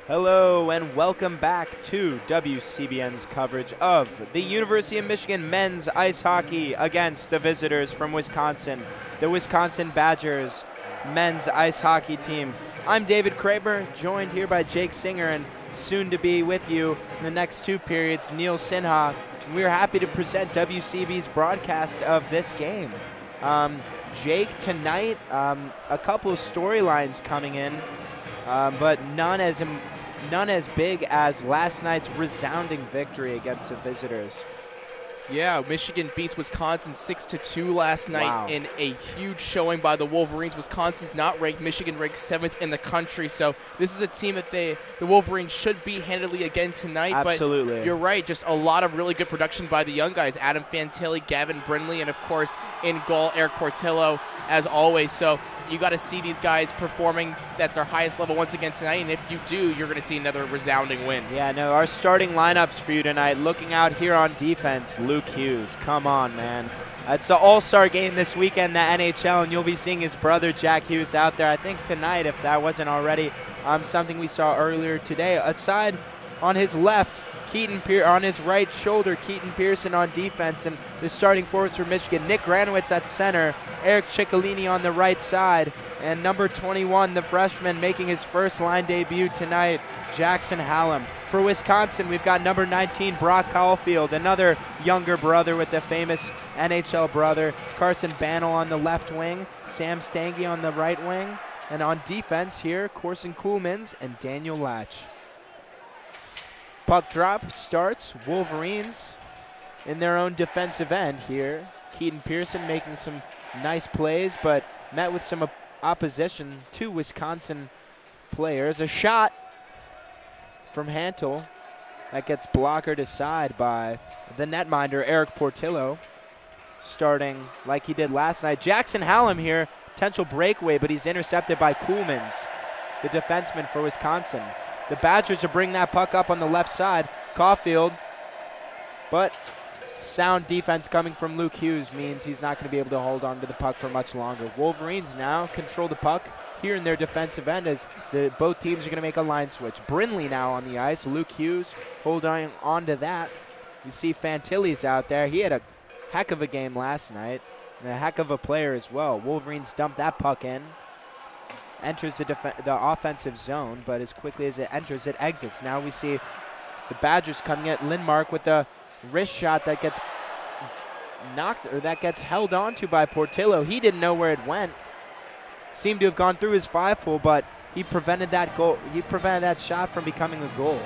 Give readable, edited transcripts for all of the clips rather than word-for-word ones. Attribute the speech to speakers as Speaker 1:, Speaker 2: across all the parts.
Speaker 1: Hello and welcome back to WCBN's coverage of the University of Michigan men's ice hockey against the visitors from Wisconsin, the Wisconsin Badgers men's ice hockey team. I'm David Kraemer, joined here by Jake Sinha, and soon to be with you in the next two periods, Neal Sinha. We're happy to present WCB's broadcast of this game. Jake, tonight, a couple of storylines coming in, but none as big as last night's resounding victory against the visitors.
Speaker 2: Yeah, Michigan beats Wisconsin 6-2 last night in a huge showing by the Wolverines. Wisconsin's not ranked. Michigan ranked 7th in the country. So this is a team that the Wolverines should beat handedly again tonight.
Speaker 1: Absolutely.
Speaker 2: But you're right, just a lot of really good production by the young guys. Adam Fantilli, Gavin Brindley, and of course in goal, Eric Portillo as always. So you got to see these guys performing at their highest level once again tonight. And if you do, you're going to see another resounding win.
Speaker 1: Yeah, no, our starting lineups for you tonight. Looking out here on defense, Luke Hughes, come on, man. It's an all-star game this weekend, the NHL, and you'll be seeing his brother Jack Hughes out there. I think tonight, if that wasn't already something we saw earlier today. Aside on his left, on his right shoulder, Keaton Pearson on defense, and the starting forwards for Michigan, Nick Granowitz at center, Eric Ciccolini on the right side, and number 21, the freshman making his first line debut tonight, Jackson Hallam. For Wisconsin, we've got number 19, Brock Caulfield, another younger brother with the famous NHL brother, Carson Bannell on the left wing, Sam Stange on the right wing, and on defense here, Corson Kuhlmans and Daniel Latch. Puck drop starts, Wolverines in their own defensive end here. Keaton Pearson making some nice plays, but met with some opposition to Wisconsin players. A shot from Hantel that gets blockered aside by the netminder, Eric Portillo, starting like he did last night. Jackson Hallam here, potential breakaway, but he's intercepted by Kuhlmans, the defenseman for Wisconsin. The Badgers are bringing that puck up on the left side. Caulfield, but sound defense coming from Luke Hughes means he's not going to be able to hold on to the puck for much longer. Wolverines now control the puck here in their defensive end as both teams are going to make a line switch. Brindley now on the ice. Luke Hughes holding on to that. You see Fantilli's out there. He had a heck of a game last night and a heck of a player as well. Wolverines dump that puck in. Enters the offensive zone, but as quickly as it enters, it exits. Now we see the Badgers coming at Lindmark with a wrist shot that gets held onto by Portillo. He didn't know where it went. Seemed to have gone through his 5-hole, but he prevented that goal. He prevented that shot from becoming a goal.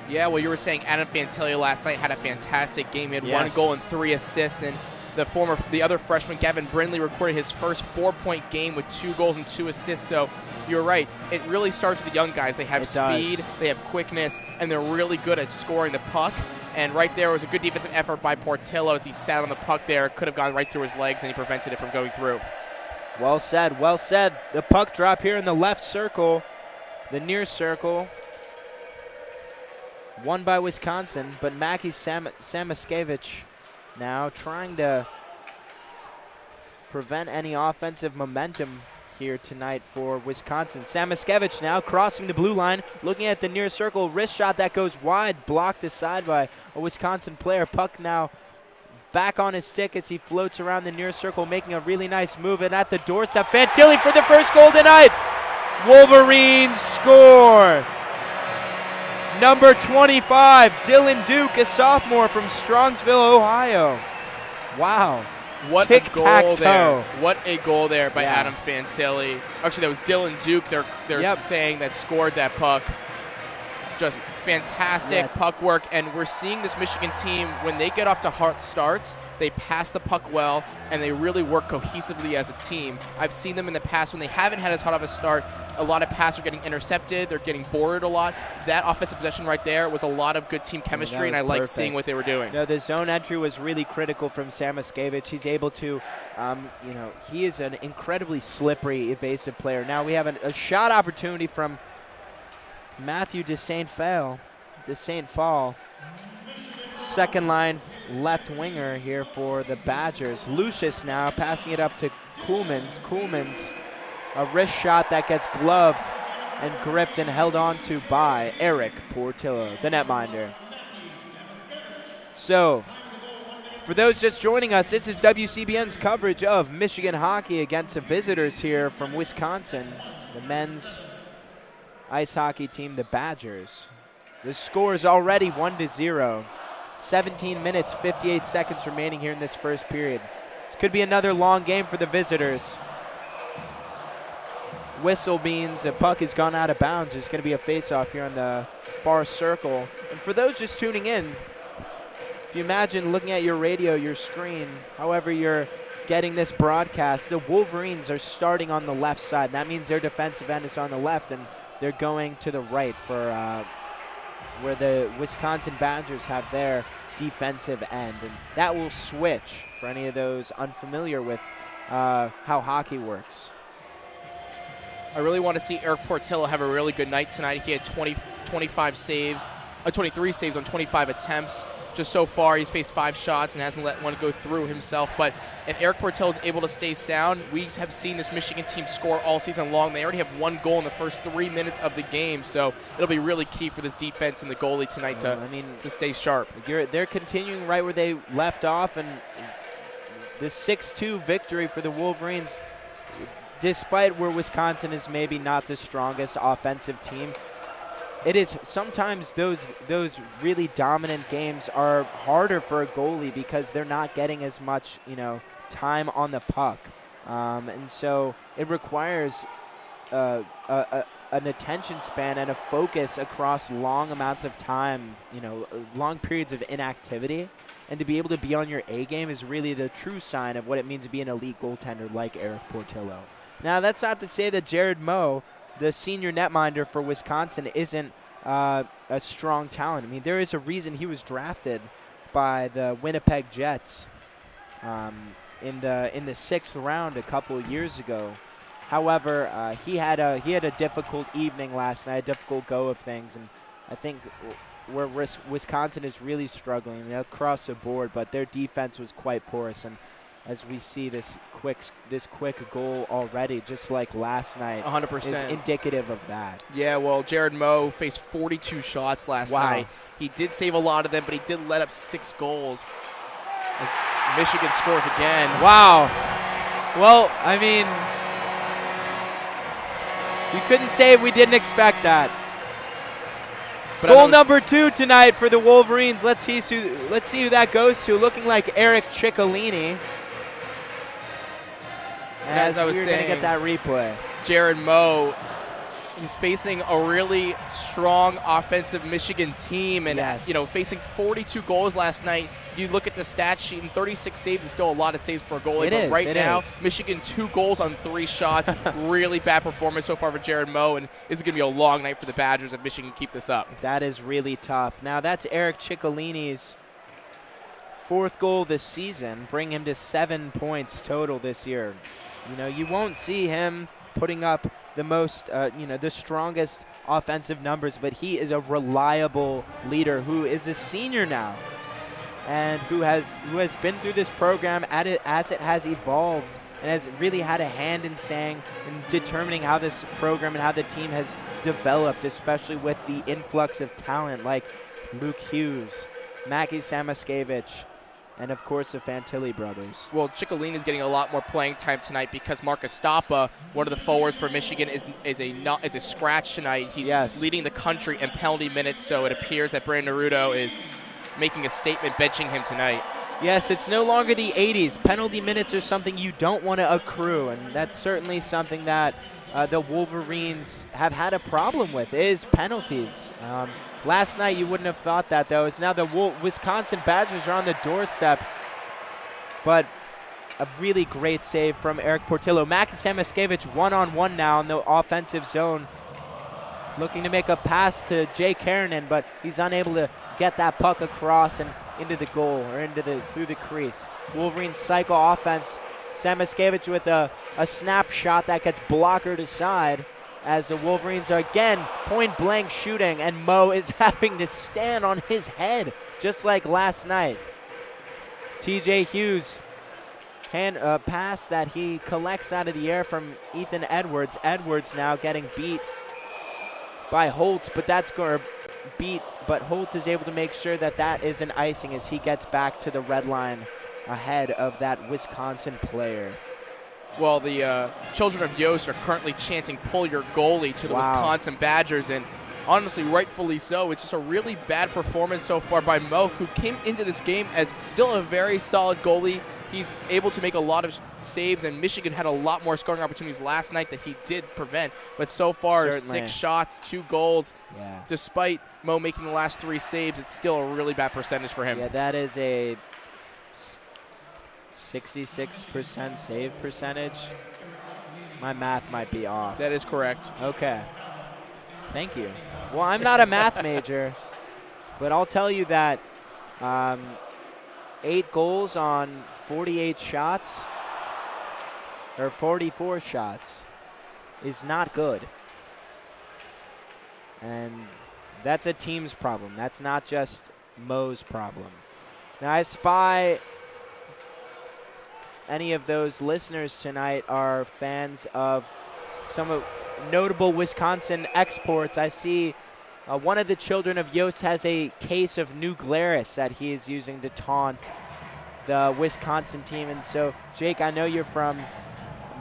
Speaker 2: Yeah, well, you were saying Adam Fantilli last night had a fantastic game. He had 1 goal and 3 assists, and the other freshman, Gavin Brindley, recorded his first 4-point game with 2 goals and 2 assists. So you're right. It really starts with the young guys. They have speed, they have quickness, and they're really good at scoring the puck. And right there was a good defensive effort by Portillo as he sat on the puck there. It could have gone right through his legs, and he prevented it from going through.
Speaker 1: Well said, well said. The puck drop here in the left circle, the near circle. Won by Wisconsin, but Mackie Samaskevich now trying to prevent any offensive momentum here tonight for Wisconsin. Samaskevich now crossing the blue line, looking at the near circle, wrist shot that goes wide, blocked aside by a Wisconsin player. Puck now back on his stick as he floats around the near circle, making a really nice move, and at the doorstep, Fantilli for the first goal tonight. Wolverines score. Number 25, Dylan Duke, a sophomore from Strongsville, Ohio. Wow.
Speaker 2: What a goal there. What a goal there by Adam Fantilli. Actually, that was Dylan Duke, they're saying, that scored that puck. Just fantastic puck work, and we're seeing this Michigan team, when they get off to hot starts, they pass the puck well, and they really work cohesively as a team. I've seen them in the past when they haven't had as hot of a start. A lot of passes are getting intercepted. They're getting boarded a lot. That offensive possession right there was a lot of good team chemistry, and I like seeing what they were doing.
Speaker 1: No, the zone entry was really critical from Samaskevich. He's able to, he is an incredibly slippery, evasive player. Now we have a shot opportunity from Matthew de Saint Fall, second line left winger here for the Badgers. Lucius now passing it up to Kuhlmans. A wrist shot that gets gloved and gripped and held on to by Eric Portillo, the netminder. So, for those just joining us, this is WCBN's coverage of Michigan hockey against the visitors here from Wisconsin, the men's ice hockey team, the Badgers. The score is already 1-0. 17 minutes, 58 seconds remaining here in this first period. This could be another long game for the visitors. Whistle means the puck has gone out of bounds. There's going to be a face-off here on the far circle. And for those just tuning in, if you imagine looking at your radio, your screen, however you're getting this broadcast, the Wolverines are starting on the left side. That means their defensive end is on the left, and they're going to the right for where the Wisconsin Badgers have their defensive end. And that will switch for any of those unfamiliar with how hockey works.
Speaker 2: I really want to see Eric Portillo have a really good night tonight. He had 23 saves on 25 attempts. Just so far, he's faced 5 shots and hasn't let one go through himself. But if Eric Portillo is able to stay sound, we have seen this Michigan team score all season long. They already have 1 goal in the first 3 minutes of the game, so it'll be really key for this defense and the goalie tonight to stay sharp.
Speaker 1: They're continuing right where they left off, and the 6-2 victory for the Wolverines, despite where Wisconsin is maybe not the strongest offensive team, it is sometimes those really dominant games are harder for a goalie because they're not getting as much, time on the puck. And so it requires an attention span and a focus across long amounts of time, long periods of inactivity. And to be able to be on your A game is really the true sign of what it means to be an elite goaltender like Eric Portillo. Now, that's not to say that Jared Moe, the senior netminder for Wisconsin, isn't a strong talent. I mean, there is a reason he was drafted by the Winnipeg Jets in the 6th round a couple of years ago. However, he had a difficult evening last night, a difficult go of things, and I think where Wisconsin is really struggling across the board, but their defense was quite porous. And as we see this quick goal already, just like last night,
Speaker 2: 100%
Speaker 1: is indicative of that.
Speaker 2: Yeah, well, Jared Moe faced 42 shots last night. He did save a lot of them, but he did let up 6 goals. As Michigan scores again.
Speaker 1: Wow. Well, I mean, you couldn't say we didn't expect that. But goal number 2 tonight for the Wolverines. Let's see who that goes to. Looking like Eric Ciccolini. As I was saying, we're going to get that replay.
Speaker 2: Jared Moe, he's facing a really strong offensive Michigan team, and facing 42 goals last night. You look at the stat sheet, and 36 saves is still a lot of saves for a goalie. But right now, Michigan 2 goals on 3 shots. Really bad performance so far for Jared Moe, and this is going to be a long night for the Badgers if Michigan keep this up.
Speaker 1: That is really tough. Now, that's Eric Ciccolini's 4th goal this season, bring him to 7 points total this year. You won't see him putting up the most, the strongest offensive numbers, but he is a reliable leader who is a senior now, and who has been through this program as it has evolved, and has really had a hand in determining how this program and how the team has developed, especially with the influx of talent like Luke Hughes, Mackie Samoskevich, and, of course, the Fantilli brothers.
Speaker 2: Well, Ciccolini is getting a lot more playing time tonight because Marcus Stoppa, one of the forwards for Michigan, is a scratch tonight. He's leading the country in penalty minutes, so it appears that Brandon Naruto is making a statement benching him tonight.
Speaker 1: Yes, it's no longer the 80s. Penalty minutes are something you don't want to accrue, and that's certainly something that the Wolverines have had a problem with, is penalties. Last night you wouldn't have thought that, though. It's now the Wisconsin Badgers are on the doorstep, but a really great save from Eric Portillo. Mackie Samoskevich one-on-one now in the offensive zone, looking to make a pass to Jay Karanen, but he's unable to get that puck across and into the goal or through the crease. Wolverines cycle offense. Samoskevich with a snapshot that gets blockered aside, as the Wolverines are again point-blank shooting, and Moe is having to stand on his head just like last night. TJ Hughes, pass that he collects out of the air from Ethan Edwards. Edwards now getting beat by Holtz, but that's going to beat. But Holtz is able to make sure that that is an icing as he gets back to the red line ahead of that Wisconsin player.
Speaker 2: Well, the children of Yost are currently chanting "Pull your goalie" to the Wisconsin Badgers, and honestly, rightfully so. It's just a really bad performance so far by Mo, who came into this game as still a very solid goalie. He's able to make a lot of saves, and Michigan had a lot more scoring opportunities last night that he did prevent. But so far,
Speaker 1: Certainly.
Speaker 2: 6 shots, 2 goals.
Speaker 1: Yeah.
Speaker 2: Despite Mo making the last 3 saves, it's still a really bad percentage for him.
Speaker 1: Yeah, that is a 66% save percentage. My math might be off.
Speaker 2: That is correct.
Speaker 1: Okay. Thank you. Well, I'm not a math major, but I'll tell you that 8 goals on 48 shots, or 44 shots, is not good. And that's a team's problem. That's not just Mo's problem. Now, I spy any of those listeners tonight are fans of some of notable Wisconsin exports. I see one of the children of Yost has a case of New Glarus that he is using to taunt the Wisconsin team. And so, Jake, I know you're from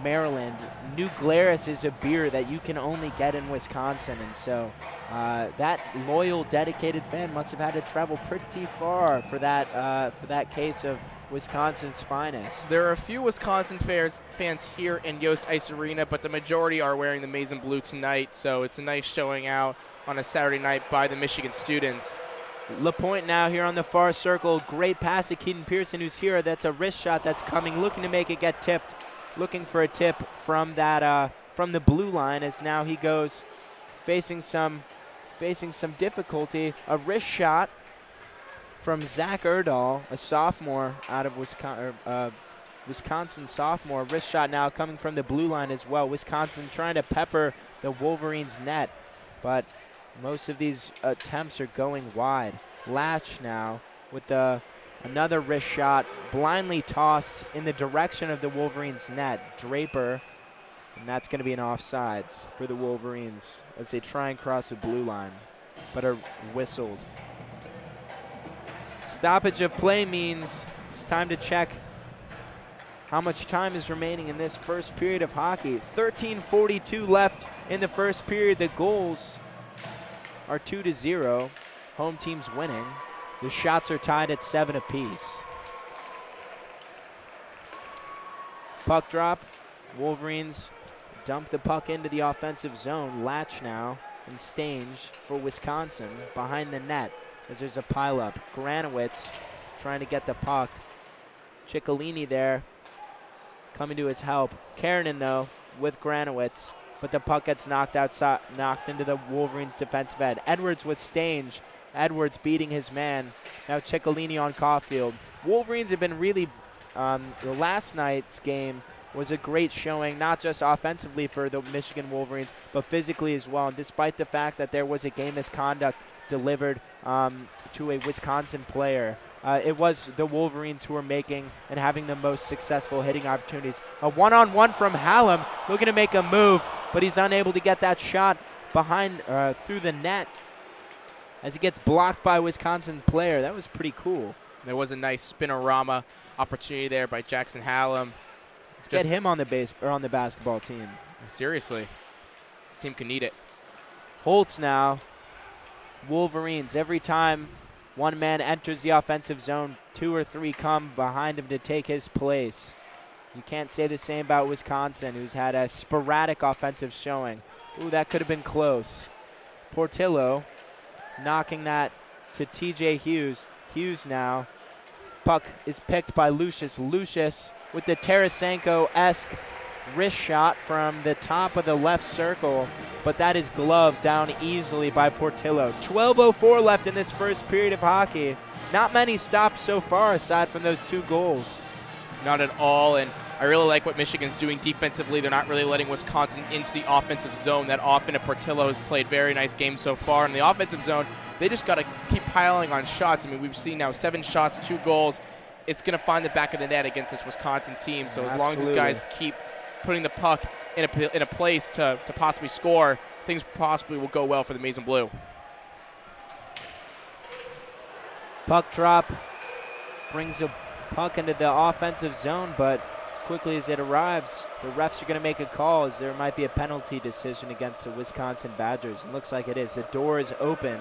Speaker 1: Maryland. New Glarus is a beer that you can only get in Wisconsin. And so that loyal, dedicated fan must have had to travel pretty far for that case of Wisconsin's finest.
Speaker 2: There are a few Wisconsin fans here in Yost Ice Arena, but the majority are wearing the maize and blue tonight, so it's a nice showing out on a Saturday night by the Michigan students.
Speaker 1: LaPointe now here on the far circle. Great pass to Keaton Pearson, who's here. That's a wrist shot that's coming, looking to make it get tipped. Looking for a tip from that from the blue line as now he goes facing some difficulty. A wrist shot from Zach Erdahl, a sophomore out of Wisconsin sophomore. Wrist shot now coming from the blue line as well. Wisconsin trying to pepper the Wolverines' net, but most of these attempts are going wide. Latch now with another wrist shot, blindly tossed in the direction of the Wolverines' net. Draper, and that's going to be an offsides for the Wolverines as they try and cross the blue line, but are whistled. Stoppage of play means it's time to check how much time is remaining in this first period of hockey. 13:42 left in the first period. The goals are 2-0. Home team's winning. The shots are tied at 7 apiece. Puck drop. Wolverines dump the puck into the offensive zone. Latch now and Stange for Wisconsin behind the net as there's a pileup. Granowitz trying to get the puck. Ciccolini there coming to his help. Keranen, though, with Granowitz, but the puck gets knocked outside, knocked into the Wolverines' defensive end. Edwards with Stange. Edwards beating his man. Now Ciccolini on Caulfield. Wolverines have been really, the last night's game was a great showing, not just offensively for the Michigan Wolverines, but physically as well. And despite the fact that there was a game misconduct delivered to a Wisconsin player, it was the Wolverines who were making and having the most successful hitting opportunities. A one-on-one from Hallam, looking to make a move, but he's unable to get that shot behind through the net as he gets blocked by a Wisconsin player. That was pretty cool.
Speaker 2: There was a nice spinorama opportunity there by Jackson Hallam.
Speaker 1: Get him on the base or on the basketball team.
Speaker 2: Seriously, this team can need it.
Speaker 1: Holtz now. Wolverines, every time one man enters the offensive zone, 2 or 3 come behind him to take his place. You can't say the same about Wisconsin, who's had a sporadic offensive showing. Ooh, that could have been close. Portillo knocking that to TJ Hughes. Hughes now. Puck is picked by Lucius. Lucius with the Tarasenko-esque wrist shot from the top of the left circle, but that is gloved down easily by Portillo. 12:04 left in this first period of hockey. Not many stops so far aside from those 2 goals.
Speaker 2: Not at all, and I really like what Michigan's doing defensively. They're not really letting Wisconsin into the offensive zone that often, and Portillo has played very nice games so far. In the offensive zone, they just got to keep piling on shots. I mean, we've seen now 7 shots, 2 goals. It's going to find the back of the net against this Wisconsin team, so as long as these guys keep putting the puck in a place to possibly score, things possibly will go well for the Maize and Blue.
Speaker 1: Puck drop brings a puck into the offensive zone, but as quickly as it arrives, the refs are going to make a call as there might be a penalty decision against the Wisconsin Badgers. It looks like it is. The door is opened.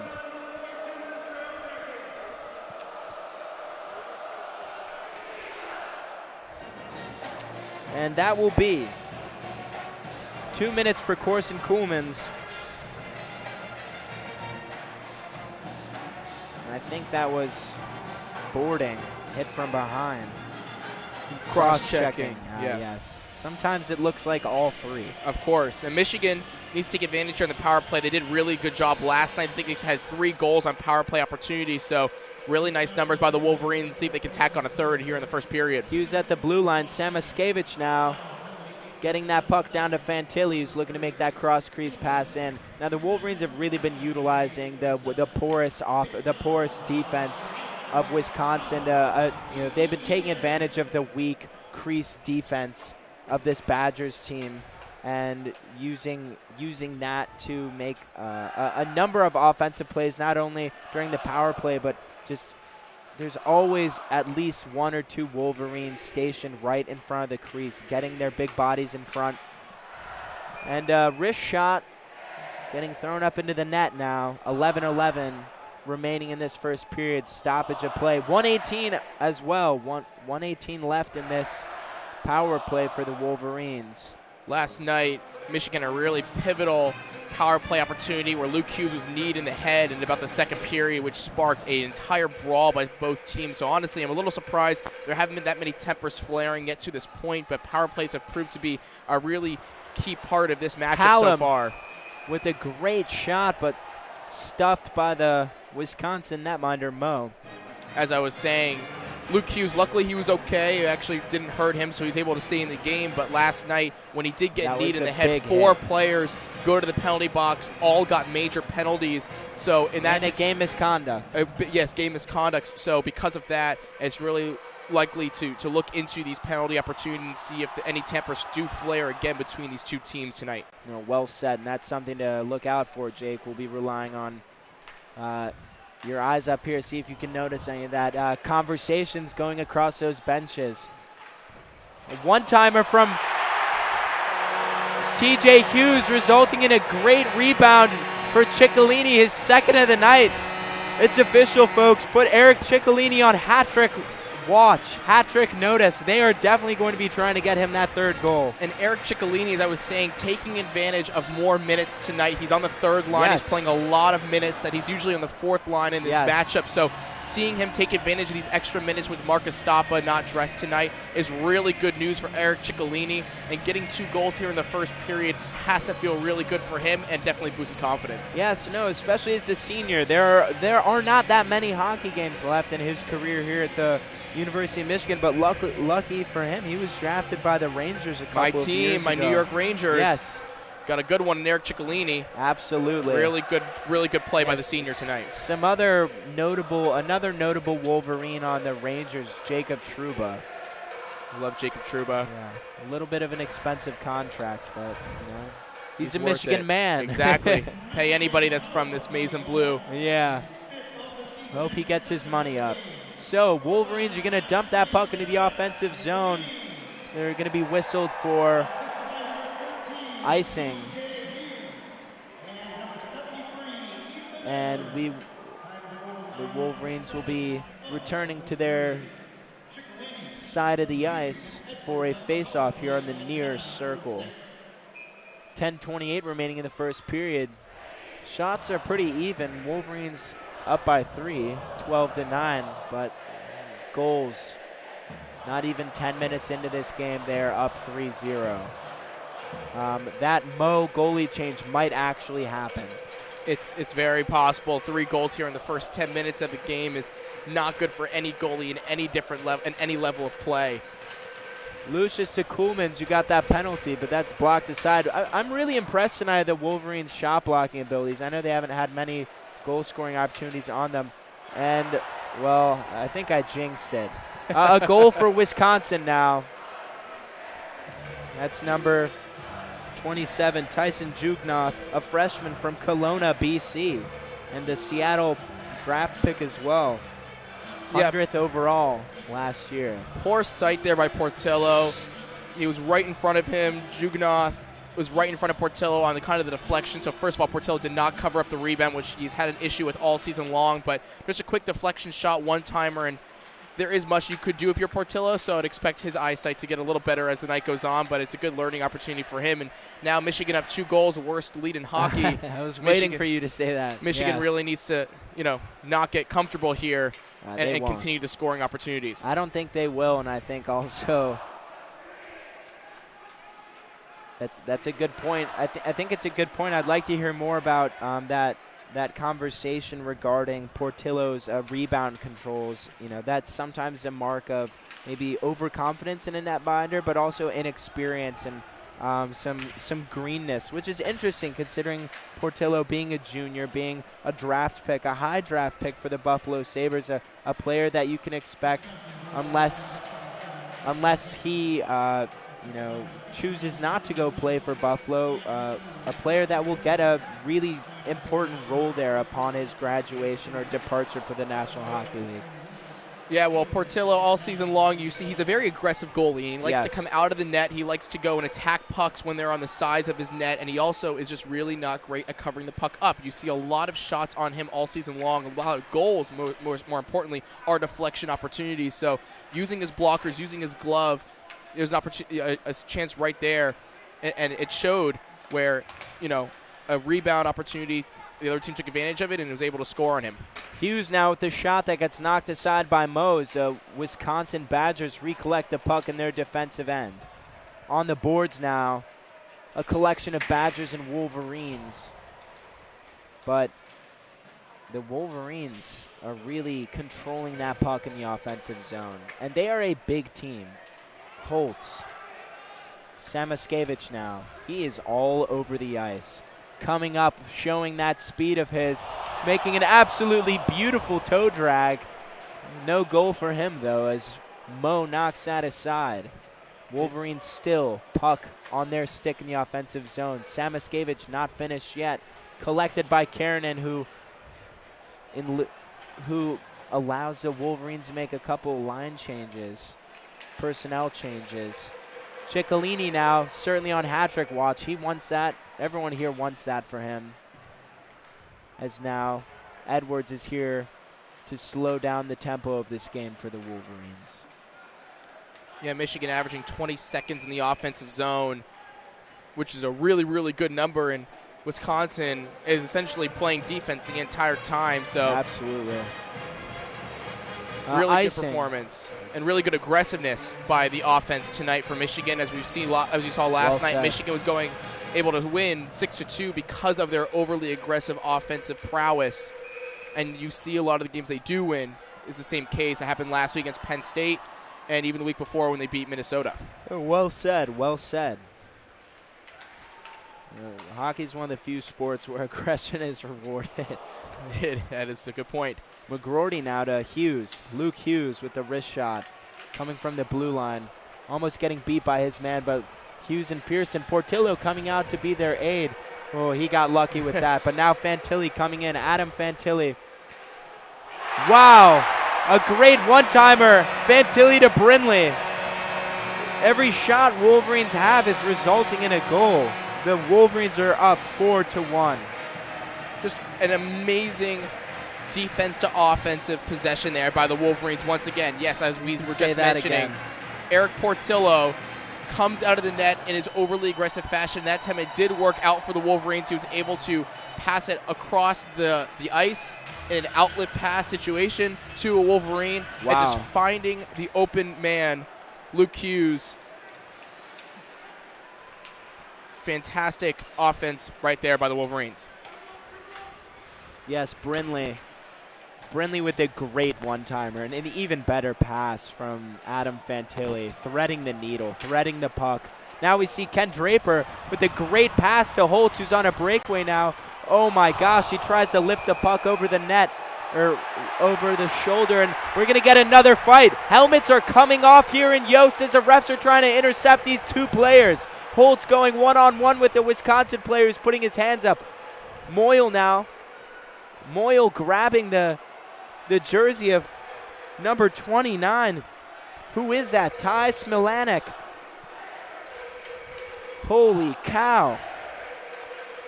Speaker 1: And that will be 2 minutes for Corson Kuhlman's. I think that was boarding, hit from behind.
Speaker 2: Cross-checking,
Speaker 1: yes. Sometimes it looks like all three.
Speaker 2: Of course. And Michigan needs to take advantage here on the power play. They did a really good job last night. I think they had 3 goals on power play opportunities, so really nice numbers by the Wolverines. See if they can tack on a third here in the first period.
Speaker 1: Hughes at the blue line. Samaskevich now getting that puck down to Fantilli, who's looking to make that cross-crease pass in. Now the Wolverines have really been utilizing the porous defense of Wisconsin. They've been taking advantage of the weak crease defense of this Badgers team and using that to make a number of offensive plays, not only during the power play, but just there's always at least 1 or 2 Wolverines stationed right in front of the crease, getting their big bodies in front. And wrist shot getting thrown up into the net now. 11-11 remaining in this first period. Stoppage of play. 1:18 as well. 1:18 left in this power play for the Wolverines.
Speaker 2: Last night, Michigan a really pivotal power play opportunity where Luke Hughes was kneed in the head in about the second period, which sparked an entire brawl by both teams. So honestly, I'm a little surprised there haven't been that many tempers flaring yet to this point, but power plays have proved to be a really key part of this matchup so far.
Speaker 1: With a great shot, but stuffed by the Wisconsin netminder, Mo.
Speaker 2: As I was saying, Luke Hughes, luckily he was okay. It actually didn't hurt him, so he was able to stay in the game. But last night, when he did get kneed in the head, 4 players go to the penalty box, all got major penalties. So in that,
Speaker 1: and a game misconduct.
Speaker 2: Yes, game misconduct. So because of that, it's really likely to look into these penalty opportunities and see if any tempers do flare again between these 2 teams tonight.
Speaker 1: Well said, and that's something to look out for, Jake. We'll be relying on your eyes up here, see if you can notice any of that. Conversations going across those benches. A one-timer from TJ Hughes resulting in a great rebound for Ciccolini, his second of the night. It's official, folks. Put Eric Ciccolini on hat-trick watch, hat-trick notice. They are definitely going to be trying to get him that 3rd goal.
Speaker 2: And Eric Ciccolini, as I was saying, taking advantage of more minutes tonight. He's on the 3rd line.
Speaker 1: Yes.
Speaker 2: He's playing a lot of minutes that he's usually on the 4th line in this matchup. So seeing him take advantage of these extra minutes with Marcus Stoppa not dressed tonight is really good news for Eric Ciccolini. And getting 2 goals here in the first period has to feel really good for him and definitely boost his confidence.
Speaker 1: Yes, no, especially as a senior. There are not that many hockey games left in his career here at the University of Michigan, but lucky for him, he was drafted by the Rangers a couple of years ago.
Speaker 2: My New York Rangers.
Speaker 1: Yes.
Speaker 2: Got a good one in Eric Ciccolini.
Speaker 1: Absolutely.
Speaker 2: Really good play by the senior tonight.
Speaker 1: Another notable Wolverine on the Rangers, Jacob Trouba.
Speaker 2: I love Jacob Trouba.
Speaker 1: Yeah, a little bit of an expensive contract, but he's a Michigan man.
Speaker 2: Exactly. Pay anybody that's from this Maize and Blue.
Speaker 1: Yeah. Hope he gets his money up. So Wolverines are going to dump that puck into the offensive zone. They're going to be whistled for icing. And the Wolverines will be returning to their side of the ice for a face-off here on the near circle. 10:28 remaining in the first period. Shots are pretty even. Wolverines up by 3, 12-9, but goals. Not even 10 minutes into this game, they're up 3-0. That Mo goalie change might actually happen.
Speaker 2: It's very possible. 3 goals here in the first 10 minutes of the game is not good for any goalie in any different level, in any level of play.
Speaker 1: Lucius to Kuhlman's, you got that penalty, but that's blocked aside. I'm really impressed tonight with the Wolverines' shot blocking abilities. I know they haven't had many goal-scoring opportunities on them. And, well, I think I jinxed it. A goal for Wisconsin now. That's number 27, Tyson Jugnoth, a freshman from Kelowna, BC, and the Seattle draft pick as well. 100th overall last year.
Speaker 2: Poor sight there by Portillo. He was right in front of him. Jugnoth was right in front of Portillo on the kind of the deflection. So first of all, Portillo did not cover up the rebound, which he's had an issue with all season long. But just a quick deflection shot, one-timer, and there is much you could do if you're Portillo, so I'd expect his eyesight to get a little better as the night goes on, but it's a good learning opportunity for him. And now Michigan up 2 goals, the worst lead in hockey.
Speaker 1: I was waiting for you to say that.
Speaker 2: Michigan really needs to, not get comfortable here and
Speaker 1: won't.
Speaker 2: continue the scoring opportunities.
Speaker 1: I don't think they will, and I think also that's a good point. I think it's a good point. I'd like to hear more about that conversation regarding Portillo's rebound controls. That's sometimes a mark of maybe overconfidence in a netminder, but also inexperience and some greenness, which is interesting considering Portillo being a junior, being a draft pick, a high draft pick for the Buffalo Sabres, a player that you can expect unless he chooses not to go play for Buffalo, a player that will get a really important role there upon his graduation or departure for the National Hockey League.
Speaker 2: Yeah, well, Portillo all season long, you see he's a very aggressive goalie. He likes to come out of the net. He likes to go and attack pucks when they're on the sides of his net, and he also is just really not great at covering the puck up. You see a lot of shots on him all season long. A lot of goals, more importantly, are deflection opportunities. So using his blockers, using his glove, there's an opportunity, a chance right there, and it showed where, a rebound opportunity, the other team took advantage of it and was able to score on him.
Speaker 1: Hughes now with the shot that gets knocked aside by Mose. Wisconsin Badgers recollect the puck in their defensive end. On the boards now, a collection of Badgers and Wolverines. But the Wolverines are really controlling that puck in the offensive zone. And they are a big team. Holtz, Samoskevich now. He is all over the ice. Coming up, showing that speed of his, making an absolutely beautiful toe drag. No goal for him, though, as Mo knocks that aside. Wolverines still puck on their stick in the offensive zone. Samoskevich not finished yet. Collected by Keranen, who allows the Wolverines to make a couple line changes, personnel changes. Ciccolini now certainly on hat-trick watch. He wants that. Everyone here wants that for him. As now Edwards is here to slow down the tempo of this game for the Wolverines.
Speaker 2: Yeah, Michigan averaging 20 seconds in the offensive zone, which is a really, really good number. And Wisconsin is essentially playing defense the entire time. So
Speaker 1: absolutely.
Speaker 2: Really good performance and really good aggressiveness by the offense tonight for Michigan. As we saw last night, Michigan was able to win 6-2 because of their overly aggressive offensive prowess. And you see a lot of the games they do win is the same case. That happened last week against Penn State and even the week before when they beat Minnesota.
Speaker 1: Well said, well said. Hockey is one of the few sports where aggression is rewarded.
Speaker 2: That is a good point.
Speaker 1: McGroarty now to Hughes. Luke Hughes with the wrist shot coming from the blue line. Almost getting beat by his man, but Hughes and Pearson. Portillo coming out to be their aide. Oh, he got lucky with that. But now Fantilli coming in. Adam Fantilli. Wow. A great one-timer. Fantilli to Brindley. Every shot Wolverines have is resulting in a goal. The Wolverines are up 4-1.
Speaker 2: Just an amazing defense to offensive possession there by the Wolverines once again. Yes, as we were just mentioning, Eric Portillo comes out of the net in his overly aggressive fashion. That time it did work out for the Wolverines. He was able to pass it across the ice in an outlet pass situation to a Wolverine.
Speaker 1: Wow.
Speaker 2: And just finding the open man, Luke Hughes. Fantastic offense right there by the Wolverines.
Speaker 1: Yes, Brindley. Brindley with a great one-timer and an even better pass from Adam Fantilli, threading the needle, threading the puck. Now we see Ken Draper with a great pass to Holtz, who's on a breakaway now. Oh my gosh, he tries to lift the puck over the net, or over the shoulder, and we're going to get another fight. Helmets are coming off here in Yost as the refs are trying to intercept these two players. Holtz going one-on-one with the Wisconsin player who's putting his hands up. Moyle now. Moyle grabbing the jersey of number 29. Who is that? Ty Smilanek. Holy cow.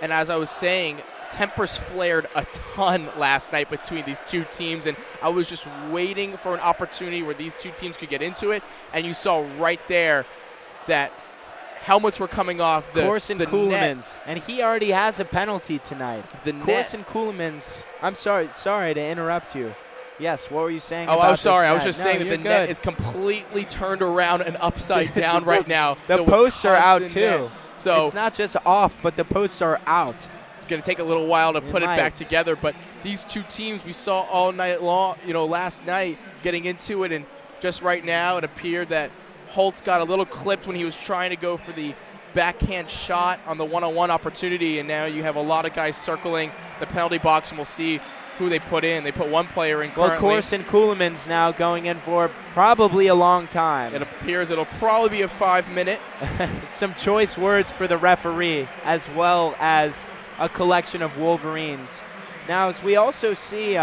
Speaker 2: And as I was saying, tempers flared a ton last night between these two teams, and I was just waiting for an opportunity where these two teams could get into it, and you saw right there that helmets were coming off the
Speaker 1: Coolemans, and he already has a penalty tonight. Corson Coolemans, I'm sorry to interrupt you. Yes, what were you saying?
Speaker 2: Oh, I'm sorry. I was just saying that the net is completely turned around and upside down right now.
Speaker 1: The posts are out too.
Speaker 2: Net. So
Speaker 1: it's not just off, but the posts are out.
Speaker 2: It's going to take a little while to put it back together, but these two teams we saw all night long, last night getting into it, and just right now it appeared that Holtz got a little clipped when he was trying to go for the backhand shot on the one-on-one opportunity, and now you have a lot of guys circling the penalty box, and we'll see who they put in. They put one player in currently.
Speaker 1: Well, Corson Coolemans now going in for probably a long time.
Speaker 2: It appears it'll probably be a 5-minute.
Speaker 1: Some choice words for the referee, as well as a collection of Wolverines. Now, as we also see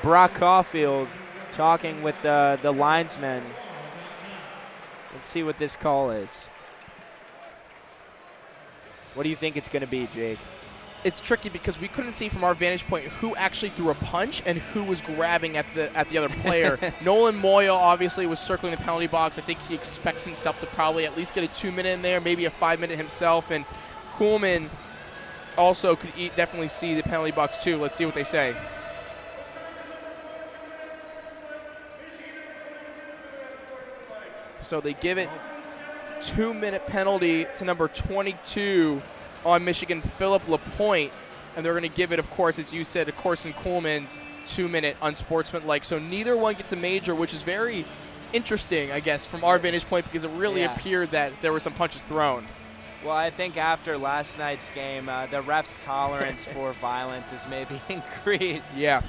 Speaker 1: Brock Caulfield talking with the linesmen. Let's see what this call is. What do you think it's going to be, Jake?
Speaker 2: It's tricky because we couldn't see from our vantage point who actually threw a punch and who was grabbing at the other player. Nolan Moyle obviously was circling the penalty box. I think he expects himself to probably at least get a 2-minute in there, maybe a 5-minute himself. And Kuhlman also could definitely see the penalty box too. Let's see what they say. So they give it 2-minute penalty to number 22 on Michigan, Philip LaPointe, and they're going to give it, of course, as you said, to Corson Coolemans, 2-minute unsportsmanlike. So neither one gets a major, which is very interesting, I guess, from our vantage point, because it really appeared that there were some punches thrown.
Speaker 1: Well, I think after last night's game, the ref's tolerance for violence has maybe increased.
Speaker 2: Yeah.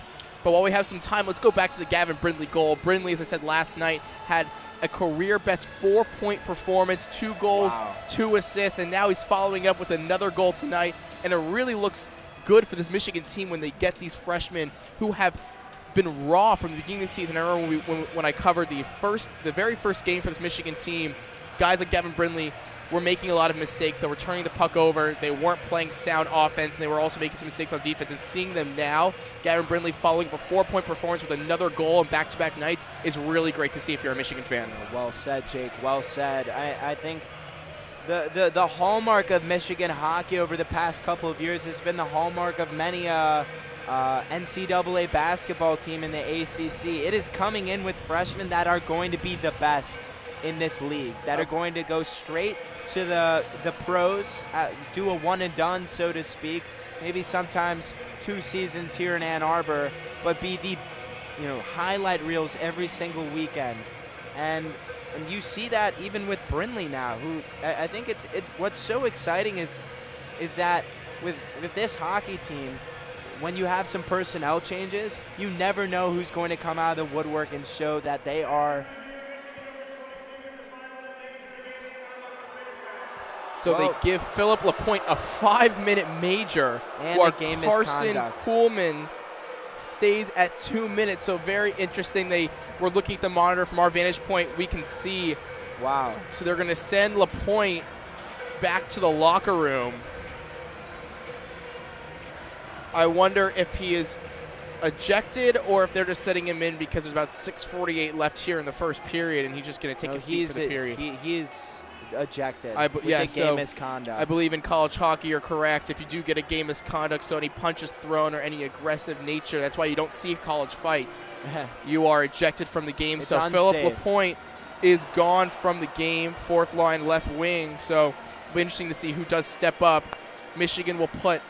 Speaker 2: But while we have some time, let's go back to the Gavin Brindley goal. Brindley, as I said last night, had a career-best 4-point performance, 2 goals, 2 assists, and now he's following up with another goal tonight. And it really looks good for this Michigan team when they get these freshmen who have been raw from the beginning of the season. I remember when I covered the very first game for this Michigan team, guys like Gavin Brindley were making a lot of mistakes. They were turning the puck over. They weren't playing sound offense, and they were also making some mistakes on defense. And seeing them now, Gavin Brindley following up a 4-point performance with another goal in back-to-back nights is really great to see if you're a Michigan fan.
Speaker 1: Well said, Jake. Well said. I think the hallmark of Michigan hockey over the past couple of years has been the hallmark of many NCAA basketball team in the ACC. It is coming in with freshmen that are going to be the best in this league, that are going to go straight to the pros, do a one-and-done, so to speak, maybe sometimes 2 seasons here in Ann Arbor, but be the highlight reels every single weekend. And you see that even with Brindley now, who I think it's what's so exciting is that with this hockey team, when you have some personnel changes, you never know who's going to come out of the woodwork and show that they are.
Speaker 2: So they give Philip LaPointe a 5-minute major, while Carson Kuhlman stays at 2 minutes. So very interesting. We're looking at the monitor from our vantage point. We can see.
Speaker 1: Wow.
Speaker 2: So they're going to send LaPointe back to the locker room. I wonder if he is ejected or if they're just setting him in because there's about 6:48 left here in the first period, and he's just going to take a seat for the period.
Speaker 1: He is ejected
Speaker 2: game
Speaker 1: misconduct.
Speaker 2: I believe in college hockey you're correct. If you do get a game misconduct, so any punches thrown or any aggressive nature, that's why you don't see college fights. You are ejected from the game.
Speaker 1: It's
Speaker 2: so
Speaker 1: unsafe.
Speaker 2: Philip LaPointe is gone from the game, 4th line left wing. So it'll be interesting to see who does step up. Michigan will put,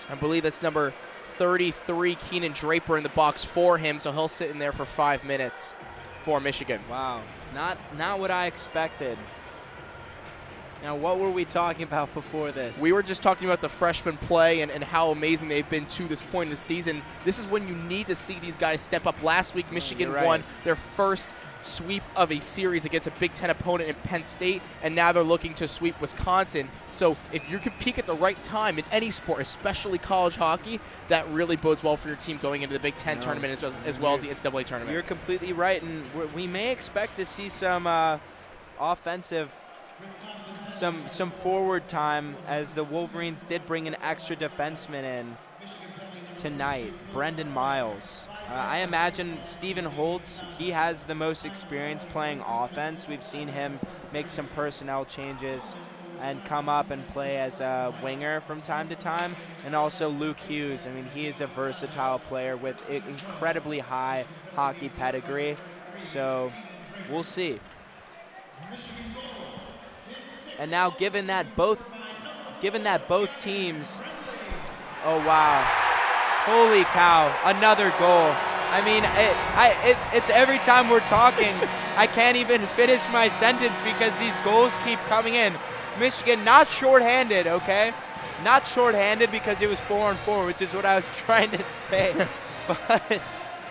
Speaker 2: I believe that's number 33, Keenan Draper, in the box for him, so he'll sit in there for 5 minutes for Michigan.
Speaker 1: Wow, not what I expected. Now, what were we talking about before this?
Speaker 2: We were just talking about the freshman play and how amazing they've been to this point in the season. This is when you need to see these guys step up. Last week, Michigan won their first sweep of a series against a Big Ten opponent in Penn State, and now they're looking to sweep Wisconsin. So if you can peak at the right time in any sport, especially college hockey, that really bodes well for your team going into the Big Ten tournament as well as the NCAA tournament.
Speaker 1: You're completely right, and we may expect to see some offensive, some forward time, as the Wolverines did bring an extra defenseman in tonight, Brendan Miles. I imagine Stephen Holtz, he has the most experience playing offense. We've seen him make some personnel changes and come up and play as a winger from time to time. And also Luke Hughes. I mean, he is a versatile player with incredibly high hockey pedigree. So we'll see. And now given that both teams, oh wow. Holy cow, another goal. I mean, it's every time we're talking, I can't even finish my sentence because these goals keep coming in. Michigan not shorthanded, okay? Not shorthanded because it was 4-on-4, which is what I was trying to say. But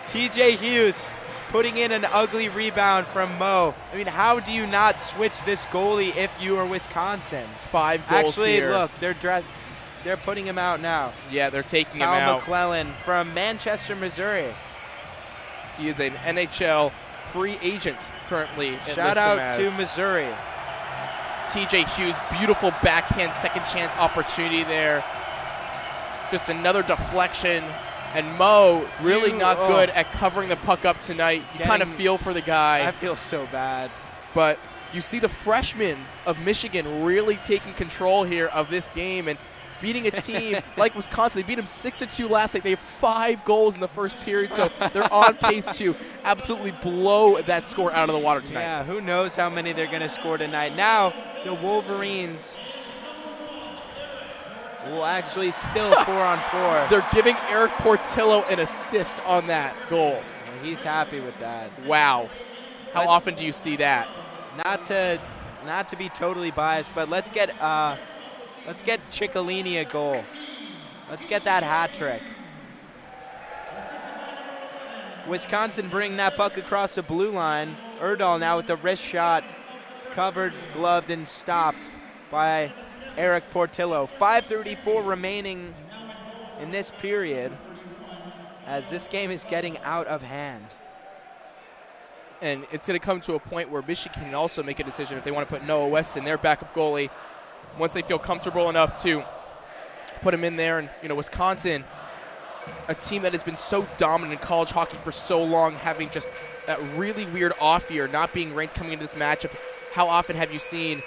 Speaker 1: TJ Hughes putting in an ugly rebound from Mo. I mean, how do you not switch this goalie if you are Wisconsin?
Speaker 2: 5 goals here.
Speaker 1: Actually, look, they're putting him out now.
Speaker 2: Yeah, they're taking him
Speaker 1: Kyle
Speaker 2: out.
Speaker 1: McClellan from Manchester, Missouri.
Speaker 2: He is an NHL free agent currently.
Speaker 1: Shout out to Missouri.
Speaker 2: TJ Hughes, beautiful backhand second chance opportunity there. Just another deflection. And Mo really not good at covering the puck up tonight. You kind of feel for the guy.
Speaker 1: I feel so bad.
Speaker 2: But you see the freshman of Michigan really taking control here of this game and beating a team like Wisconsin. They beat them 6-2 last night. They have 5 goals in the first period, so they're on pace to absolutely blow that score out of the water tonight.
Speaker 1: Yeah, who knows how many they're going to score tonight. Now, the Wolverines will actually still 4-on-4.
Speaker 2: They're giving Eric Portillo an assist on that goal.
Speaker 1: Well, he's happy with that.
Speaker 2: Wow. How often do you see that?
Speaker 1: Not to be totally biased, but let's get Ciccolini a goal. Let's get that hat trick. Wisconsin bringing that puck across the blue line. Erdahl now with the wrist shot, covered, gloved, and stopped by Eric Portillo. 5:34 remaining in this period as this game is getting out of hand.
Speaker 2: And it's going to come to a point where Michigan can also make a decision if they want to put Noah Weston, their backup goalie, once they feel comfortable enough to put him in there. And, you know, Wisconsin, a team that has been so dominant in college hockey for so long, having just that really weird off year, not being ranked coming into this matchup. How often have you seen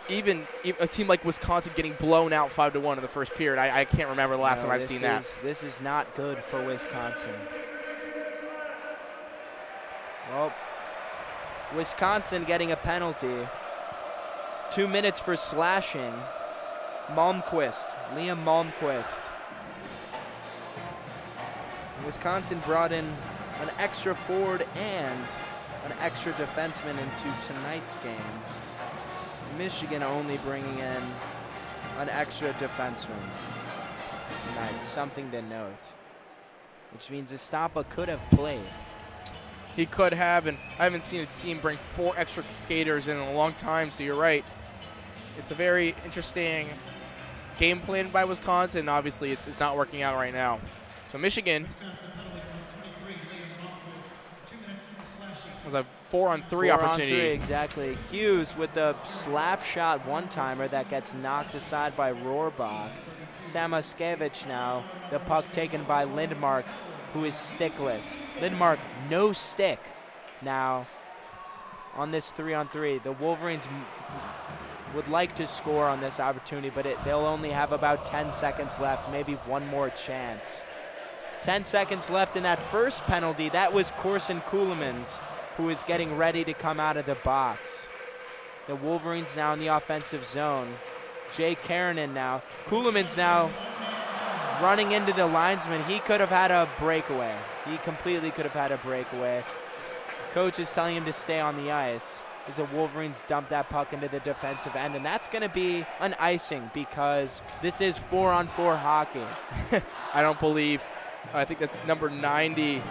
Speaker 2: even a team like Wisconsin getting blown out 5-1 in the first period? I can't remember the last time I've seen that.
Speaker 1: This is not good for Wisconsin. Well, Wisconsin getting a penalty. 2 minutes for slashing. Liam Malmquist. Wisconsin brought in an extra forward and an extra defenseman into tonight's game. Michigan only bringing in an extra defenseman tonight. Something to note. Which means Estapa could have played.
Speaker 2: He could have, and I haven't seen a team bring 4 extra skaters in a long time, so you're right. It's a very interesting game plan by Wisconsin. Obviously, it's not working out right now. So Michigan was a 4-on-3 opportunity.
Speaker 1: 4-on-3, exactly. Hughes with the slap shot one-timer that gets knocked aside by Rohrbach. Samaskevich now, the puck taken by Lindmark, who is stickless. Lindmark, no stick now on this 3-on-3. The Wolverines would like to score on this opportunity, but they'll only have about 10 seconds left, maybe one more chance. 10 seconds left in that first penalty. That was Corson Kuhlmans, who is getting ready to come out of the box. The Wolverines now in the offensive zone. Jay Karanen now. Kuhlmans now running into the linesman. He could have had a breakaway. He completely could have had a breakaway. Coach is telling him to stay on the ice as the Wolverines dump that puck into the defensive end, and that's going to be an icing because this is 4-on-4 hockey.
Speaker 2: I don't believe I think that's number 90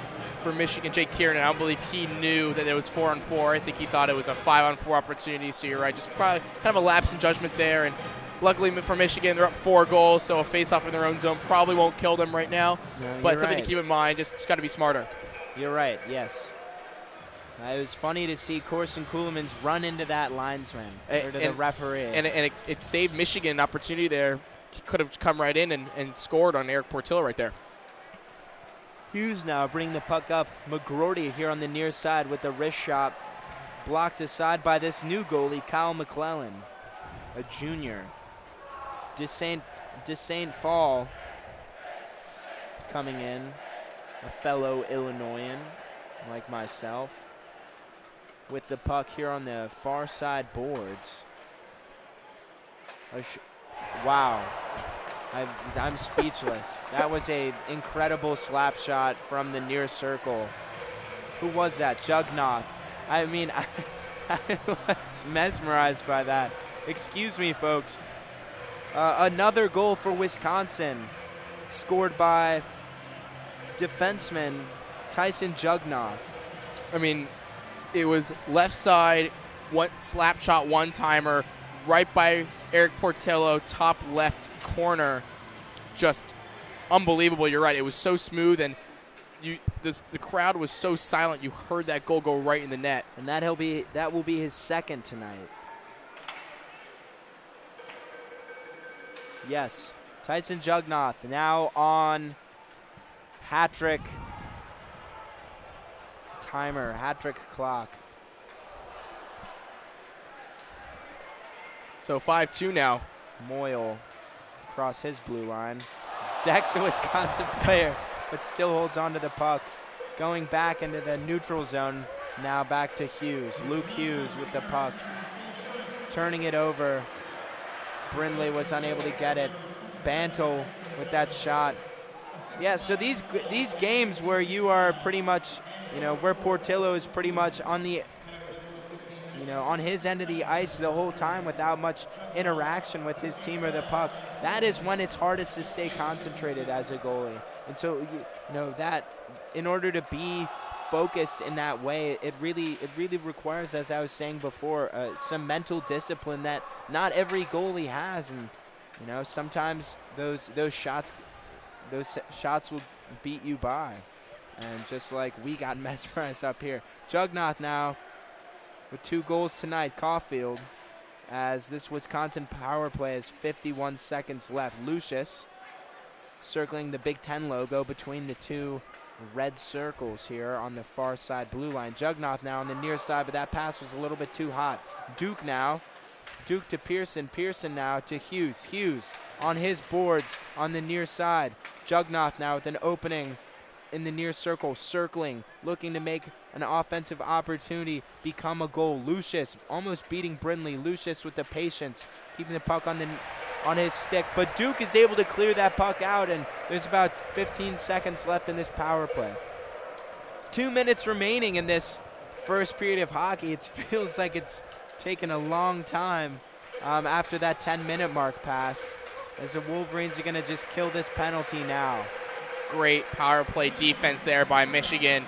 Speaker 2: for Michigan, Jake Kiernan. I don't believe he knew that it was 4-on-4. I think he thought it was a 5-on-4 opportunity. So you're right, just probably kind of a lapse in judgment there. And luckily for Michigan, they're up 4 goals, so a face-off in their own zone probably won't kill them right now.
Speaker 1: No,
Speaker 2: but something to keep in mind, just got to be smarter.
Speaker 1: You're right, yes. It was funny to see Corson Ceulemans run into that linesman, or to the referee.
Speaker 2: And it saved Michigan an opportunity there. He could have come right in and scored on Eric Portillo right there.
Speaker 1: Hughes now bringing the puck up. McGroarty here on the near side with the wrist shot. Blocked aside by this new goalie, Kyle McClellan, a junior. DeSaint Fall coming in, a fellow Illinoisan like myself, with the puck here on the far side boards. Wow. I'm speechless. That was an incredible slap shot from the near circle. Who was that? Jugnoth. I mean, I was mesmerized by that. Excuse me, folks. Another goal for Wisconsin, scored by defenseman Tyson Jugnoth.
Speaker 2: I mean, it was left side, one slap shot, one-timer, right by Eric Portillo, top left corner. Just unbelievable. You're right. It was so smooth, and the crowd was so silent. You heard that goal go right in the net.
Speaker 1: And that will be his second tonight. Yes, Tyson Jugnoth now on hat-trick timer, hat-trick clock.
Speaker 2: So 5-2 now.
Speaker 1: Moyle across his blue line. Deck's a Wisconsin player, but still holds on to the puck. Going back into the neutral zone, now back to Hughes. Luke Hughes with the puck. Turning it over. Brindley was unable to get it. Bantle with that shot. Yeah, so these games where you are pretty much, where Portillo is pretty much on the, on his end of the ice the whole time without much interaction with his team or the puck, that is when it's hardest to stay concentrated as a goalie. And so, that in order to be focused in that way, it really requires, as I was saying before, some mental discipline that not every goalie has. And sometimes those shots will beat you by, and just like we got mesmerized up here. Jugnoth now with 2 goals tonight. Caulfield, as this Wisconsin power play has 51 seconds left. Lucius circling the Big Ten logo between the 2 red circles here on the far side blue line. Jugnoth now on the near side, but that pass was a little bit too hot. Duke now. Duke to Pearson. Pearson now to Hughes. Hughes on his boards on the near side. Jugnoth now with an opening in the near circle, circling, looking to make an offensive opportunity become a goal. Lucius almost beating Brindley. Lucius with the patience, keeping the puck on his stick, but Duke is able to clear that puck out, and there's about 15 seconds left in this power play. 2 minutes remaining in this first period of hockey. It feels like it's taken a long time after that 10-minute mark passed, as the Wolverines are going to just kill this penalty now.
Speaker 2: Great power play defense there by Michigan.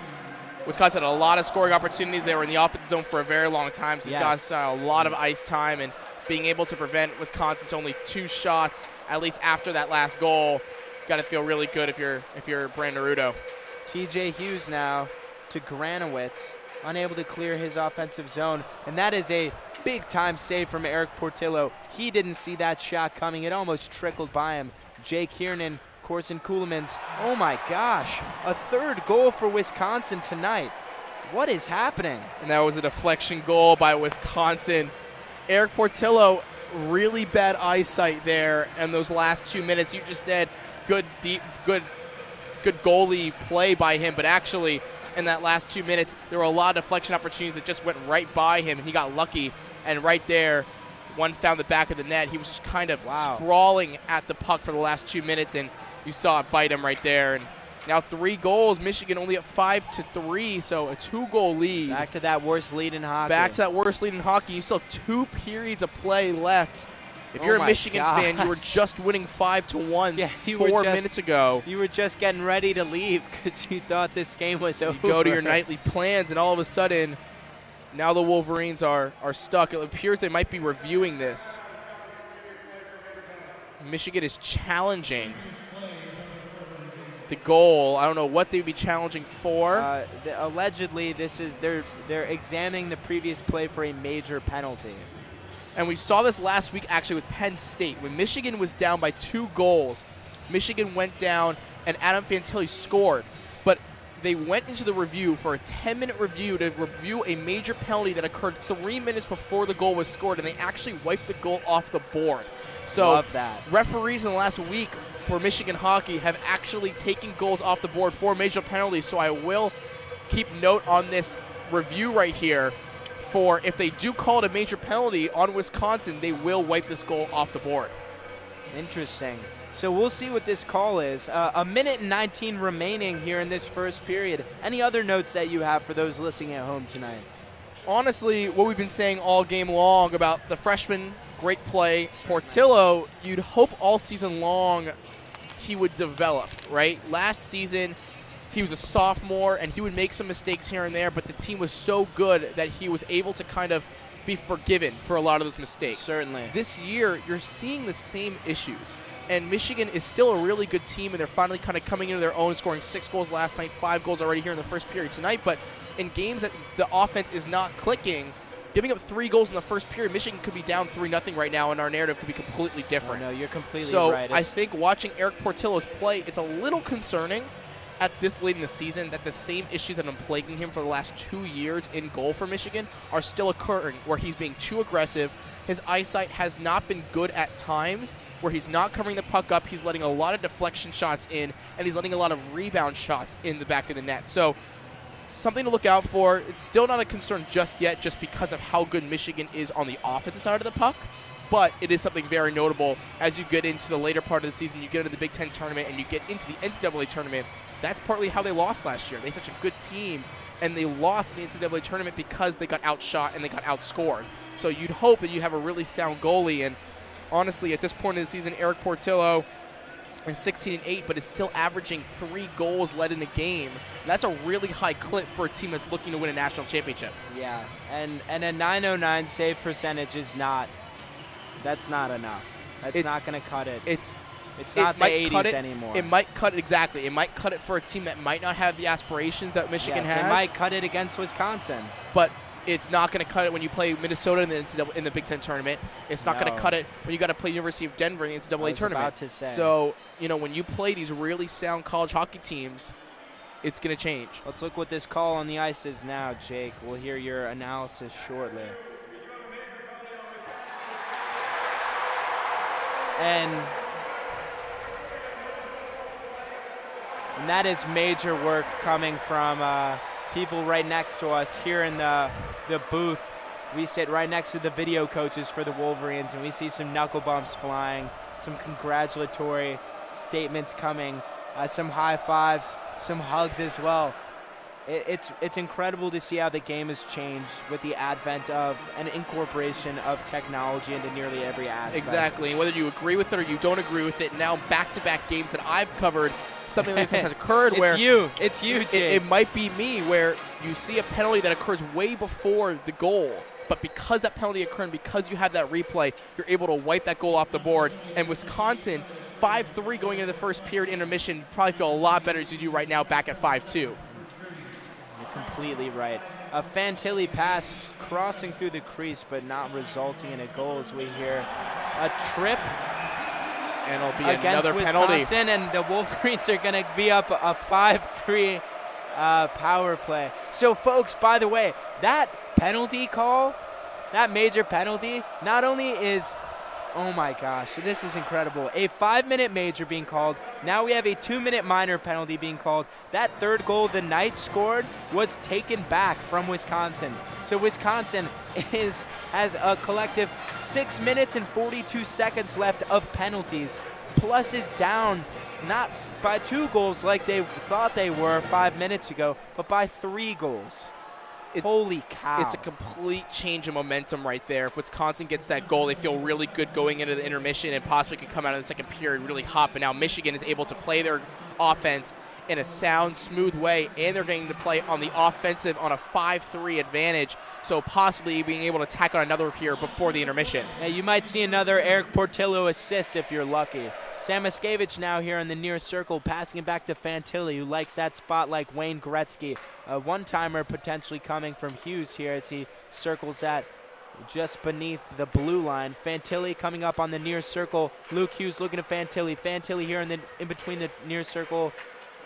Speaker 2: Wisconsin had a lot of scoring opportunities. They were in the offensive zone for a very long time, so yes, got a lot of ice time, and being able to prevent Wisconsin to only 2 shots, at least after that last goal, got to feel really good if you're Brandon Naruto.
Speaker 1: TJ Hughes now to Granowitz, unable to clear his offensive zone, and that is a big-time save from Eric Portillo. He didn't see that shot coming. It almost trickled by him. Jake Kiernan, Corson Ceulemans. Oh, my gosh. A 3rd goal for Wisconsin tonight. What is happening?
Speaker 2: And that was a deflection goal by Wisconsin. Eric Portillo, really bad eyesight there in those last 2 minutes. You just said good goalie play by him, but actually in that last 2 minutes, there were a lot of deflection opportunities that just went right by him, and he got lucky. And right there, one found the back of the net. He was just kind of sprawling at the puck for the last 2 minutes, and you saw it bite him right there. And now 3 goals. Michigan only at 5-3, so a 2-goal lead.
Speaker 1: Back to that worst lead in hockey.
Speaker 2: Back to that worst lead in hockey. You still have 2 periods of play left. If you're a Michigan fan, you were just winning 5-1 4 minutes ago.
Speaker 1: You were just getting ready to leave because you thought this game was over.
Speaker 2: You go to your nightly plans, and all of a sudden, now the Wolverines are stuck. It appears they might be reviewing this. Michigan is challenging the goal. I don't know what they'd be challenging for.
Speaker 1: Allegedly, they're examining the previous play for a major penalty.
Speaker 2: And we saw this last week actually with Penn State. When Michigan was down by 2 goals, Michigan went down and Adam Fantilli scored. But they went into the review for a 10-minute review to review a major penalty that occurred 3 minutes before the goal was scored, and they actually wiped the goal off the board. So
Speaker 1: love that.
Speaker 2: Referees in the last week for Michigan hockey have actually taken goals off the board for major penalties. So I will keep note on this review right here for if they do call it a major penalty on Wisconsin, they will wipe this goal off the board.
Speaker 1: Interesting. So we'll see what this call is. A minute and 19 remaining here in this first period. Any other notes that you have for those listening at home tonight?
Speaker 2: Honestly, what we've been saying all game long about the freshman, great play, Portillo, you'd hope all season long he would develop, right? Last season, he was a sophomore, and he would make some mistakes here and there, but the team was so good that he was able to kind of be forgiven for a lot of those mistakes.
Speaker 1: Certainly.
Speaker 2: This year, you're seeing the same issues. And Michigan is still a really good team, and they're finally kind of coming into their own, scoring 6 goals last night, 5 goals already here in the first period tonight. But in games that the offense is not clicking, giving up 3 goals in the first period, Michigan could be down 3-0 right now, and our narrative could be completely different.
Speaker 1: Oh, no, you're completely
Speaker 2: So
Speaker 1: right.
Speaker 2: I think watching Eric Portillo's play, it's a little concerning at this late in the season that the same issues that have been plaguing him for the last 2 years in goal for Michigan are still occurring, where he's being too aggressive. His eyesight has not been good at times, where he's not covering the puck up. He's letting a lot of deflection shots in, and he's letting a lot of rebound shots in the back of the net. So something to look out for. It's still not a concern just yet, just because of how good Michigan is on the offensive side of the puck. But it is something very notable as you get into the later part of the season, you get into the Big Ten tournament, and you get into the NCAA tournament. That's partly how they lost last year. They had such a good team, and they lost in the NCAA tournament because they got outshot and they got outscored. So you'd hope that you have a really sound goalie. And honestly, at this point in the season, Eric Portillo is 16-8, but is still averaging 3 goals led in a game. That's a really high clip for a team that's looking to win a national championship.
Speaker 1: Yeah, and a .909 save percentage is not. That's not enough. That's not going to cut it. It's not the 80s anymore.
Speaker 2: It might cut it, exactly. It might cut it for a team that might not have the aspirations that Michigan has.
Speaker 1: It might cut it against Wisconsin.
Speaker 2: But it's not going to cut it when you play Minnesota in the Big Ten tournament. It's not going to cut it when you got to play University of Denver in the NCAA tournament.
Speaker 1: About to say.
Speaker 2: So, when you play these really sound college hockey teams, it's going to change.
Speaker 1: Let's look what this call on the ice is now, Jake. We'll hear your analysis shortly. And that is major work coming from people right next to us here in the booth. We sit right next to the video coaches for the Wolverines, and we see some knuckle bumps flying, some congratulatory statements coming, some high fives, some hugs as well. It's incredible to see how the game has changed with the advent of an incorporation of technology into nearly every aspect.
Speaker 2: Exactly. Whether you agree with it or you don't agree with it, now back-to-back games that I've covered, something like this has occurred where
Speaker 1: It's you, Jake.
Speaker 2: It might be me, where you see a penalty that occurs way before the goal, but because that penalty occurred and because you have that replay, you're able to wipe that goal off the board. And Wisconsin, 5-3 going into the first period intermission, probably feel a lot better to do right now back at 5-2.
Speaker 1: Completely right. A Fantilli pass crossing through the crease but not resulting in a goal, as we hear a trip
Speaker 2: and it'll be
Speaker 1: against
Speaker 2: another
Speaker 1: Wisconsin,
Speaker 2: penalty.
Speaker 1: And the Wolverines are going to be up a 5-3 power play. So, folks, by the way, that penalty call, that major penalty, not only is, oh my gosh, this is incredible, a 5-minute major being called. Now we have a 2-minute minor penalty being called. That third goal the Knights scored was taken back from Wisconsin. So Wisconsin has a collective 6 minutes and 42 seconds left of penalties, plus is down not by 2 goals like they thought they were 5 minutes ago, but by 3 goals. Holy cow.
Speaker 2: It's a complete change of momentum right there. If Wisconsin gets that goal, they feel really good going into the intermission and possibly could come out of the second period really hot. But now Michigan is able to play their offense in a sound, smooth way, and they're getting to play on the offensive on a 5-3 advantage, so possibly being able to tack on another here before the intermission.
Speaker 1: Yeah, you might see another Eric Portillo assist if you're lucky. Samoskevich now here in the near circle, passing it back to Fantilli, who likes that spot like Wayne Gretzky. A one-timer potentially coming from Hughes here as he circles that just beneath the blue line. Fantilli coming up on the near circle. Luke Hughes looking at Fantilli. Fantilli here in between the near circle.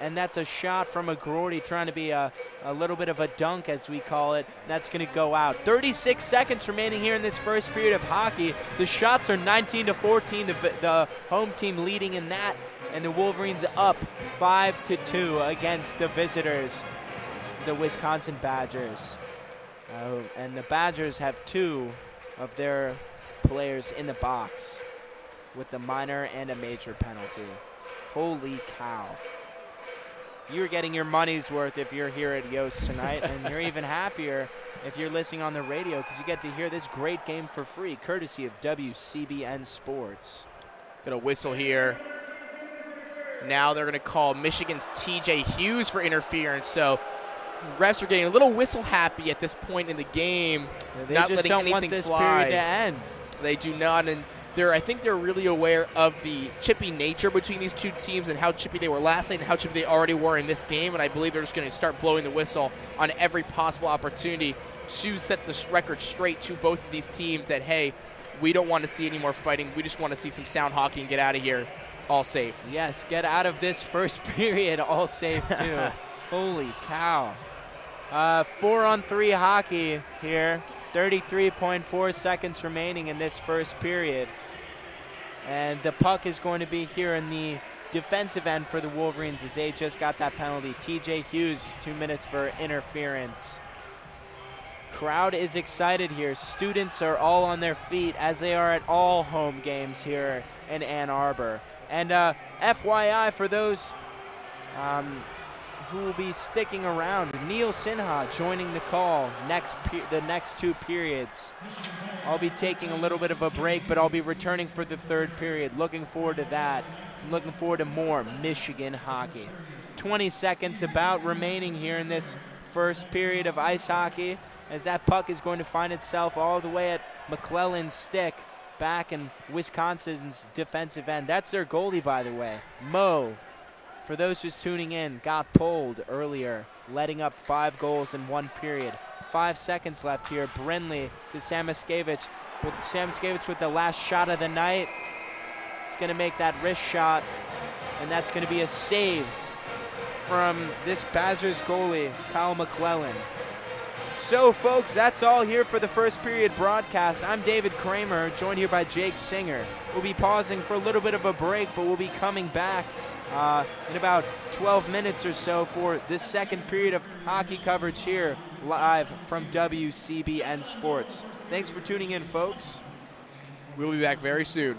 Speaker 1: And that's a shot from McGroarty, trying to be a little bit of a dunk, as we call it. That's going to go out. 36 seconds remaining here in this first period of hockey. The shots are 19-14. The home team leading in that, and the Wolverines up 5-2 against the visitors, the Wisconsin Badgers. And the Badgers have 2 of their players in the box with the minor and a major penalty. Holy cow. You're getting your money's worth if you're here at Yost tonight, and you're even happier if you're listening on the radio because you get to hear this great game for free, courtesy of WCBN Sports.
Speaker 2: Got a whistle here. Now they're going to call Michigan's TJ Hughes for interference, so refs are getting a little whistle happy at this point in the game,
Speaker 1: They
Speaker 2: not
Speaker 1: just
Speaker 2: letting
Speaker 1: don't
Speaker 2: anything
Speaker 1: want this
Speaker 2: fly.
Speaker 1: period to end.
Speaker 2: They do not, and I think they're really aware of the chippy nature between these two teams and how chippy they were last night and how chippy they already were in this game, and I believe they're just going to start blowing the whistle on every possible opportunity to set this record straight to both of these teams that, hey, we don't want to see any more fighting. We just want to see some sound hockey and get out of here all safe.
Speaker 1: Yes, get out of this first period all safe, too. Holy cow. 4-on-3 hockey here. 33.4 seconds remaining in this first period. And the puck is going to be here in the defensive end for the Wolverines as they just got that penalty. TJ Hughes, 2 minutes for interference. Crowd is excited here. Students are all on their feet as they are at all home games here in Ann Arbor. And FYI for those who will be sticking around, Neal Sinha joining the call the next 2 periods. I'll be taking a little bit of a break, but I'll be returning for the 3rd period. Looking forward to that. I'm looking forward to more Michigan hockey. 20 seconds about remaining here in this first period of ice hockey as that puck is going to find itself all the way at McClellan's stick back in Wisconsin's defensive end. That's their goalie, by the way. Mo, for those just tuning in, got pulled earlier, letting up 5 goals in 1 period. 5 seconds left here. Brinley to Samoskevich. Samoskevich with the last shot of the night. It's going to make that wrist shot, and that's going to be a save from this Badgers goalie, Kyle McClellan. So, folks, that's all here for the first period broadcast. I'm David Kraemer, joined here by Jake Singer. We'll be pausing for a little bit of a break, but we'll be coming back in about 12 minutes or so for this second period of hockey coverage here live from WCBN Sports. Thanks for tuning in, folks.
Speaker 2: We'll be back very soon.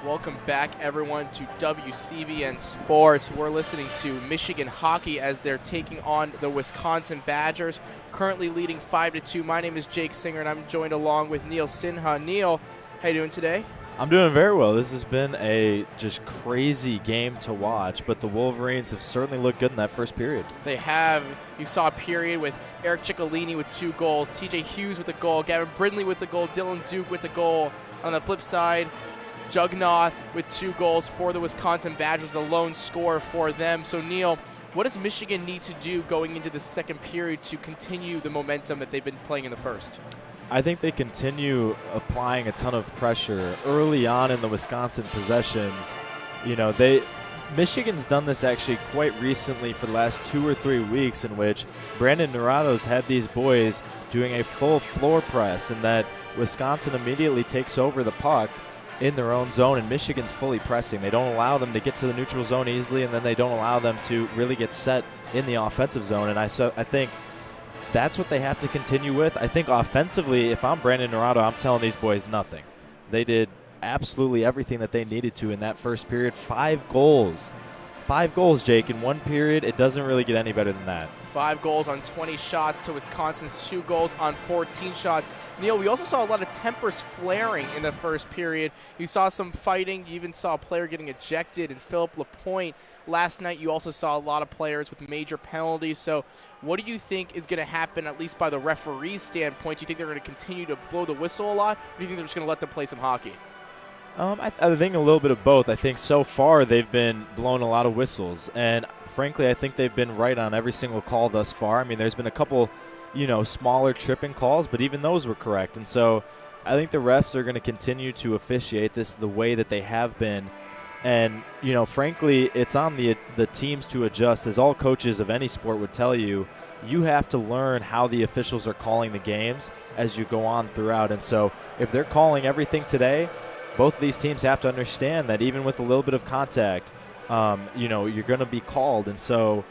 Speaker 2: Welcome back, everyone, to WCBN Sports. We're listening to Michigan hockey as they're taking on the Wisconsin Badgers, currently leading 5-2. My name is Jake Singer, and I'm joined along with Neal Sinha. Neal, how you doing today?
Speaker 3: I'm doing very well. This has been a just crazy game to watch, but the Wolverines have certainly looked good in that first period.
Speaker 2: They have. You saw a period with Eric Ciccolini with 2 goals, TJ Hughes with a goal, Gavin Brindley with the goal, Dylan Duke with the goal. On the flip side, Jugnoth with 2 goals for the Wisconsin Badgers, the lone scorer for them. So, Neal, what does Michigan need to do going into the second period to continue the momentum that they've been playing in the first?
Speaker 3: I think they continue applying a ton of pressure early on in the Wisconsin possessions. You know, Michigan's done this actually quite recently for the last 2 or 3 weeks, in which Brandon Nerato's had these boys doing a full floor press, and that Wisconsin immediately takes over the puck in their own zone, and Michigan's fully pressing. They don't allow them to get to the neutral zone easily, and then they don't allow them to really get set in the offensive zone. And I think that's what they have to continue with. I think offensively, if I'm Brandon Nerato, I'm telling these boys nothing. They did absolutely everything that they needed to in that first period. 5 goals. 5 goals, Jake, in 1 period. It doesn't really get any better than that.
Speaker 2: 5 goals on 20 shots to Wisconsin's 2 goals on 14 shots. Neal, we also saw a lot of tempers flaring in the first period. You saw some fighting. You even saw a player getting ejected in Philip Lapointe. Last night, you also saw a lot of players with major penalties. So what do you think is going to happen, at least by the referee's standpoint? Do you think they're going to continue to blow the whistle a lot, or do you think they're just going to let them play some hockey?
Speaker 3: I think a little bit of both. I think so far they've been blowing a lot of whistles, and frankly, I think they've been right on every single call thus far. I mean, there's been a couple, smaller tripping calls, but even those were correct. And so I think the refs are going to continue to officiate this the way that they have been. And, frankly, it's on the teams to adjust. As all coaches of any sport would tell you, you have to learn how the officials are calling the games as you go on throughout. And so if they're calling everything today, both of these teams have to understand that even with a little bit of contact, you're going to be called. And so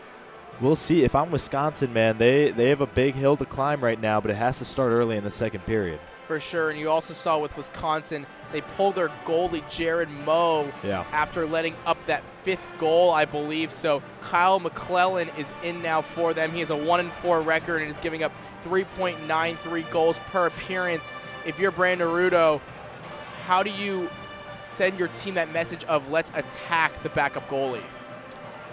Speaker 3: we'll see. If I'm Wisconsin, man, they have a big hill to climb right now, but it has to start early in the second period.
Speaker 2: For sure, and you also saw with Wisconsin, they pulled their goalie, Jared Moe, after letting up that 5th goal, I believe. So Kyle McClellan is in now for them. He has a 1-4 record and is giving up 3.93 goals per appearance. If you're Brandon Rudo, how do you send your team that message of let's attack the backup goalie?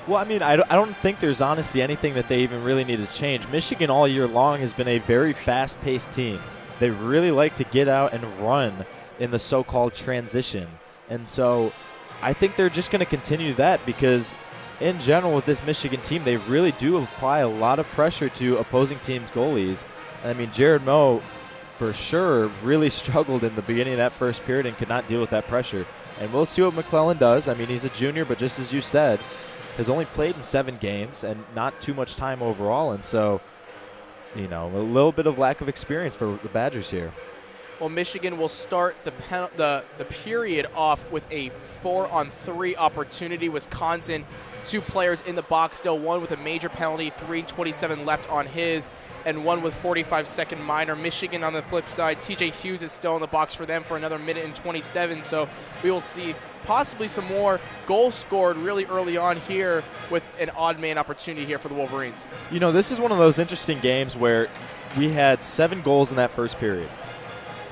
Speaker 3: Well, I mean, I don't think there's honestly anything that they even really need to change. Michigan all year long has been a very fast-paced team. They really like to get out and run in the so-called transition. And so I think they're just going to continue that because in general with this Michigan team, they really do apply a lot of pressure to opposing teams' goalies. I mean, Jared Moe for sure really struggled in the beginning of that first period and could not deal with that pressure. And we'll see what McClellan does. I mean, he's a junior, but just as you said, has only played in 7 games and not too much time overall. And so, a little bit of lack of experience for the Badgers here.
Speaker 2: Well, Michigan will start the period off with a 4-on-3 opportunity. Wisconsin, 2 players in the box still, one with a major penalty, 3:27 left on his, and one with 45-second minor. Michigan on the flip side, TJ Hughes is still in the box for them for another 1:27. So we will see possibly some more goals scored really early on here with an odd man opportunity here for the Wolverines.
Speaker 3: This is one of those interesting games where we had 7 goals in that first period.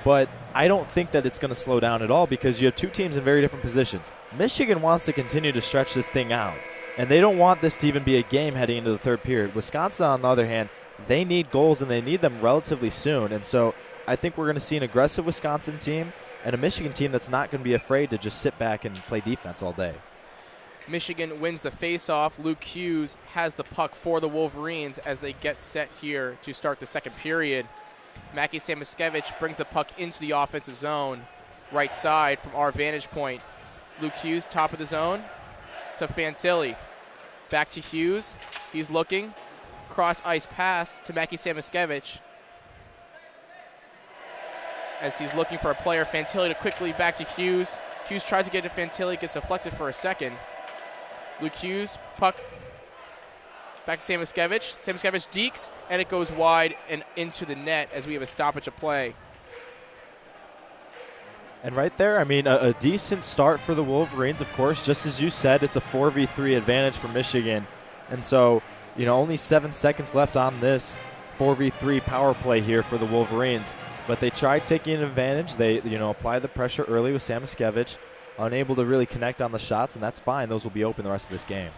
Speaker 3: But I don't think that it's going to slow down at all because you have 2 teams in very different positions. Michigan wants to continue to stretch this thing out, and they don't want this to even be a game heading into the third period. Wisconsin, on the other hand, they need goals, and they need them relatively soon. And so I think we're going to see an aggressive Wisconsin team and a Michigan team that's not going to be afraid to just sit back and play defense all day.
Speaker 2: Michigan wins the faceoff. Luke Hughes has the puck for the Wolverines as they get set here to start the second period. Mackie Samoskevich brings the puck into the offensive zone, right side from our vantage point. Luke Hughes, top of the zone to Fantilli. Back to Hughes. He's looking. Cross-ice pass to Mackie Samoskevich. As he's looking for a player, Fantilli to quickly back to Hughes. Hughes tries to get to Fantilli, gets deflected for a second. Luke Hughes, puck back to Samoskevich. Samoskevich dekes, and it goes wide and into the net as we have a stoppage of play.
Speaker 3: And right there, I mean, a decent start for the Wolverines, of course. Just as you said, it's a 4v3 advantage for Michigan. And so, you know, only 7 seconds left on this 4v3 power play here for the Wolverines. But they tried taking an advantage. They, you know, applied the pressure early with Samoskevich, unable to really connect on the shots, and that's fine. Those will be open the rest of this game.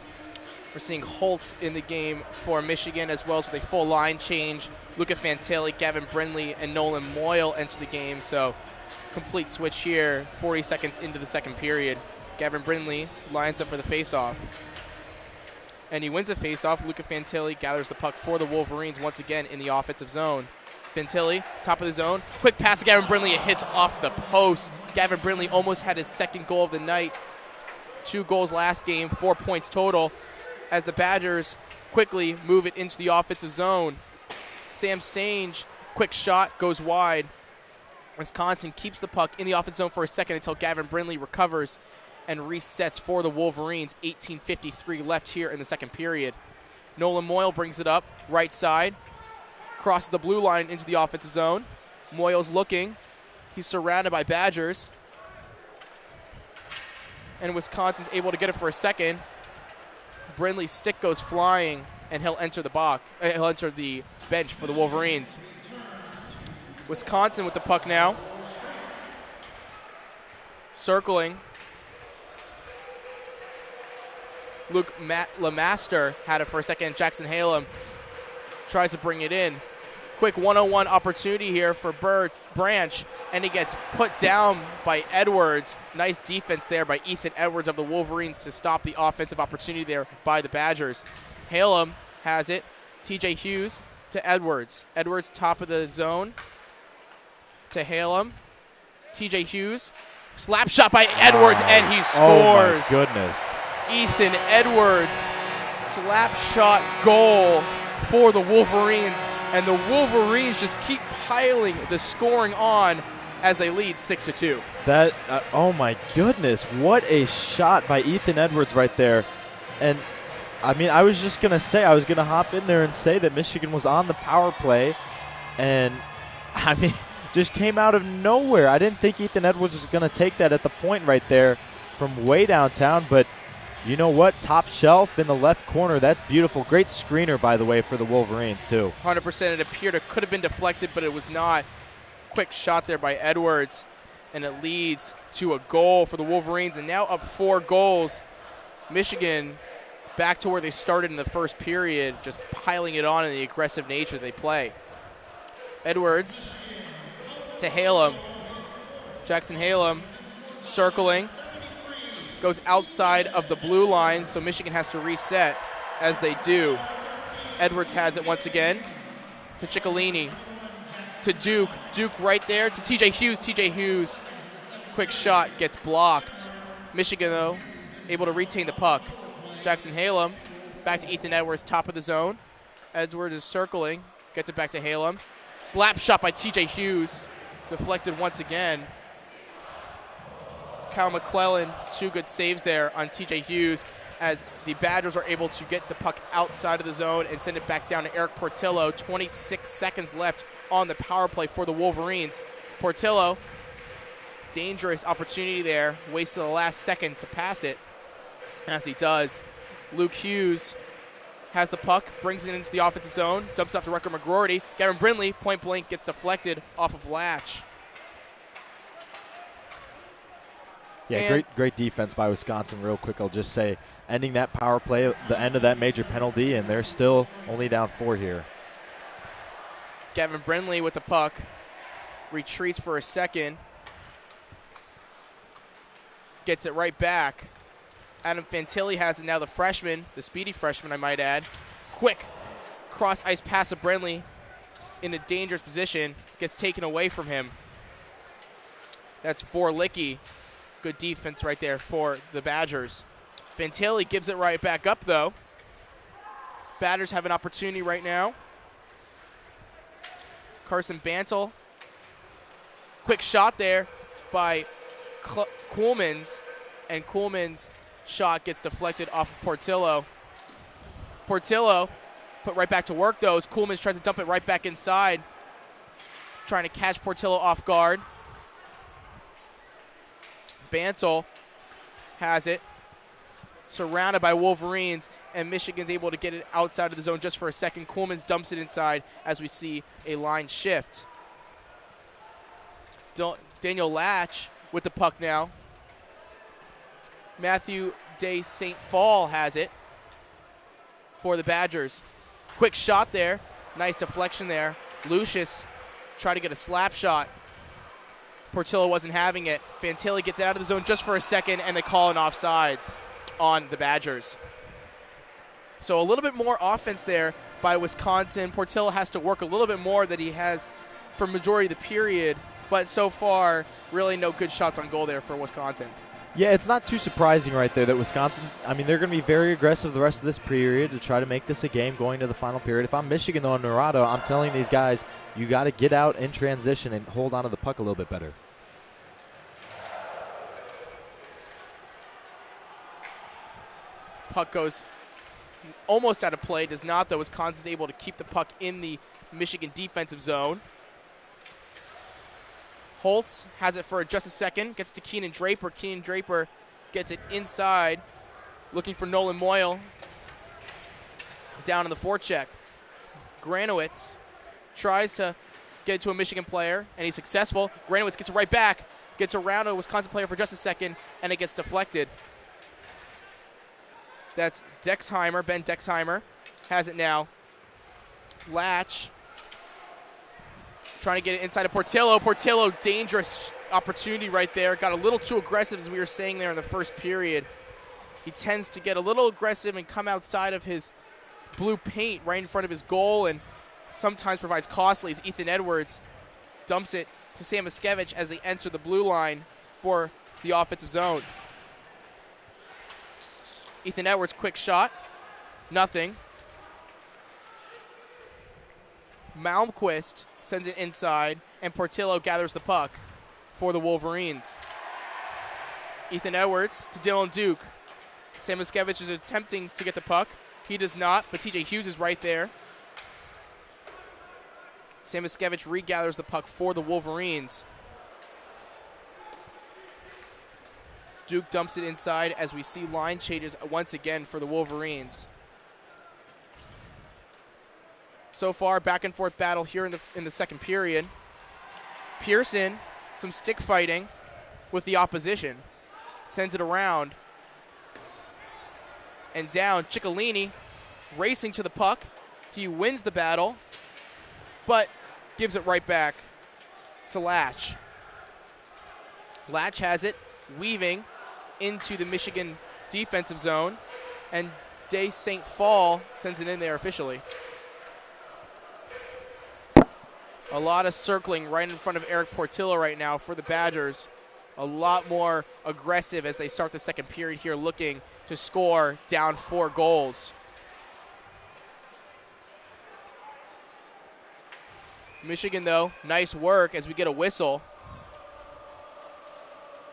Speaker 2: We're seeing Holtz in the game for Michigan as well as with a full line change. Luca Fantilli, Gavin Brindley, and Nolan Moyle enter the game. So complete switch here, 40 seconds into the second period. Gavin Brindley lines up for the faceoff. And he wins the faceoff. Luca Fantilli gathers the puck for the Wolverines once again in the offensive zone. Fantilli, top of the zone. Quick pass to Gavin Brindley. It hits off the post. Gavin Brindley almost had his second goal of the night. 2 goals last game, 4 points total. As the Badgers quickly move it into the offensive zone. Sam Sange, quick shot, goes wide. Wisconsin keeps the puck in the offensive zone for a second until Gavin Brindley recovers and resets for the Wolverines. 18:53 left here in the second period. Nolan Moyle brings it up, right side. Crosses the blue line into the offensive zone. Moyle's looking. He's surrounded by Badgers. And Wisconsin's able to get it for a second. Brindley's stick goes flying, and he'll enter the box. He'll enter the bench for the Wolverines. Wisconsin with the puck now. Circling. Luke Lemaster had it for a second. Jackson Halem tries to bring it in. Quick 1-on-1 opportunity here for Branch, and he gets put down by Edwards. Nice defense there by Ethan Edwards of the Wolverines to stop the offensive opportunity there by the Badgers. Halem has it. TJ Hughes to Edwards. Edwards top of the zone to Halem. TJ Hughes. Slap shot by Edwards, and he scores.
Speaker 3: Oh, my goodness.
Speaker 2: Ethan Edwards, slap shot goal for the Wolverines. And the Wolverines just keep piling the scoring on as they lead 6-2.
Speaker 3: That, oh my goodness, what a shot by Ethan Edwards right there. And, I mean, I was just going to say, I was going to hop in there and say that Michigan was on the power play. And, I mean, just came out of nowhere. I didn't think Ethan Edwards was going to take that at the point right there from way downtown, but you know what? Top shelf in the left corner. That's beautiful. Great screener, by the way, for the Wolverines, too.
Speaker 2: 100%. It appeared it could have been deflected, but it was not. Quick shot there by Edwards, and it leads to a goal for the Wolverines, and now up 4 goals. Michigan back to where they started in the first period, just piling it on in the aggressive nature they play. Edwards to Halem. Jackson Halem circling. Goes outside of the blue line, so Michigan has to reset as they do. Edwards has it once again to Ciccolini, to Duke. Duke right there to TJ Hughes. TJ Hughes, quick shot, gets blocked. Michigan, though, able to retain the puck. Jackson Halem back to Ethan Edwards, top of the zone. Edwards is circling, gets it back to Halem. Slap shot by TJ Hughes, deflected once again. Kyle McClellan, 2 good saves there on TJ Hughes as the Badgers are able to get the puck outside of the zone and send it back down to Eric Portillo. 26 seconds left on the power play for the Wolverines. Portillo, dangerous opportunity there, wasted the last second to pass it as he does. Luke Hughes has the puck, brings it into the offensive zone, dumps off to Rucker McGroarty. Gavin Brindley, point blank, gets deflected off of Latch.
Speaker 3: Yeah, great defense by Wisconsin. Real quick, I'll just say, ending that power play, the end of that major penalty, and they're still only down 4 here.
Speaker 2: Gavin Brindley with the puck, retreats for a second, gets it right back. Adam Fantilli has it now, the freshman, the speedy freshman, I might add. Quick cross-ice pass of Brindley in a dangerous position, gets taken away from him. That's for Licky. Good defense right there for the Badgers. Fantilli gives it right back up, though. Badgers have an opportunity right now. Carson Bantle. Quick shot there by Kuhlman's, and Kuhlman's shot gets deflected off of Portillo. Portillo put right back to work, though, as Kuhlman's tries to dump it right back inside, trying to catch Portillo off guard. Bantle has it, surrounded by Wolverines, and Michigan's able to get it outside of the zone just for a second. Coolmans dumps it inside as we see a line shift. Daniel Latch with the puck now. Matthew de St. Paul has it for the Badgers. Quick shot there. Nice deflection there. Lucius tried to get a slap shot. Portillo wasn't having it. Fantilli gets out of the zone just for a second, and they call an offsides on the Badgers. So a little bit more offense there by Wisconsin. Portillo has to work a little bit more than he has for majority of the period, but so far, really no good shots on goal there for Wisconsin.
Speaker 3: Yeah, it's not too surprising right there that Wisconsin, I mean, they're going to be very aggressive the rest of this period to try to make this a game going to the final period. If I'm Michigan, though, in Dorado, I'm telling these guys, you got to get out in transition and hold on to the puck a little bit better.
Speaker 2: Puck goes almost out of play. Does not, though. Wisconsin's able to keep the puck in the Michigan defensive zone. Holtz has it for just a second. Gets to Keenan Draper. Keenan Draper gets it inside. Looking for Nolan Moyle. Down in the forecheck. Granowitz tries to get it to a Michigan player, and he's successful. Granowitz gets it right back. Gets around a Wisconsin player for just a second, and it gets deflected. That's Dexheimer. Ben Dexheimer has it now. Latch trying to get it inside of Portillo. Portillo, dangerous opportunity right there. Got a little too aggressive, as we were saying there in the first period. He tends to get a little aggressive and come outside of his blue paint right in front of his goal, and sometimes provides costly as Ethan Edwards dumps it to Sam Miskevich as they enter the blue line for the offensive zone. Ethan Edwards, quick shot. Nothing. Malmquist sends it inside, and Portillo gathers the puck for the Wolverines. Ethan Edwards to Dylan Duke. Sam Miskevich is attempting to get the puck. He does not, but TJ Hughes is right there. Sam Miskevich regathers the puck for the Wolverines. Duke dumps it inside as we see line changes once again for the Wolverines. So far, back and forth battle here in the second period. Pearson, some stick fighting with the opposition. Sends it around. And down, Ciccolini racing to the puck. He wins the battle, but gives it right back to Latch. Latch has it, weaving into the Michigan defensive zone, and De St. Paul sends it in there officially. A lot of circling right in front of Eric Portillo right now for the Badgers. A lot more aggressive as they start the second period here, looking to score down 4 goals. Michigan, though, nice work as we get a whistle.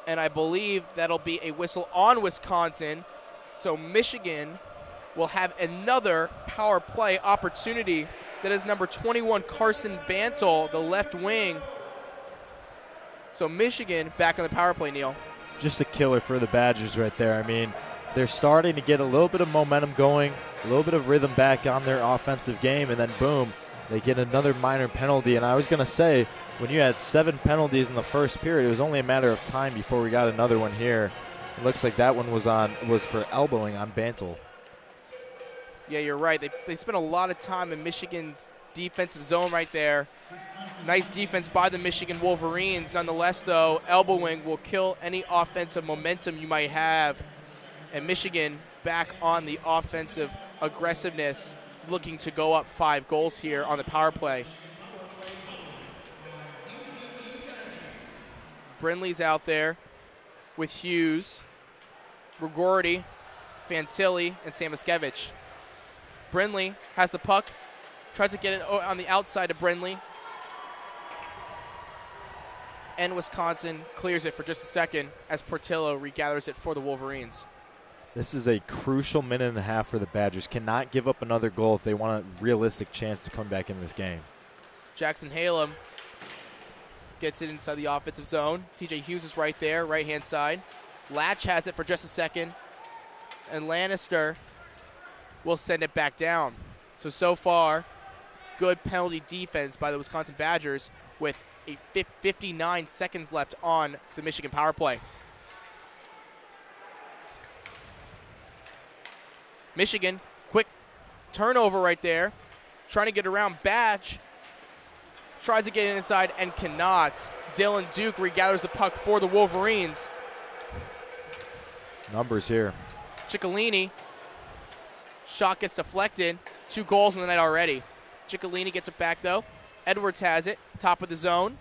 Speaker 2: And I believe that'll be a whistle on Wisconsin. So Michigan will have another power play opportunity. That is number 21, Carson Bantle, the left wing. So Michigan back on the power play, Neal.
Speaker 3: Just a killer for the Badgers right there. I mean, they're starting to get a little bit of momentum going, a little bit of rhythm back on their offensive game, and then boom, they get another minor penalty. And I was going to say, when you had 7 penalties in the first period, it was only a matter of time before we got another one here. It looks like that one was for elbowing on Bantle.
Speaker 2: Yeah, you're right. They spent a lot of time in Michigan's defensive zone right there. Nice defense by the Michigan Wolverines. Nonetheless, though, elbowing will kill any offensive momentum you might have. And Michigan back on the offensive aggressiveness, looking to go up 5 goals here on the power play. Brindley's out there with Hughes, Rigority, Fantilli, and Sam Miskevich. Brindley has the puck, tries to get it on the outside of Brindley. And Wisconsin clears it for just a second as Portillo regathers it for the Wolverines.
Speaker 3: This is a crucial minute and a half for the Badgers. Cannot give up another goal if they want a realistic chance to come back in this game.
Speaker 2: Jackson Halem gets it inside the offensive zone. TJ Hughes is right there, right-hand side. Latch has it for just a second. And Lannister will send it back down. So far, good penalty defense by the Wisconsin Badgers with 59 seconds left on the Michigan power play. Michigan, quick turnover right there. Trying to get around Batch. Tries to get inside and cannot. Dylan Duke regathers the puck for the Wolverines.
Speaker 3: Numbers here.
Speaker 2: Ciccolini. Shot gets deflected. 2 goals in the night already. Ciccolini gets it back, though. Edwards has it. Top of the zone.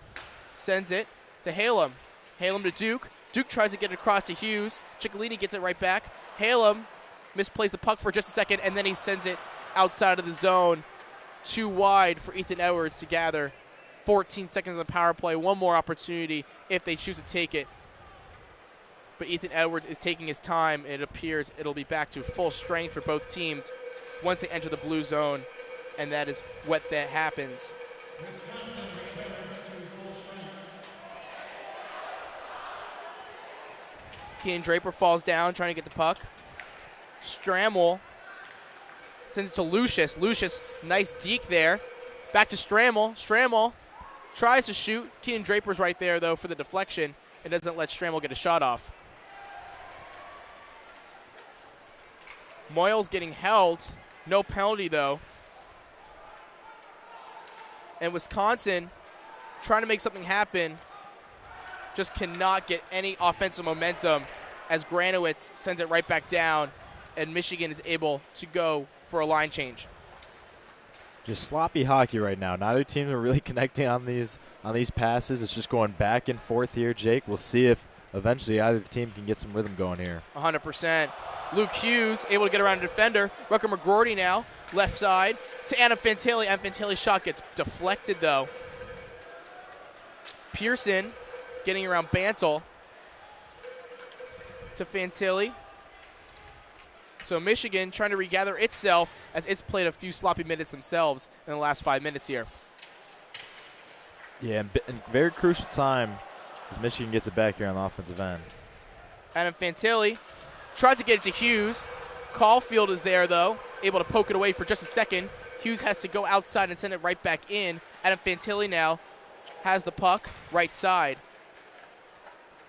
Speaker 2: Sends it to Halem. Halem to Duke. Duke tries to get it across to Hughes. Ciccolini gets it right back. Halem misplays the puck for just a second, and then he sends it outside of the zone. Too wide for Ethan Edwards to gather. 14 seconds on the power play. One more opportunity if they choose to take it. But Ethan Edwards is taking his time, and it appears it'll be back to full strength for both teams once they enter the blue zone, and that is what that happens. Keenan Draper falls down trying to get the puck. Stramel sends it to Lucius. Lucius, nice deke there. Back to Stramel. Stramel tries to shoot. Keenan Draper's right there, though, for the deflection, and doesn't let Stramel get a shot off. Moyle's getting held. No penalty, though. And Wisconsin trying to make something happen. Just cannot get any offensive momentum as Granowitz sends it right back down, and Michigan is able to go for a line change.
Speaker 3: Just sloppy hockey right now. Neither team are really connecting on these passes. It's just going back and forth here, Jake. We'll see if eventually either team can get some rhythm going here.
Speaker 2: 100%. Luke Hughes able to get around a defender. Rucker McGroarty now, left side to Adam Fantilli. Adam Fantilli's shot gets deflected, though. Pearson getting around Bantle to Fantilli. So Michigan trying to regather itself as it's played a few sloppy minutes themselves in the last 5 minutes here.
Speaker 3: Yeah, and very crucial time as Michigan gets it back here on the offensive end.
Speaker 2: Adam Fantilli tries to get it to Hughes. Caulfield is there, though, able to poke it away for just a second. Hughes has to go outside and send it right back in. Adam Fantilli now has the puck right side.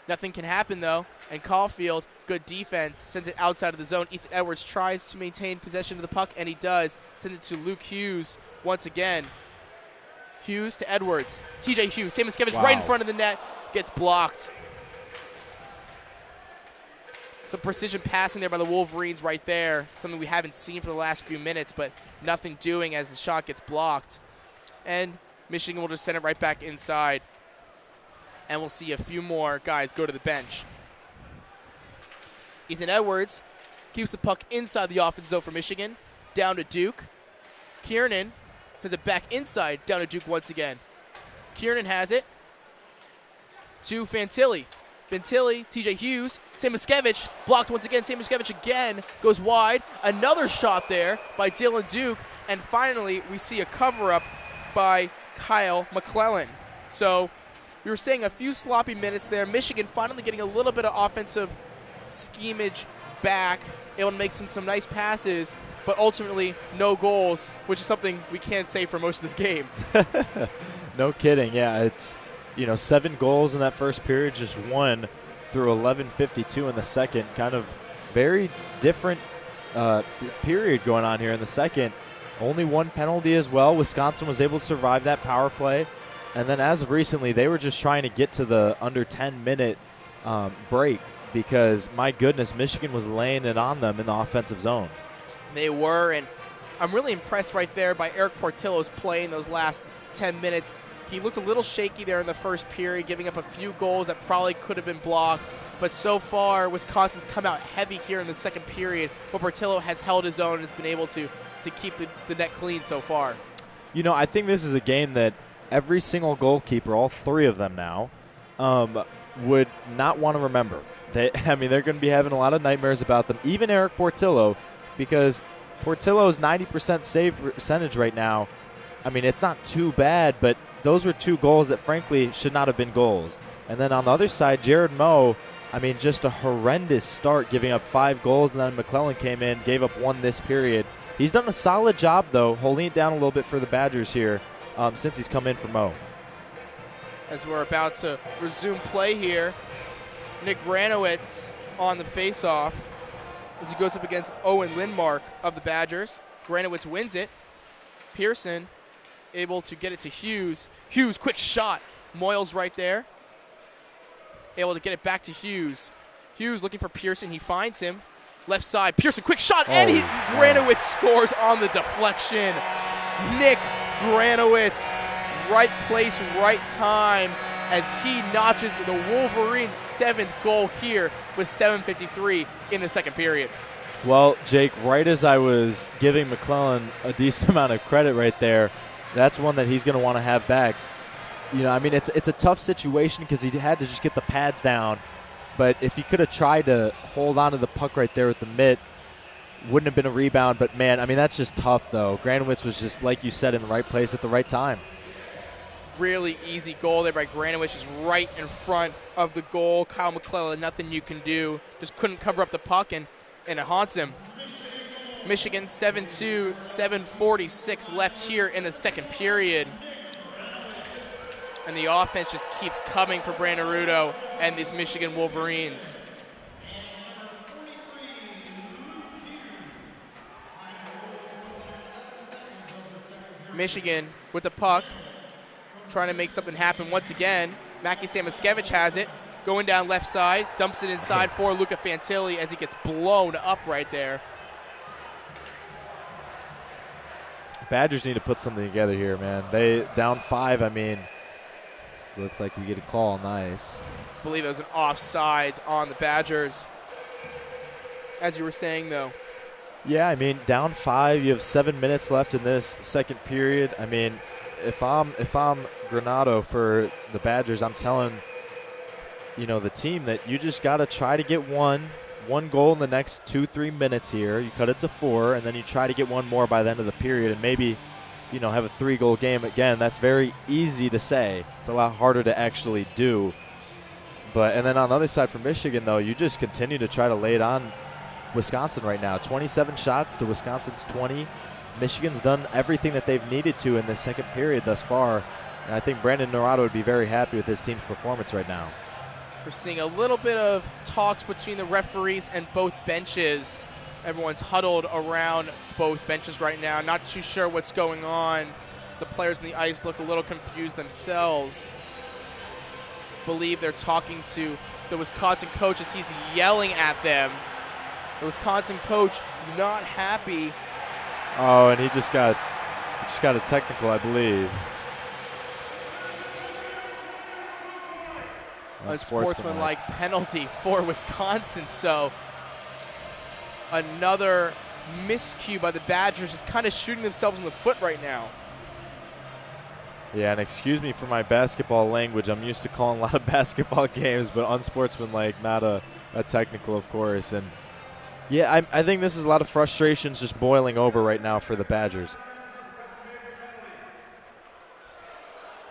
Speaker 2: Nothing can happen, though, and Caulfield, good defense, sends it outside of the zone. Ethan Edwards tries to maintain possession of the puck, and he does. Sends it to Luke Hughes once again. Hughes to Edwards. TJ Hughes, Samuskevich right in front of the net, gets blocked. Some precision passing there by the Wolverines right there, something we haven't seen for the last few minutes, but nothing doing as the shot gets blocked. And Michigan will just send it right back inside. And we'll see a few more guys go to the bench. Ethan Edwards keeps the puck inside the offensive zone for Michigan. Down to Duke. Kiernan sends it back inside, down to Duke once again. Kiernan has it to Fantilli. Fantilli, TJ Hughes, Samuskevich, blocked once again. Samuskevich again goes wide. Another shot there by Dylan Duke. And finally, we see a cover-up by Kyle McClellan. So we were saying a few sloppy minutes there. Michigan finally getting a little bit of offensive schemage back, able to make some nice passes, but ultimately no goals, which is something we can't say for most of this game.
Speaker 3: No kidding. Yeah, it's 7 goals in that first period, just 1 through 11:52 in the second. Kind of very different period going on here in the second. Only 1 penalty as well. Wisconsin was able to survive that power play. And then as of recently, they were just trying to get to the under 10-minute break because, my goodness, Michigan was laying it on them in the offensive zone.
Speaker 2: They were, and I'm really impressed right there by Eric Portillo's play in those last 10 minutes. He looked a little shaky there in the first period, giving up a few goals that probably could have been blocked. But so far, Wisconsin's come out heavy here in the second period, but Portillo has held his own and has been able to keep the net clean so far.
Speaker 3: I think this is a game that every single goalkeeper, all 3 of them now, would not want to remember. They're going to be having a lot of nightmares about them, even Eric Portillo, because Portillo's 90% save percentage right now, it's not too bad, but those were 2 goals that, frankly, should not have been goals. And then on the other side, Jared Moe, I mean, just a horrendous start, giving up 5 goals, and then McClellan came in, gave up 1 this period. He's done a solid job, though, holding it down a little bit for the Badgers here since he's come in for Moe.
Speaker 2: As we're about to resume play here, Nick Granowitz on the faceoff as he goes up against Owen Lindmark of the Badgers. Granowitz wins it. Pearson able to get it to Hughes. Hughes, quick shot. Moyles right there. Able to get it back to Hughes. Hughes looking for Pearson. He finds him. Left side. Pearson, quick shot. And Granowitz scores on the deflection. Nick Granowitz, right place, right time, as he notches the Wolverines' 7th goal here with 7:53 in the second period.
Speaker 3: Well, Jake, right as I was giving McClellan a decent amount of credit right there, that's one that he's going to want to have back. You know, I mean, it's a tough situation because he had to just get the pads down. But if he could have tried to hold on to the puck right there with the mitt, wouldn't have been a rebound. But, man, I mean, that's just tough, though. Granowitz was just, like you said, in the right place at the right time.
Speaker 2: Really easy goal there by Granowitz, just right in front of the goal. Kyle McClellan, nothing you can do. Just couldn't cover up the puck, and it haunts him. Michigan 7-2, 7:46 left here in the second period. And the offense just keeps coming for Brandon Rudo and these Michigan Wolverines. Michigan with the puck, trying to make something happen once again. Mackie Samoskevich has it, going down left side, dumps it inside for Luca Fantilli as he gets blown up right there.
Speaker 3: Badgers need to put something together here, man. They down 5, I mean, looks like we get a call. Nice.
Speaker 2: I believe it was an offsides on the Badgers. As you were saying, though.
Speaker 3: Yeah, I mean, down 5. You have 7 minutes left in this second period. I mean, if I'm Granado for the Badgers, I'm telling, you know, the team that you just got to try to get one goal in the next 2-3 minutes here. You cut it to 4, and then you try to get one more by the end of the period, and maybe, you know, have a 3-goal game again. That's very easy to say. It's a lot harder to actually do. And then on the other side for Michigan, though, you just continue to try to lay it on Wisconsin right now. 27 shots to Wisconsin's 20. Michigan's done everything that they've needed to in this second period thus far. And I think Brandon Norado would be very happy with his team's performance right now.
Speaker 2: We're seeing a little bit of talks between the referees and both benches. Everyone's huddled around both benches right now. Not too sure what's going on. The players on the ice look a little confused themselves. Believe they're talking to the Wisconsin coach as he's yelling at them. The Wisconsin coach not happy.
Speaker 3: Oh, and he just got a technical, I believe.
Speaker 2: A sportsmanlike penalty for Wisconsin. So another miscue by the Badgers, just kind of shooting themselves in the foot right now.
Speaker 3: Yeah, and excuse me for my basketball language. I'm used to calling a lot of basketball games, but unsportsmanlike, not a technical, of course. And yeah, I think this is a lot of frustrations just boiling over right now for the Badgers.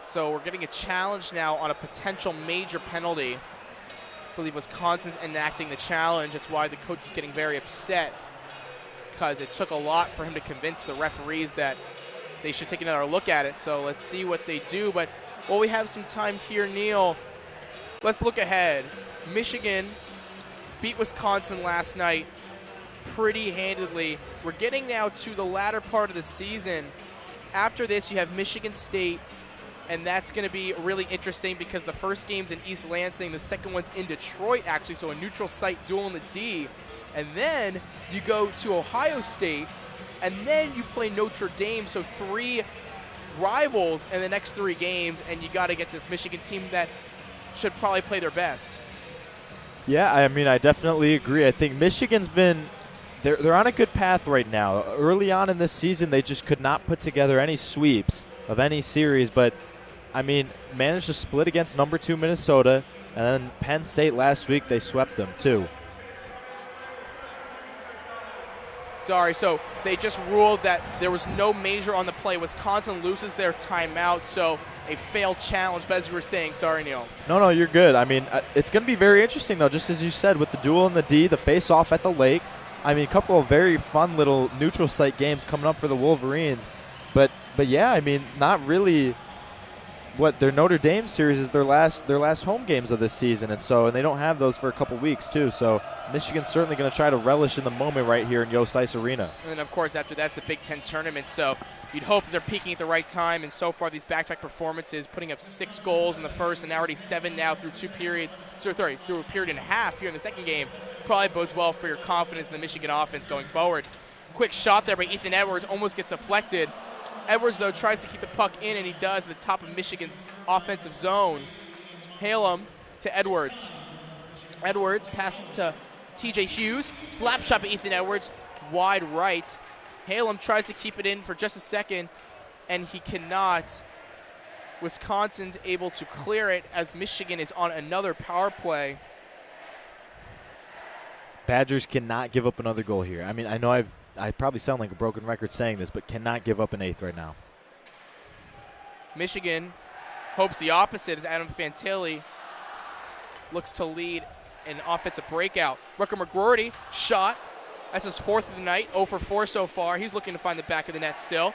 Speaker 2: So we're getting a challenge now on a potential major penalty. I believe Wisconsin's enacting the challenge. That's why the coach was getting very upset, because it took a lot for him to convince the referees that they should take another look at it. So let's see what they do. But while we have some time here, Neal, let's look ahead. Michigan beat Wisconsin last night pretty handedly. We're getting now to the latter part of the season. After this, you have Michigan State, and that's going to be really interesting because the first game's in East Lansing, the second one's in Detroit, actually, so a neutral site duel in the D. And then you go to Ohio State, and then you play Notre Dame, so 3 rivals in the next 3 games, and you got to get this Michigan team that should probably play their best.
Speaker 3: Yeah, I mean, I definitely agree. I think Michigan's been they're on a good path right now. Early on in this season, they just could not put together any sweeps of any series, but I mean, managed to split against number 2 Minnesota, and then Penn State last week, they swept them too.
Speaker 2: Sorry, so they just ruled that there was no major on the play. Wisconsin loses their timeout, so a failed challenge. But as you were saying, sorry, Neal.
Speaker 3: No, you're good. I mean, it's going to be very interesting, though, just as you said, with the duel in the D, the face-off at the lake. I mean, a couple of very fun little neutral site games coming up for the Wolverines. But yeah, I mean, not really. What their Notre Dame series is their last home games of this season, and they don't have those for a couple weeks too. So Michigan's certainly going to try to relish in the moment right here in Yost Ice Arena.
Speaker 2: And then of course after that's the Big Ten tournament, so you'd hope they're peaking at the right time. And so far these back-to-back performances, putting up 6 goals in the first and now already 7 now through 2 periods, through a period and a half here in the second game, probably bodes well for your confidence in the Michigan offense going forward. Quick shot there by Ethan Edwards, almost gets deflected. Edwards, though, tries to keep the puck in, and he does at the top of Michigan's offensive zone. Halem to Edwards. Edwards passes to TJ Hughes. Slap shot by Ethan Edwards, wide right. Halem tries to keep it in for just a second, and he cannot. Wisconsin's able to clear it as Michigan is on another power play.
Speaker 3: Badgers cannot give up another goal here. I mean, I know I probably sound like a broken record saying this, but cannot give up an 8th right now.
Speaker 2: Michigan hopes the opposite as Adam Fantilli looks to lead an offensive breakout. Rucker McGroarty shot. That's his 4th of the night, 0 for 4 so far. He's looking to find the back of the net still.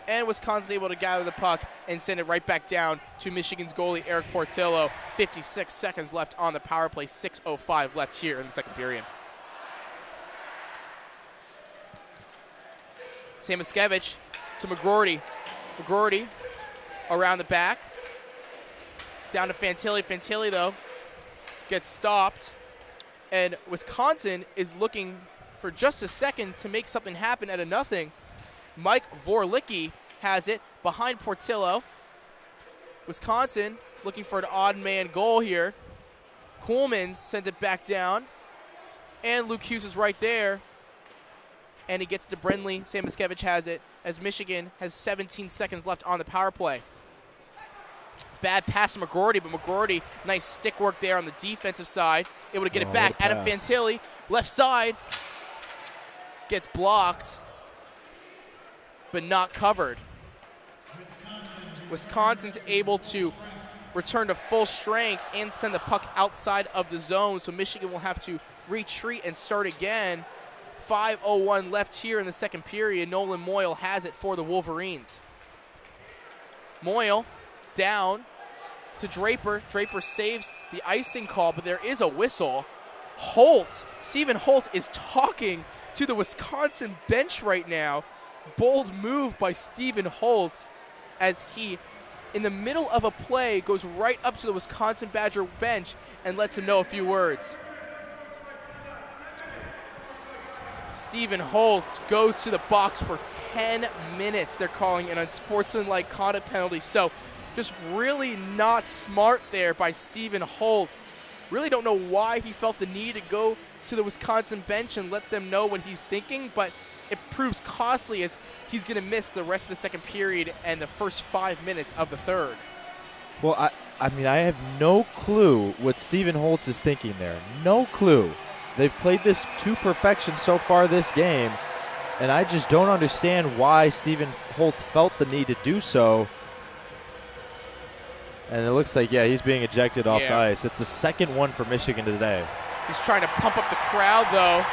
Speaker 2: And Wisconsin's able to gather the puck and send it right back down to Michigan's goalie, Eric Portillo. 56 seconds left on the power play, 6:05 left here in the second period. Samoskevich to McGroarty. McGroarty around the back. Down to Fantilli. Fantilli, though, gets stopped. And Wisconsin is looking for just a second to make something happen at a nothing. Mike Vorlicki has it behind Portillo. Wisconsin looking for an odd man goal here. Coolman sends it back down. And Luke Hughes is right there. And he gets to Brenly. Samoskevich has it as Michigan has 17 seconds left on the power play. Bad pass to McGroarty, but McGroarty, nice stick work there on the defensive side. Able to get it back. Adam Fantilli, left side, gets blocked, but not covered. Wisconsin's able to return to full strength and send the puck outside of the zone, so Michigan will have to retreat and start again. 5:01 left here in the second period. Nolan Moyle has it for the Wolverines. Moyle down to Draper. Draper saves the icing call, but there is a whistle. Stephen Holtz is talking to the Wisconsin bench right now. Bold move by Stephen Holtz as he, in the middle of a play, goes right up to the Wisconsin Badger bench and lets him know a few words. Stephen Holtz goes to the box for 10 minutes. They're calling an unsportsmanlike conduct penalty. So just really not smart there by Stephen Holtz. Really don't know why he felt the need to go to the Wisconsin bench and let them know what he's thinking, but it proves costly as he's going to miss the rest of the second period and the first 5 minutes of the third.
Speaker 3: Well, I mean, I have no clue what Stephen Holtz is thinking there. No clue. They've played this to perfection so far this game, and I just don't understand why Stephen Holtz felt the need to do so. And it looks like, yeah, he's being ejected off the ice. It's the second one for Michigan today.
Speaker 2: He's trying to pump up the crowd, though,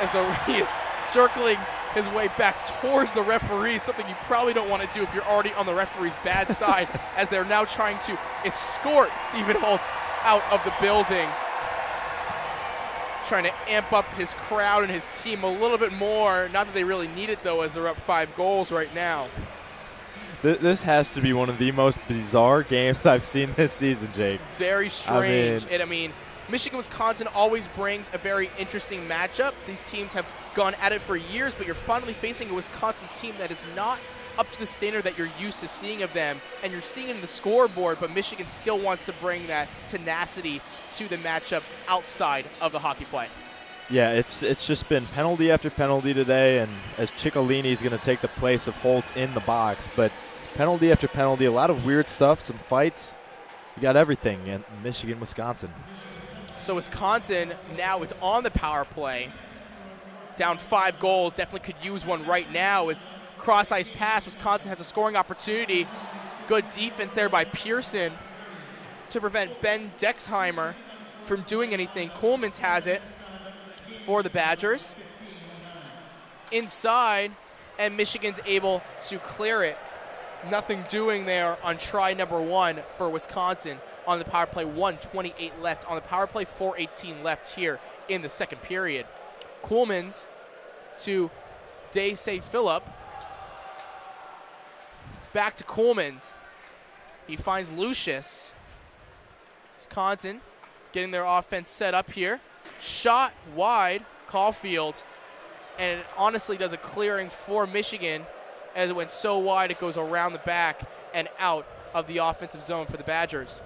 Speaker 2: as he is circling his way back towards the referee, something you probably don't want to do if you're already on the referee's bad side, as they're now trying to escort Stephen Holtz out of the building. Trying to amp up his crowd and his team a little bit more. Not that they really need it, though, as they're up 5 goals right now.
Speaker 3: This has to be one of the most bizarre games I've seen this season, Jake.
Speaker 2: Very strange. I mean, Michigan-Wisconsin always brings a very interesting matchup. These teams have gone at it for years, but you're finally facing a Wisconsin team that is not up to the standard that you're used to seeing of them, and you're seeing it in the scoreboard, but Michigan still wants to bring that tenacity to the matchup outside of the hockey play.
Speaker 3: Yeah, it's just been penalty after penalty today, and as Ciccolini's going to take the place of Holtz in the box, but penalty after penalty, a lot of weird stuff, some fights. You got everything in Michigan, Wisconsin.
Speaker 2: So Wisconsin now is on the power play. down 5 goals. Definitely could use one right now as cross-ice pass. Wisconsin has a scoring opportunity. Good defense there by Pearson to prevent Ben Dexheimer from doing anything. Coleman's has it for the Badgers. Inside, and Michigan's able to clear it. Nothing doing there on try number 1 for Wisconsin on the power play. 1:28 left on the power play, 4:18 left here in the second period. Coleman's to Daisy Phillip. Back to Coleman's. He finds Lucius. Wisconsin getting their offense set up here. Shot wide, Caulfield. And it honestly does a clearing for Michigan as it went so wide it goes around the back and out of the offensive zone for the Badgers.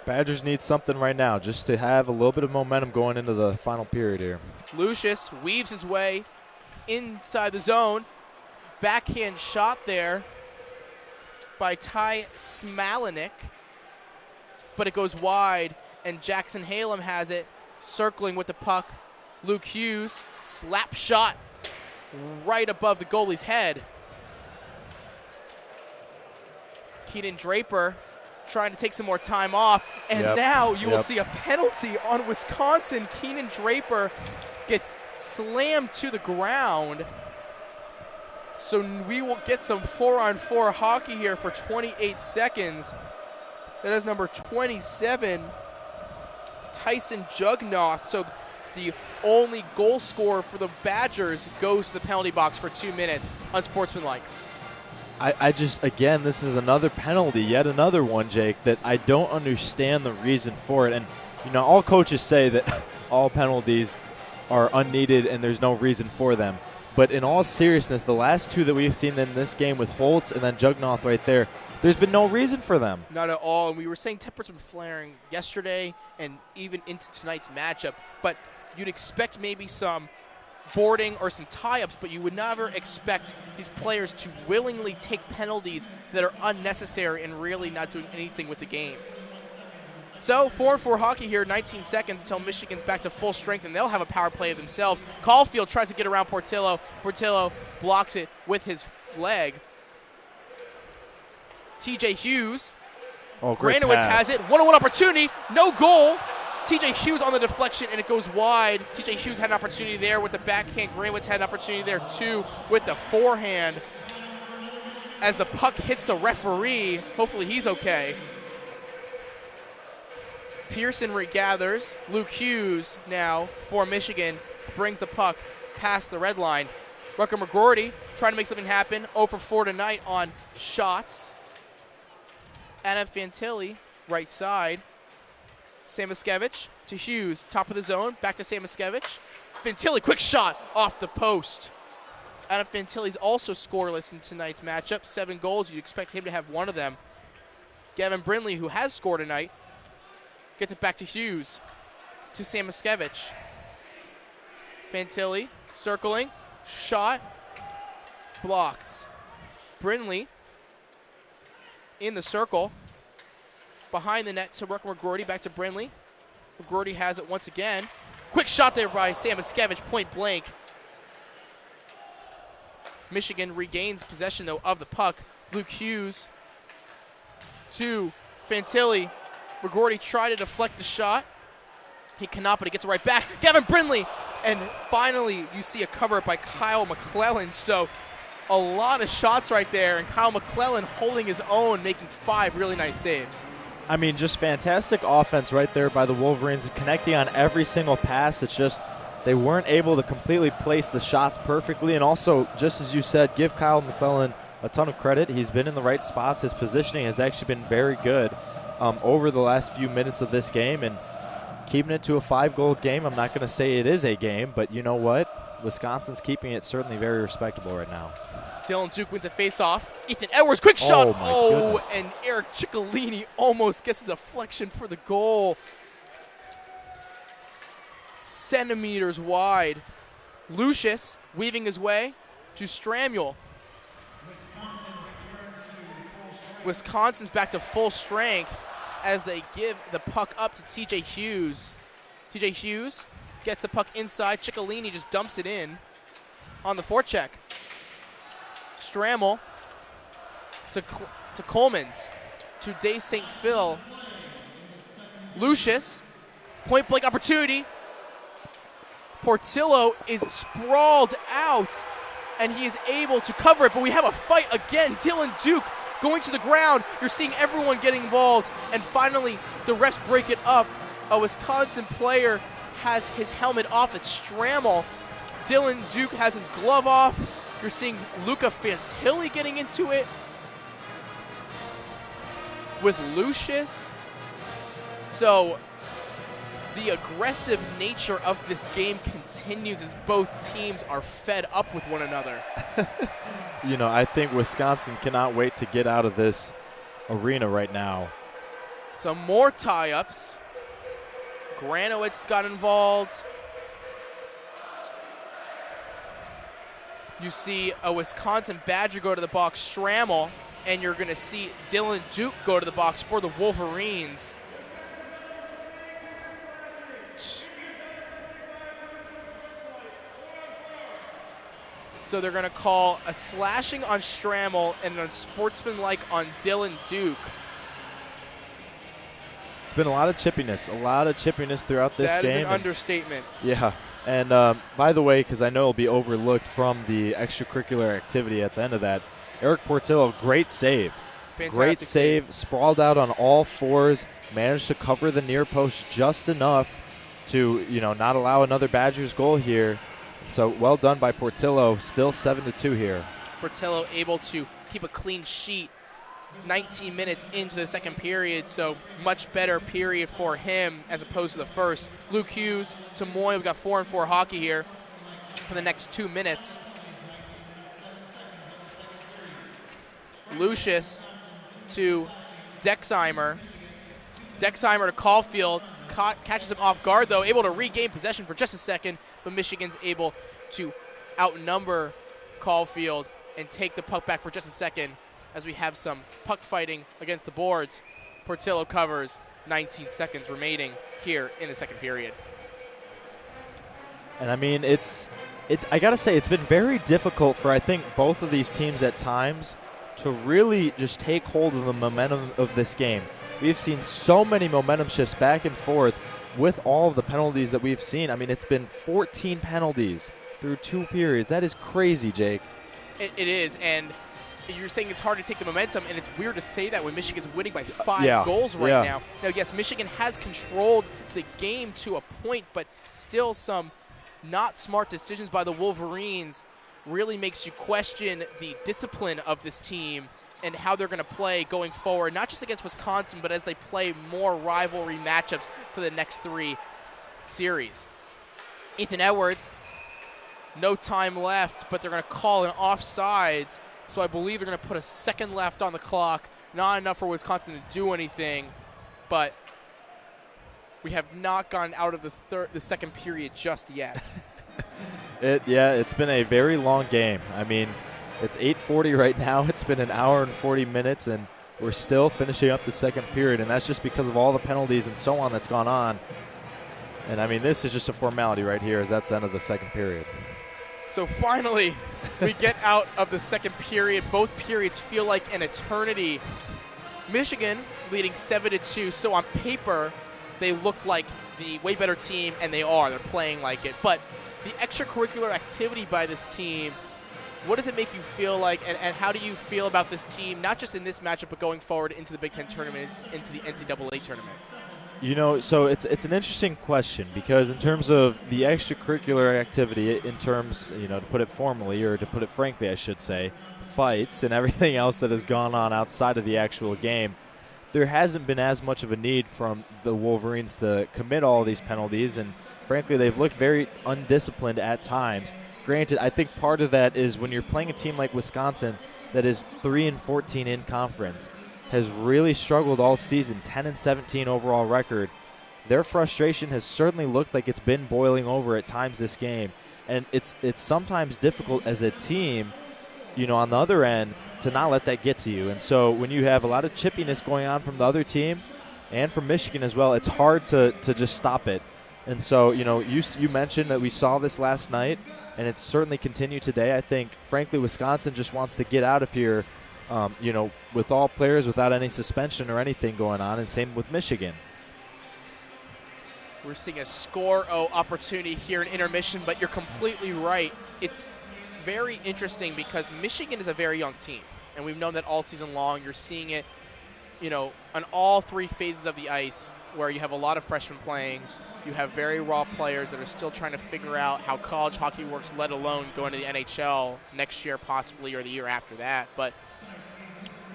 Speaker 3: Badgers need something right now just to have a little bit of momentum going into the final period here.
Speaker 2: Lucius weaves his way inside the zone. Backhand shot there by Ty Smalenik, but it goes wide, and Jackson Halem has it, circling with the puck. Luke Hughes, slap shot right above the goalie's head. Keaton Draper trying to take some more time off, and now you will see a penalty on Wisconsin. Keenan Draper gets slammed to the ground. So we will get some 4-on-4 hockey here for 28 seconds. That is number 27, Tyson Jugnoth. So the only goal scorer for the Badgers goes to the penalty box for 2 minutes, unsportsmanlike.
Speaker 3: I just, again, this is another penalty, yet another one, Jake, that I don't understand the reason for it. And, you know, all coaches say that all penalties are unneeded and there's no reason for them. But in all seriousness, the last 2 that we've seen in this game with Holtz and then Jugnoth right there, there's been no reason for them.
Speaker 2: Not at all. And we were saying temperatures were flaring yesterday and even into tonight's matchup. But you'd expect maybe some boarding or some tie-ups, but you would never expect these players to willingly take penalties that are unnecessary and really not doing anything with the game. So 4-4 hockey here, 19 seconds until Michigan's back to full strength, and they'll have a power play of themselves. Caulfield tries to get around Portillo. Portillo blocks it with his leg. TJ Hughes.
Speaker 3: Oh, great
Speaker 2: Granowitz
Speaker 3: pass.
Speaker 2: has it. One-on-one opportunity. No goal. TJ Hughes on the deflection, and it goes wide. TJ Hughes had an opportunity there with the backhand. Granowitz had an opportunity there, too, with the forehand. As the puck hits the referee, hopefully he's okay. Pearson regathers. Luke Hughes now for Michigan brings the puck past the red line. Rucker McGroarty trying to make something happen. 0 for 4 tonight on shots. Anna Fantilli, right side. Samoskevich to Hughes, top of the zone, back to Samoskevich. Fantilli, quick shot off the post. Anna Fantilli's also scoreless in tonight's matchup. 7 goals, you'd expect him to have 1 of them. Gavin Brindley, who has scored tonight, gets it back to Hughes, to Samoskevich. Fantilli circling, shot, blocked. Brindley in the circle, behind the net to Rucker McGroarty, back to Brindley. McGroarty has it once again. Quick shot there by Samoskevich, point blank. Michigan regains possession, though, of the puck. Luke Hughes to Fantilli. McGroarty tried to deflect the shot. He cannot, but he gets it right back. Gavin Brindley, and finally you see a cover-up by Kyle McClellan. So a lot of shots right there, and Kyle McClellan holding his own, making 5 really nice saves.
Speaker 3: I mean, just fantastic offense right there by the Wolverines, connecting on every single pass. It's just they weren't able to completely place the shots perfectly. And also, just as you said, give Kyle McClellan a ton of credit. He's been in the right spots. His positioning has actually been very good over the last few minutes of this game. And keeping it to a 5-goal game, I'm not going to say it is a game, but you know what? Wisconsin's keeping it certainly very respectable right now.
Speaker 2: Dylan Duke wins a face-off. Ethan Edwards, quick shot.
Speaker 3: Oh,
Speaker 2: and Eric Ciccolini almost gets a deflection for the goal. Centimeters wide. Lucius weaving his way to Stramuel. Wisconsin's back to full strength as they give the puck up to TJ Hughes. TJ Hughes gets the puck inside. Ciccolini just dumps it in on the forecheck. Strammel to Coleman's, to Day St. Phil. Lucius, point blank opportunity. Portillo is sprawled out, and he is able to cover it, but we have a fight again. Dylan Duke going to the ground. You're seeing everyone getting involved, and finally the refs break it up. A Wisconsin player has his helmet off. It's Strammel. Dylan Duke has his glove off. You're seeing Luca Fantilli getting into it with Lucius. So the aggressive nature of this game continues as both teams are fed up with one another.
Speaker 3: You know, I think Wisconsin cannot wait to get out of this arena right now.
Speaker 2: Some more tie-ups. Granowitz got involved. You see a Wisconsin Badger go to the box, Strammel, and you're going to see Dylan Duke go to the box for the Wolverines. So they're going to call a slashing on Strammel and an unsportsmanlike on Dylan Duke.
Speaker 3: It's been a lot of chippiness throughout this game.
Speaker 2: That is an understatement.
Speaker 3: Yeah. And by the way, because I know it'll be overlooked from the extracurricular activity at the end of that, Eric Portillo, great save.
Speaker 2: Fantastic
Speaker 3: great save, sprawled out on all fours, managed to cover the near post just enough to, you know, not allow another Badgers goal here. So well done by Portillo, still 7-2 here.
Speaker 2: Portillo able to keep a clean sheet 19 minutes into the second period, so much better period for him as opposed to the first. Luke Hughes to Moy, we've got 4-on-4 hockey here for the next 2 minutes. Lucius to Dexheimer. Dexheimer to Caulfield, catches him off guard though, able to regain possession for just a second, but Michigan's able to outnumber Caulfield and take the puck back for just a second as we have some puck fighting against the boards. Portillo covers, 19 seconds remaining here in the second period.
Speaker 3: And I mean, I gotta say, it's been very difficult for, I think, both of these teams at times to really just take hold of the momentum of this game. We've seen so many momentum shifts back and forth with all of the penalties that we've seen. I mean, it's been 14 penalties through 2 periods. That is crazy, Jake.
Speaker 2: It is, and you're saying it's hard to take the momentum, and it's weird to say that when Michigan's winning by 5 goals right now. Now, yes, Michigan has controlled the game to a point, but still some not smart decisions by the Wolverines really makes you question the discipline of this team and how they're going to play going forward, not just against Wisconsin, but as they play more rivalry matchups for the next 3 series. Ethan Edwards, no time left, but they're going to call an offsides, so I believe they're going to put a second left on the clock. Not enough for Wisconsin to do anything, but we have not gotten out of the second period just yet.
Speaker 3: It's been a very long game. I mean, it's 8:40 right now. It's been an hour and 40 minutes, and we're still finishing up the second period, and that's just because of all the penalties and so on that's gone on. And, I mean, this is just a formality right here as that's the end of the second period.
Speaker 2: So, finally, we get out of the second period. Both periods feel like an eternity. Michigan leading 7-2, so on paper, they look like the way better team, and they are. They're playing like it. But the extracurricular activity by this team, what does it make you feel like, and how do you feel about this team, not just in this matchup, but going forward into the Big Ten tournament, into the NCAA tournament?
Speaker 3: You know, so it's an interesting question because in terms of the extracurricular activity, in terms, you know, to put it formally or to put it frankly, I should say, fights and everything else that has gone on outside of the actual game, there hasn't been as much of a need from the Wolverines to commit all these penalties, and frankly, they've looked very undisciplined at times. Granted, I think part of that is when you're playing a team like Wisconsin that is 3-14 in conference, has really struggled all season, 10-17 overall record. Their frustration has certainly looked like it's been boiling over at times this game, and it's sometimes difficult as a team, you know, on the other end to not let that get to you. And so when you have a lot of chippiness going on from the other team and from Michigan as well, it's hard to just stop it. And so, you mentioned that we saw this last night, and it's certainly continued today. I think, frankly, Wisconsin just wants to get out of here, with all players without any suspension or anything going on, and same with Michigan.
Speaker 2: We're seeing a score-o opportunity here in intermission, but you're completely right. It's very interesting because Michigan is a very young team, and we've known that all season long. You're seeing it, on all three phases of the ice, where you have a lot of freshmen playing. You have very raw players that are still trying to figure out how college hockey works, let alone going to the NHL next year possibly or the year after that. But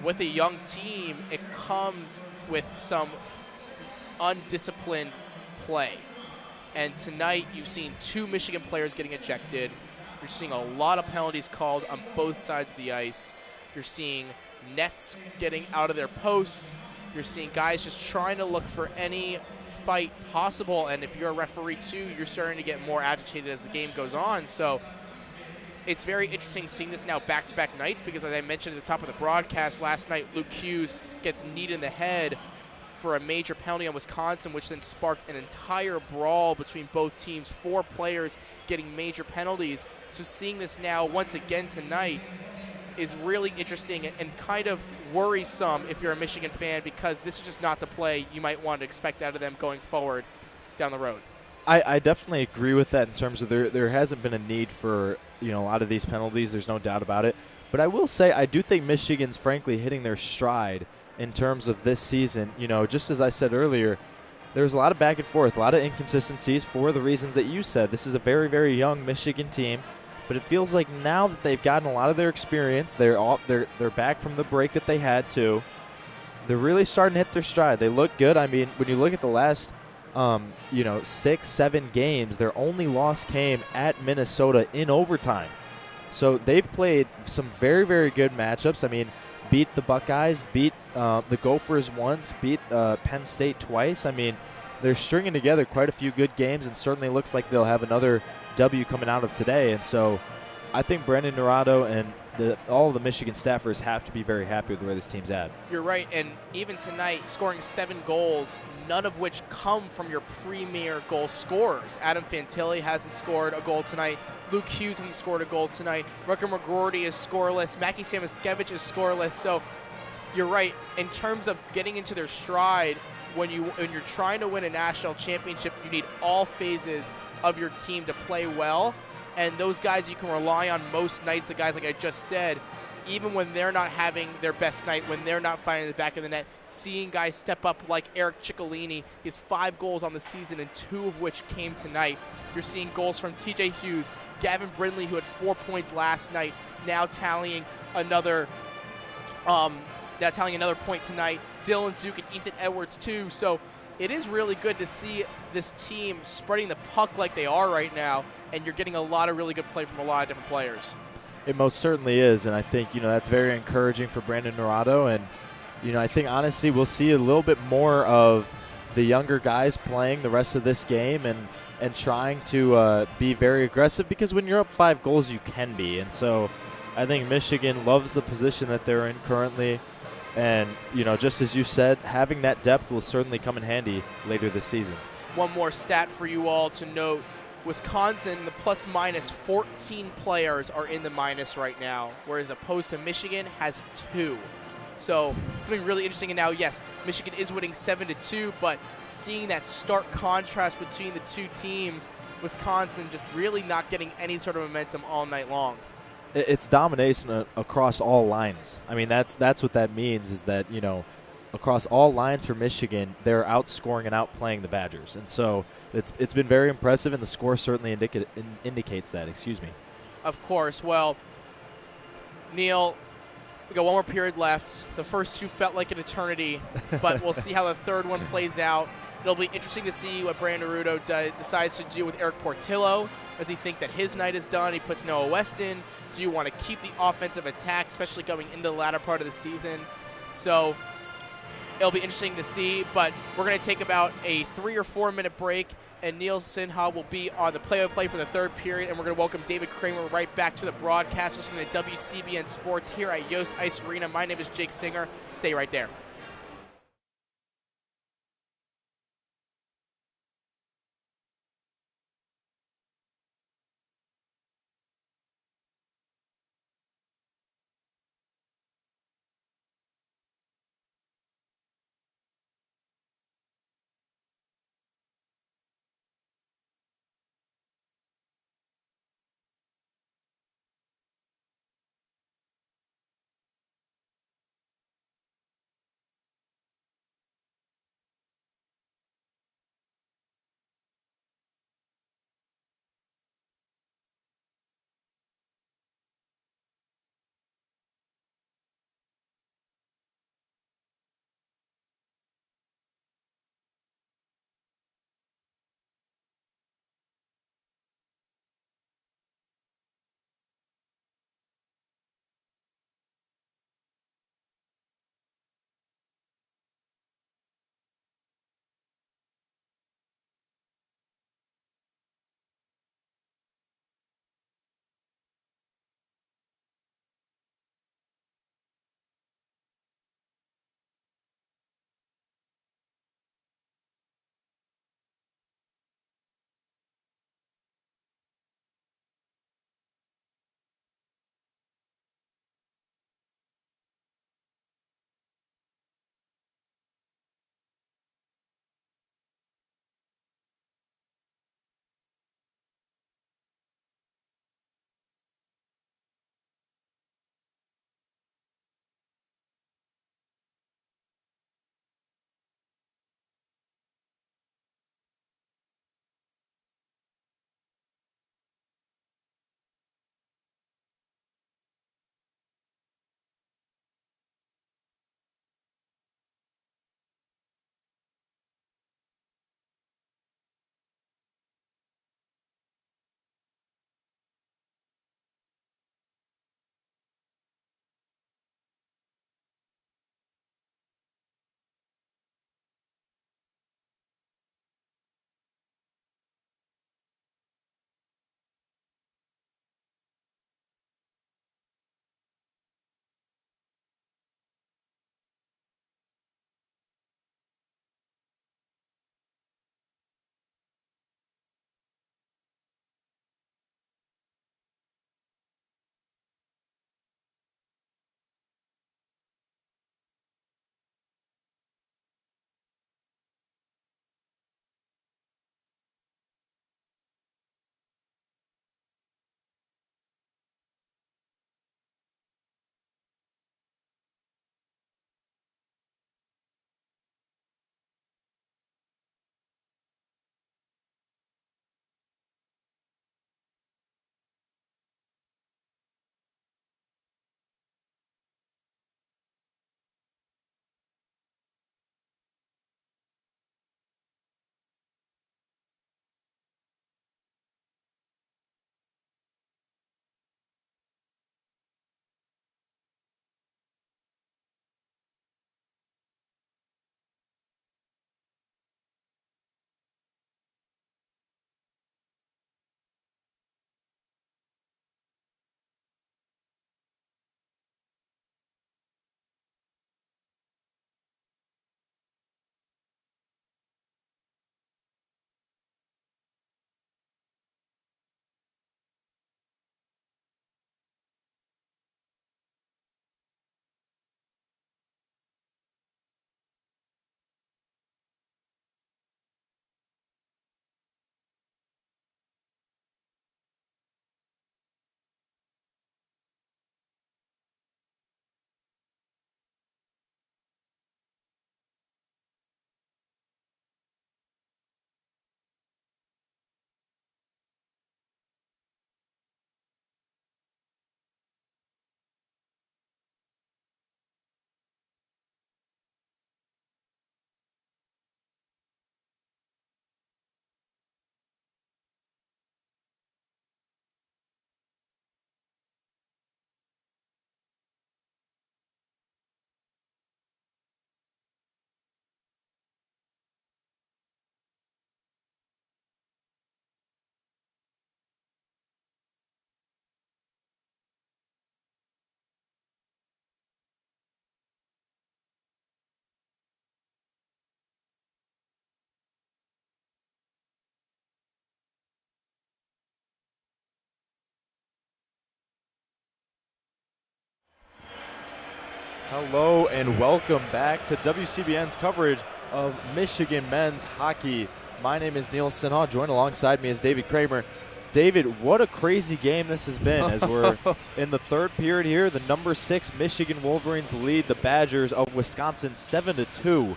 Speaker 2: with a young team, it comes with some undisciplined play. And tonight you've seen 2 Michigan players getting ejected. You're seeing a lot of penalties called on both sides of the ice. You're seeing nets getting out of their posts. You're seeing guys just trying to look for any fight possible, and if you're a referee too, you're starting to get more agitated as the game goes on. So it's very interesting seeing this now back-to-back nights because, as I mentioned at the top of the broadcast, last night Luke Hughes gets kneed in the head for a major penalty on Wisconsin, which then sparked an entire brawl between both teams, 4 players getting major penalties. So seeing this now once again tonight is really interesting and kind of worrisome if you're a Michigan fan, because this is just not the play you might want to expect out of them going forward down the road.
Speaker 3: I definitely agree with that in terms of there hasn't been a need for a lot of these penalties. There's no doubt about it. But I will say I do think Michigan's frankly hitting their stride in terms of this season. Just as I said earlier, there's a lot of back and forth, a lot of inconsistencies for the reasons that you said. This is a very, very young Michigan team. But it feels like now that they've gotten a lot of their experience, they're back from the break that they had to. They're really starting to hit their stride. They look good. I mean, when you look at the last, 6, 7 games, their only loss came at Minnesota in overtime. So they've played some very, very good matchups. I mean, beat the Buckeyes, beat the Gophers once, beat Penn State twice. I mean, they're stringing together quite a few good games, and certainly looks like they'll have another W coming out of today. And so I think Brandon Naurato and all the Michigan staffers have to be very happy with where this team's at.
Speaker 2: You're right, and even tonight, scoring 7 goals, none of which come from your premier goal scorers. Adam Fantilli hasn't scored a goal tonight. Luke Hughes hasn't scored a goal tonight. Rucker McGroarty is scoreless. Mackie Samoskevich is scoreless. So you're right, in terms of getting into their stride, when you're trying to win a national championship, you need all phases of your team to play well, and those guys you can rely on most nights, the guys like I just said, even when they're not having their best night, when they're not finding the back of the net, seeing guys step up like Eric Ciccolini. He has 5 goals on the season, and 2 of which came tonight. You're seeing goals from TJ Hughes, Gavin Brindley, who had 4 points last night, now tallying another point tonight. Dylan Duke and Ethan Edwards too. So it is really good to see this team spreading the puck like they are right now, and you're getting a lot of really good play from a lot of different players.
Speaker 3: It most certainly is, and I think that's very encouraging for Brandon Naurato. And I think honestly we'll see a little bit more of the younger guys playing the rest of this game and trying to be very aggressive, because when you're up 5 goals you can be. And so I think Michigan loves the position that they're in currently. And, just as you said, having that depth will certainly come in handy later this season.
Speaker 2: One more stat for you all to note. Wisconsin, the plus-minus 14 players are in the minus right now, whereas opposed to Michigan has 2. So something really interesting. And now, yes, Michigan is winning 7-2, but seeing that stark contrast between the 2 teams, Wisconsin just really not getting any sort of momentum all night long.
Speaker 3: It's domination across all lines. I mean, that's what that means, is that, across all lines for Michigan, they're outscoring and outplaying the Badgers. And so it's been very impressive, and the score certainly indicates that. Excuse me.
Speaker 2: Of course. Well, Neal, we got one more period left. The first 2 felt like an eternity, but we'll see how the third one plays out. It'll be interesting to see what Brandon Naurato decides to do with Eric Portillo. Does he think that his night is done? He puts Noah West in. Do you want to keep the offensive attack, especially going into the latter part of the season? So it'll be interesting to see, but we're going to take about a 3 or 4 minute break, and Neal Sinha will be on the play-by-play for the third period, and we're going to welcome David Kraemer right back to the broadcast, listening to WCBN Sports here at Yost Ice Arena. My name is Jake Singer. Stay right there.
Speaker 3: Hello and welcome back to WCBN's coverage of Michigan men's hockey. My name is Neal Sinha. Joined alongside me is David Kraemer. David, what a crazy game this has been as we're in the third period here. The number 6 Michigan Wolverines lead the Badgers of Wisconsin 7-2.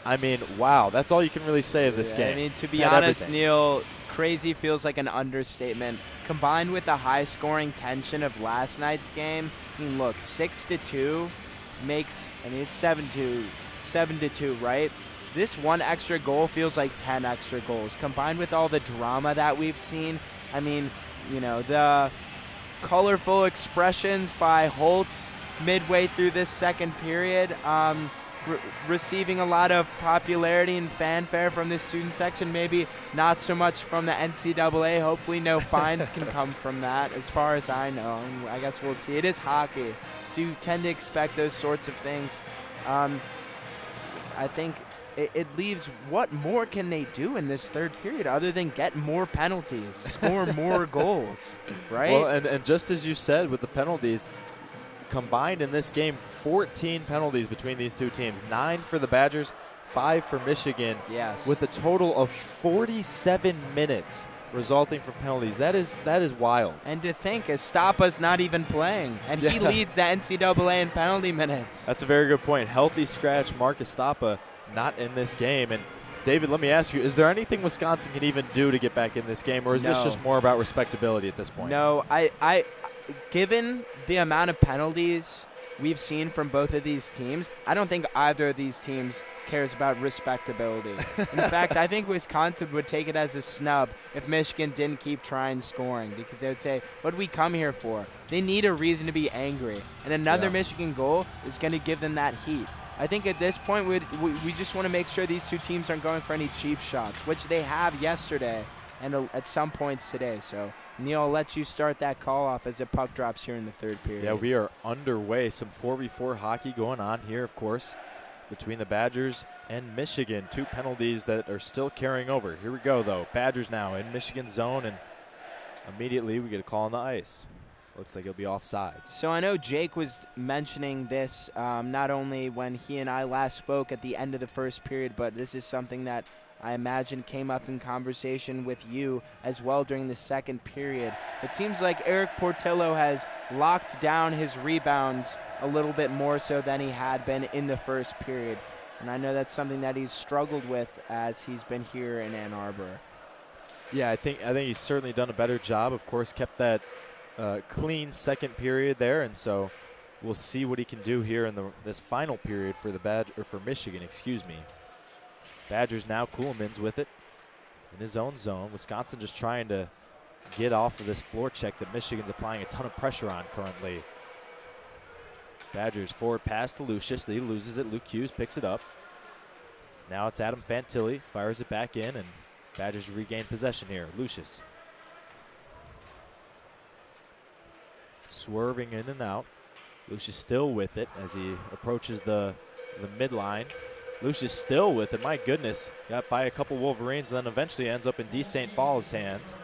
Speaker 3: I mean, wow, that's all you can really say of this game.
Speaker 1: I mean, to be honest, Neal, crazy feels like an understatement. Combined with the high-scoring tension of last night's game, I mean, look, 6-2 makes, I mean, it's 7-2, right? This one extra goal feels like 10 extra goals. Combined with all the drama that we've seen, I mean, you know, the colorful expressions by Holtz midway through this second period, receiving a lot of popularity and fanfare from the student section, maybe not so much from the NCAA. Hopefully no fines can come from that, as far as I know. I guess we'll see. It is hockey, so you tend to expect those sorts of things. I think it leaves, what more can they do in this third period other than get more penalties, score more goals, right?
Speaker 3: Well, and just as you said with the penalties, combined in this game, 14 penalties between these two teams. 9 for the Badgers, 5 for Michigan.
Speaker 1: Yes.
Speaker 3: With a total of 47 minutes resulting from penalties. That is wild.
Speaker 1: And to think, Estapa's not even playing, and he leads the NCAA in penalty minutes.
Speaker 3: That's a very good point. Healthy scratch Mark Estapa not in this game. And David, let me ask you, is there anything Wisconsin can even do to get back in this game, or is this just more about respectability at this point?
Speaker 1: No, I given the amount of penalties we've seen from both of these teams, I don't think either of these teams cares about respectability. In fact, I think Wisconsin would take it as a snub if Michigan didn't keep trying scoring, because they would say, what did we come here for? They need a reason to be angry, and another Michigan goal is going to give them that heat. I think at this point we just want to make sure these two teams aren't going for any cheap shots, which they have yesterday and at some points today. So, Neal, I'll let you start that call off as the puck drops here in the third period.
Speaker 3: Yeah, we are underway. Some 4v4 hockey going on here, of course, between the Badgers and Michigan. 2 penalties that are still carrying over. Here we go, though. Badgers now in Michigan zone, and immediately we get a call on the ice. Looks like he'll be offsides.
Speaker 1: So I know Jake was mentioning this not only when he and I last spoke at the end of the first period, but this is something that I imagine came up in conversation with you as well during the second period. It seems like Eric Portillo has locked down his rebounds a little bit more so than he had been in the first period. And I know that's something that he's struggled with as he's been here in Ann Arbor.
Speaker 3: Yeah, I think he's certainly done a better job. Of course, kept that clean second period there, and so we'll see what he can do here in this final period for for Michigan. Badgers now, Kuhlman's with it in his own zone. Wisconsin just trying to get off of this floor check that Michigan's applying a ton of pressure on currently. Badgers forward pass to Lucius. He loses it. Luke Hughes picks it up. Now it's Adam Fantilli, fires it back in, and Badgers regain possession here. Lucius swerving in and out. Lucius still with it as he approaches the midline. Lucius still with it. My goodness. Got by a couple Wolverines and then eventually ends up in D. St. Paul's hands.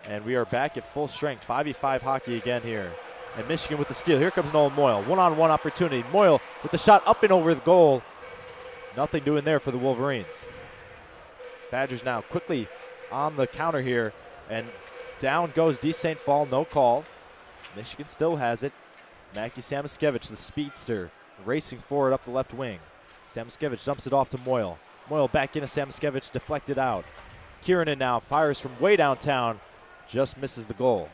Speaker 3: And we are back at full strength. 5v5 hockey again here. And Michigan with the steal. Here comes Nolan Moyle. One-on-one opportunity. Moyle with the shot up and over the goal. Nothing doing there for the Wolverines. Badgers now quickly on the counter here. And down goes D. St. Paul. No call. Michigan still has it. Mackie Samoskevich, the speedster, racing forward up the left wing. Samoskevich dumps it off to Moyle. Moyle back into Samoskevich, deflected out. Kiernan now fires from way downtown, just misses the goal.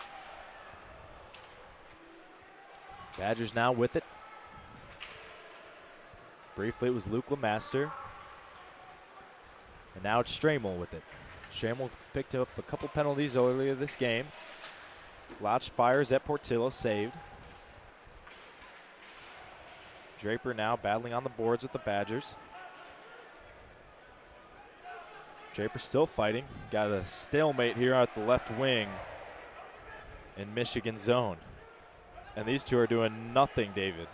Speaker 3: Badgers now with it. Briefly it was Luke Lemaster. And now it's Stramel with it. Stramel picked up a couple penalties earlier this game. Lodge fires at Portillo, saved. Draper now battling on the boards with the Badgers. Draper still fighting. Got a stalemate here at the left wing in Michigan zone. And these two are doing nothing, David.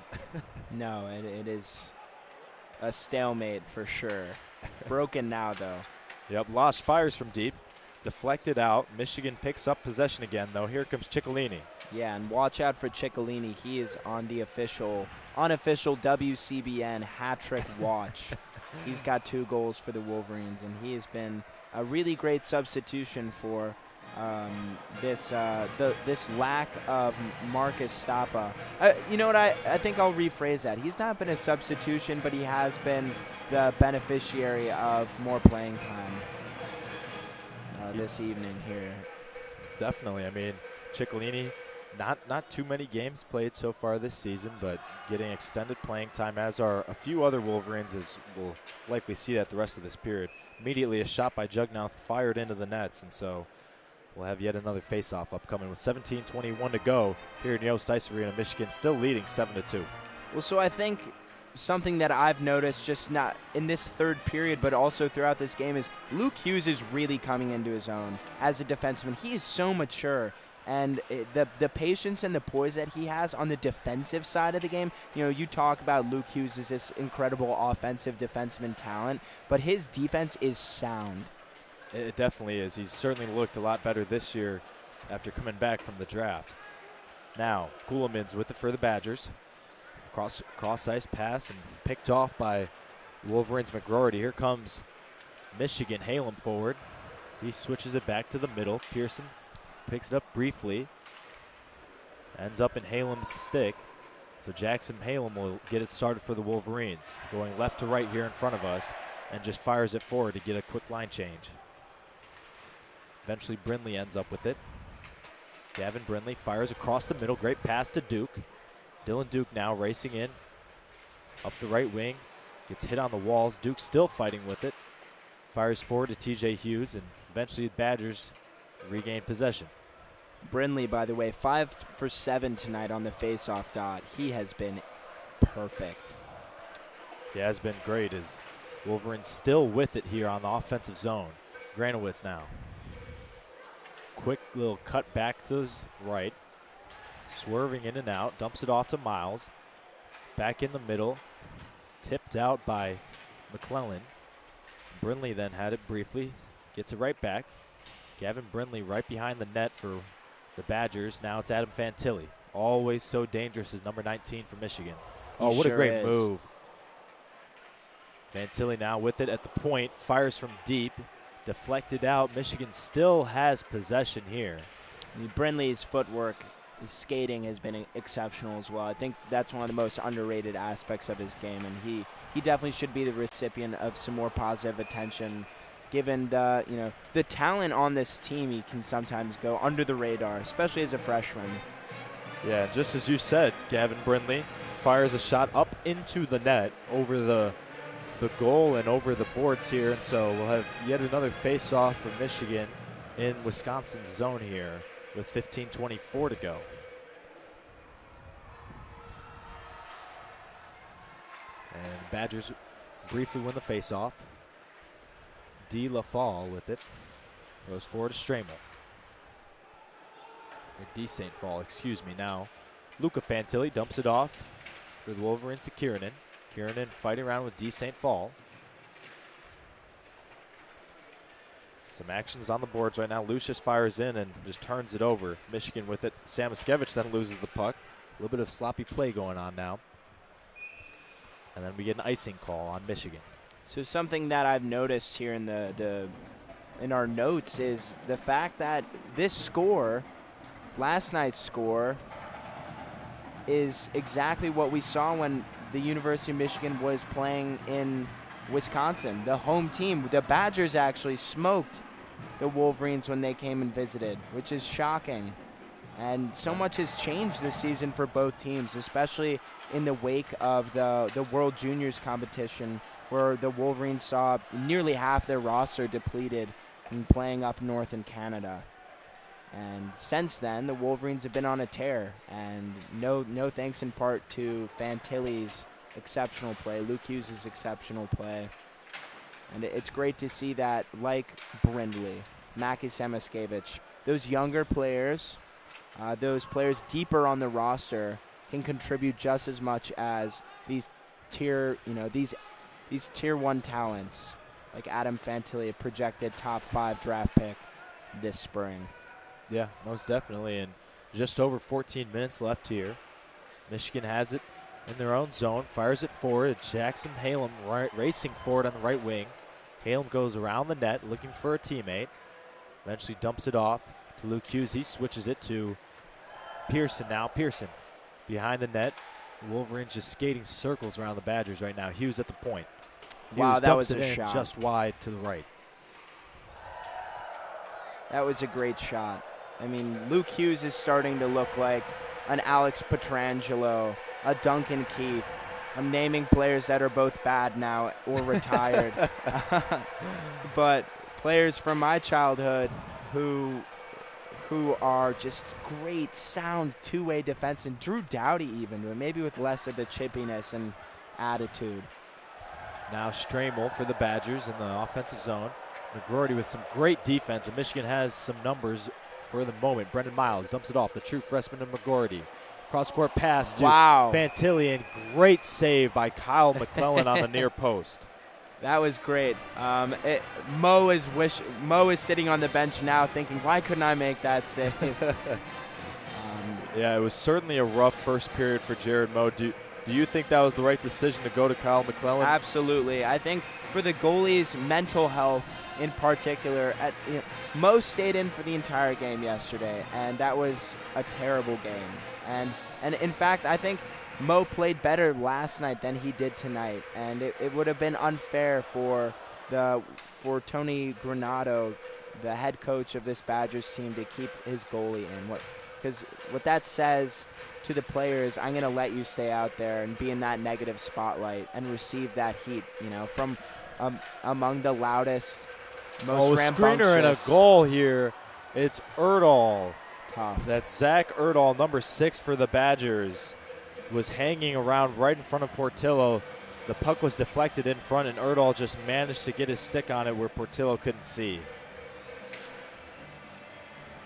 Speaker 1: No, it is a stalemate for sure. Broken now, though.
Speaker 3: Yep, Losh fires from deep. Deflected out. Michigan picks up possession again, though. Here comes Ciccolini.
Speaker 1: Yeah, and watch out for Ciccolini. He is on the unofficial WCBN hat-trick watch. He's got 2 goals for the Wolverines, and he has been a really great substitution for this lack of Marcus Stappa. You know what? I think I'll rephrase that. He's not been a substitution, but he has been the beneficiary of more playing time this evening here.
Speaker 3: Definitely. I mean, Ciccolini, not too many games played so far this season, but getting extended playing time, as are a few other Wolverines, as we'll likely see that the rest of this period. Immediately a shot by Jugmouth fired into the nets, and so we'll have yet another face-off upcoming with 17:21 to go here in Yost Ice Arena. Michigan still leading 7-2.
Speaker 1: Well, so I think something that I've noticed, just not in this third period, but also throughout this game, is Luke Hughes is really coming into his own as a defenseman. He is so mature. And the patience and the poise that he has on the defensive side of the game, you know, you talk about Luke Hughes as this incredible offensive defenseman talent, but his defense is sound.
Speaker 3: It definitely is. He's certainly looked a lot better this year after coming back from the draft. Now, Kuhlman's with it for the Badgers. Cross-ice pass and picked off by Wolverines McGroarty. Here comes Michigan. Halem forward. He switches it back to the middle. Pearson picks it up briefly. Ends up in Halem's stick. So Jackson Halem will get it started for the Wolverines. Going left to right here in front of us, and just fires it forward to get a quick line change. Eventually Brindley ends up with it. Gavin Brindley fires across the middle. Great pass to Duke. Dylan Duke now racing in. Up the right wing. Gets hit on the walls. Duke still fighting with it. Fires forward to TJ Hughes, and eventually the Badgers regain possession.
Speaker 1: Brindley, by the way, 5 for 7 tonight on the face-off dot. He has been perfect.
Speaker 3: He has been great, as Wolverines still with it here on the offensive zone. Granowitz now. Quick little cut back to his right. Swerving in and out. Dumps it off to Miles. Back in the middle. Tipped out by McClellan. Brindley then had it briefly. Gets it right back. Gavin Brindley right behind the net for the Badgers. Now it's Adam Fantilli. Always so dangerous as number 19 for Michigan. Oh, what a great move. Fantilli now with it at the point. Fires from deep. Deflected out. Michigan still has possession here.
Speaker 1: Brindley's footwork, his skating has been exceptional as well. I think that's one of the most underrated aspects of his game, and he definitely should be the recipient of some more positive attention. Given the talent on this team, he can sometimes go under the radar, especially as a freshman.
Speaker 3: Yeah, just as you said, Gavin Brindley fires a shot up into the net over the goal and over the boards here, and so we'll have yet another face-off for Michigan in Wisconsin's zone here with 15:24 to go. And the Badgers briefly win the face-off. D. LaFall with it. Goes forward to Stramel. Or D. St. Paul, excuse me. Now, Luca Fantilli dumps it off for the Wolverines to Kiernan. Kiernan fighting around with D. St. Paul. Some actions on the boards right now. Lucius fires in and just turns it over. Michigan with it. Samoskevich then loses the puck. A little bit of sloppy play going on now. And then we get an icing call on Michigan.
Speaker 1: So something that I've noticed here in in our notes is the fact that this score, last night's score, is exactly what we saw when the University of Michigan was playing in Wisconsin. The home team, the Badgers, actually smoked the Wolverines when they came and visited, which is shocking. And so much has changed this season for both teams, especially in the wake of the World Juniors competition, where the Wolverines saw nearly half their roster depleted in playing up north in Canada. And since then, the Wolverines have been on a tear, and no thanks in part to Fantilli's exceptional play, Luke Hughes' exceptional play. And it's great to see that, like Brindley, Maki Samoskevich, those younger players, those players deeper on the roster can contribute just as much as these tier 1 talents like Adam Fantilli, a projected top 5 draft pick this spring.
Speaker 3: Yeah, most definitely. And Just over 14 minutes left here. Michigan has it in their own zone, fires it forward. Jackson Halem racing forward on the right wing. Halem goes around the net looking for a teammate. Eventually dumps it off to Luke Hughes. He switches it to Pearson now. Pearson behind the net. The Wolverines just skating circles around the Badgers right now. Hughes at the point.
Speaker 1: Wow,
Speaker 3: Hughes
Speaker 1: that was
Speaker 3: dumps
Speaker 1: a
Speaker 3: it in
Speaker 1: shot.
Speaker 3: just wide to the right.
Speaker 1: That was a great shot. I mean, Luke Hughes is starting to look like an Alex Pietrangelo, a Duncan Keith. I'm naming players that are both bad now or retired. But players from my childhood who are just great, sound two-way defense, and Drew Doughty even, but maybe with less of the chippiness and attitude.
Speaker 3: Now Stramel for the Badgers in the offensive zone. McGroarty with some great defense, and Michigan has some numbers for the moment. Brendan Miles dumps it off, the true freshman of McGroarty. Cross-court pass to Fantilli, and great save by Kyle McClellan on the near post.
Speaker 1: That was great. Mo is sitting on the bench now thinking, why couldn't I make that save?
Speaker 3: Yeah, it was certainly a rough first period for Jared Moe. Do you think that was the right decision to go to Kyle McClellan?
Speaker 1: Absolutely. I think for the goalie's mental health in particular, Mo stayed in for the entire game yesterday, and that was a terrible game. And in fact, I think Mo played better last night than he did tonight, and it would have been unfair for Tony Granato, the head coach of this Badgers team, to keep his goalie in. Because what that says to the players, I'm going to let you stay out there and be in that negative spotlight and receive that heat, from among the loudest, most rambunctious.
Speaker 3: Screener and a goal here. It's Erdahl.
Speaker 1: Tough.
Speaker 3: That's Zach Erdahl, number 6 for the Badgers, was hanging around right in front of Portillo. The puck was deflected in front, and Erdahl just managed to get his stick on it where Portillo couldn't see.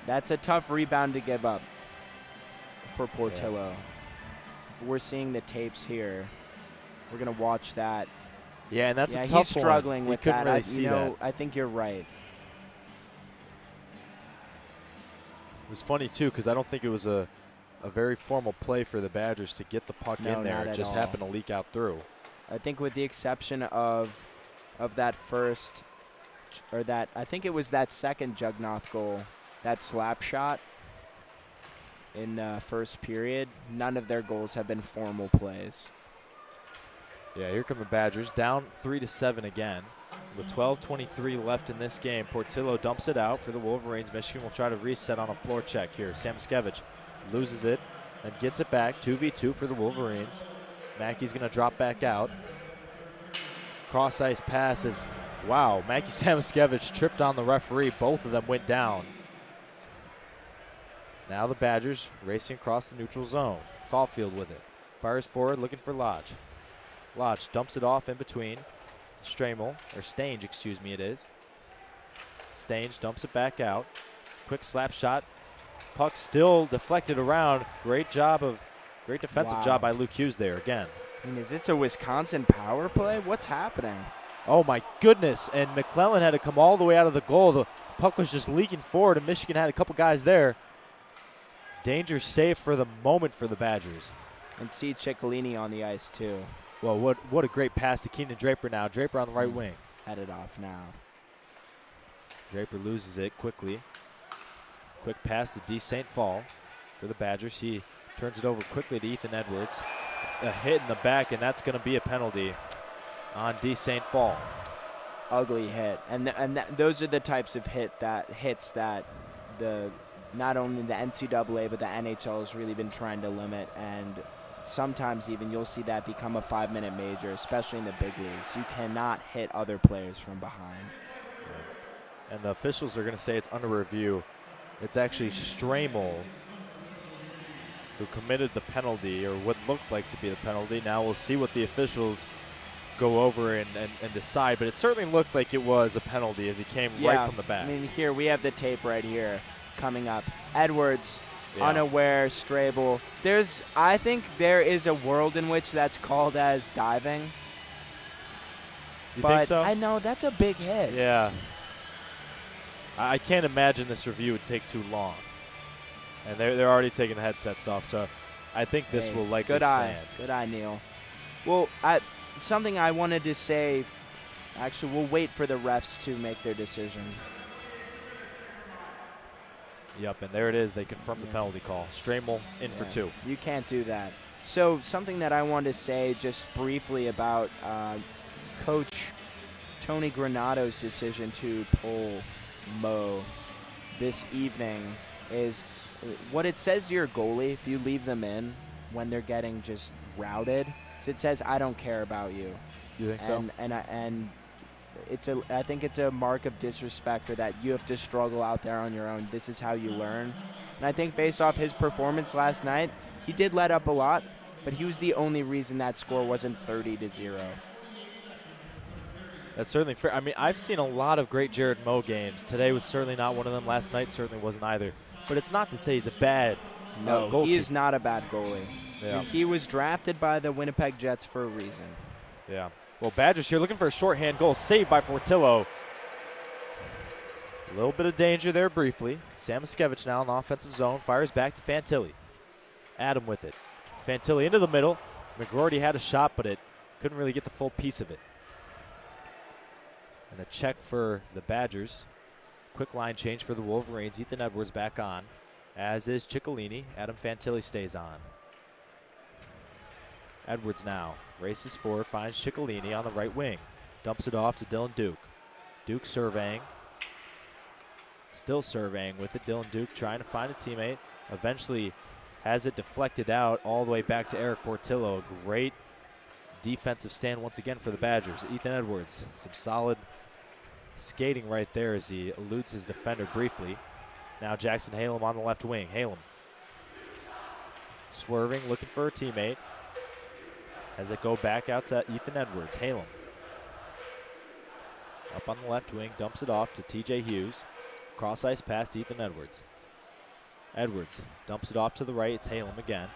Speaker 1: That's a tough rebound to give up for Portillo. Yeah. We're seeing the tapes here. We're going to watch that.
Speaker 3: Yeah, and that's a tough
Speaker 1: he's struggling with that.
Speaker 3: Really see that.
Speaker 1: I think you're right.
Speaker 3: It was funny, too, because I don't think it was a very formal play for the Badgers to get the puck in there. It just happened to leak out through.
Speaker 1: I think with the exception of that first, or that, I think it was that second Jugnoth goal, that slap shot in the first period, none of their goals have been formal plays.
Speaker 3: Yeah, here come the Badgers, down 3-7 again. With 12:23 left in this game, Portillo dumps it out for the Wolverines. Michigan will try to reset on a floor check here. Samskevich loses it and gets it back. 2v2 for the Wolverines. Mackey's going to drop back out. Cross-ice passes. Wow, Mackie Samskevich tripped on the referee. Both of them went down. Now the Badgers racing across the neutral zone. Caulfield with it. Fires forward, looking for Lodge. Lodge dumps it off in between. Stange, excuse me, it is. Stange dumps it back out. Quick slap shot. Puck still deflected around. Great defensive job by Luke Hughes there again.
Speaker 1: I mean, is this a Wisconsin power play? What's happening?
Speaker 3: Oh, my goodness. And McClellan had to come all the way out of the goal. The puck was just leaking forward, and Michigan had a couple guys there. Danger safe for the moment for the Badgers.
Speaker 1: And see Ciccolini on the ice, too.
Speaker 3: Well, what a great pass to Keenan Draper now. Draper on the right wing.
Speaker 1: Headed off now.
Speaker 3: Draper loses it quickly. Quick pass to D. St. Paul for the Badgers. He turns it over quickly to Ethan Edwards. A hit in the back, and that's going to be a penalty on D. St. Paul.
Speaker 1: Ugly hit. And those are the types of hits that not only the NCAA but the NHL has really been trying to limit, and sometimes even you'll see that become a 5-minute major, especially in the big leagues. You cannot hit other players from behind.
Speaker 3: Yeah. And the officials are going to say it's under review. It's actually Stramel who committed the penalty, or what looked like to be the penalty. Now we'll see what the officials go over and decide, but it certainly looked like it was a penalty as he came right from the back.
Speaker 1: I mean, here we have the tape right here coming up. Edwards, unaware, Strable. I think there is a world in which that's called as diving.
Speaker 3: You think so?
Speaker 1: I know, that's a big hit.
Speaker 3: Yeah. I can't imagine this review would take too long. And they're already taking the headsets off, so I think this will likely stand.
Speaker 1: Good eye, Neal. Well, something I wanted to say, actually, we'll wait for the refs to make their decision.
Speaker 3: Yep, and there it is. They confirmed the penalty call. Stramel in for 2.
Speaker 1: You can't do that. So something that I wanted to say just briefly about Coach Tony Granado's decision to pull Mo this evening is what it says to your goalie if you leave them in when they're getting just routed. So it says, I don't care about you.
Speaker 3: You think so?
Speaker 1: And I think it's a mark of disrespect, or that you have to struggle out there on your own. This is how you learn. And I think based off his performance last night, he did let up a lot, but he was the only reason that score wasn't 30-0.
Speaker 3: That's certainly fair. I mean, I've seen a lot of great Jared Moe games. Today was certainly not one of them. Last night certainly wasn't either. But it's not to say he's a bad goalkeeper.
Speaker 1: He is not a bad goalie.
Speaker 3: Yeah.
Speaker 1: He was drafted by the Winnipeg Jets for a reason.
Speaker 3: Yeah. Well, Badgers here looking for a shorthand goal. Saved by Portillo. A little bit of danger there briefly. Samoskevich now in the offensive zone. Fires back to Fantilli. Adam with it. Fantilli into the middle. McGroarty had a shot, but it couldn't really get the full piece of it. And a check for the Badgers. Quick line change for the Wolverines. Ethan Edwards back on, as is Ciccolini. Adam Fantilli stays on. Edwards now races forward, finds Ciccolini on the right wing. Dumps it off to Dylan Duke. Duke surveying. Still surveying with it. Dylan Duke trying to find a teammate. Eventually has it deflected out all the way back to Eric Portillo. Great defensive stand once again for the Badgers. Ethan Edwards, some solid skating right there as he eludes his defender briefly. Now Jackson Halem on the left wing. Halem swerving, looking for a teammate. As it go back out to Ethan Edwards. Halem up on the left wing, dumps it off to TJ Hughes. Cross ice pass to Ethan Edwards. Edwards dumps it off to the right. It's Halem again.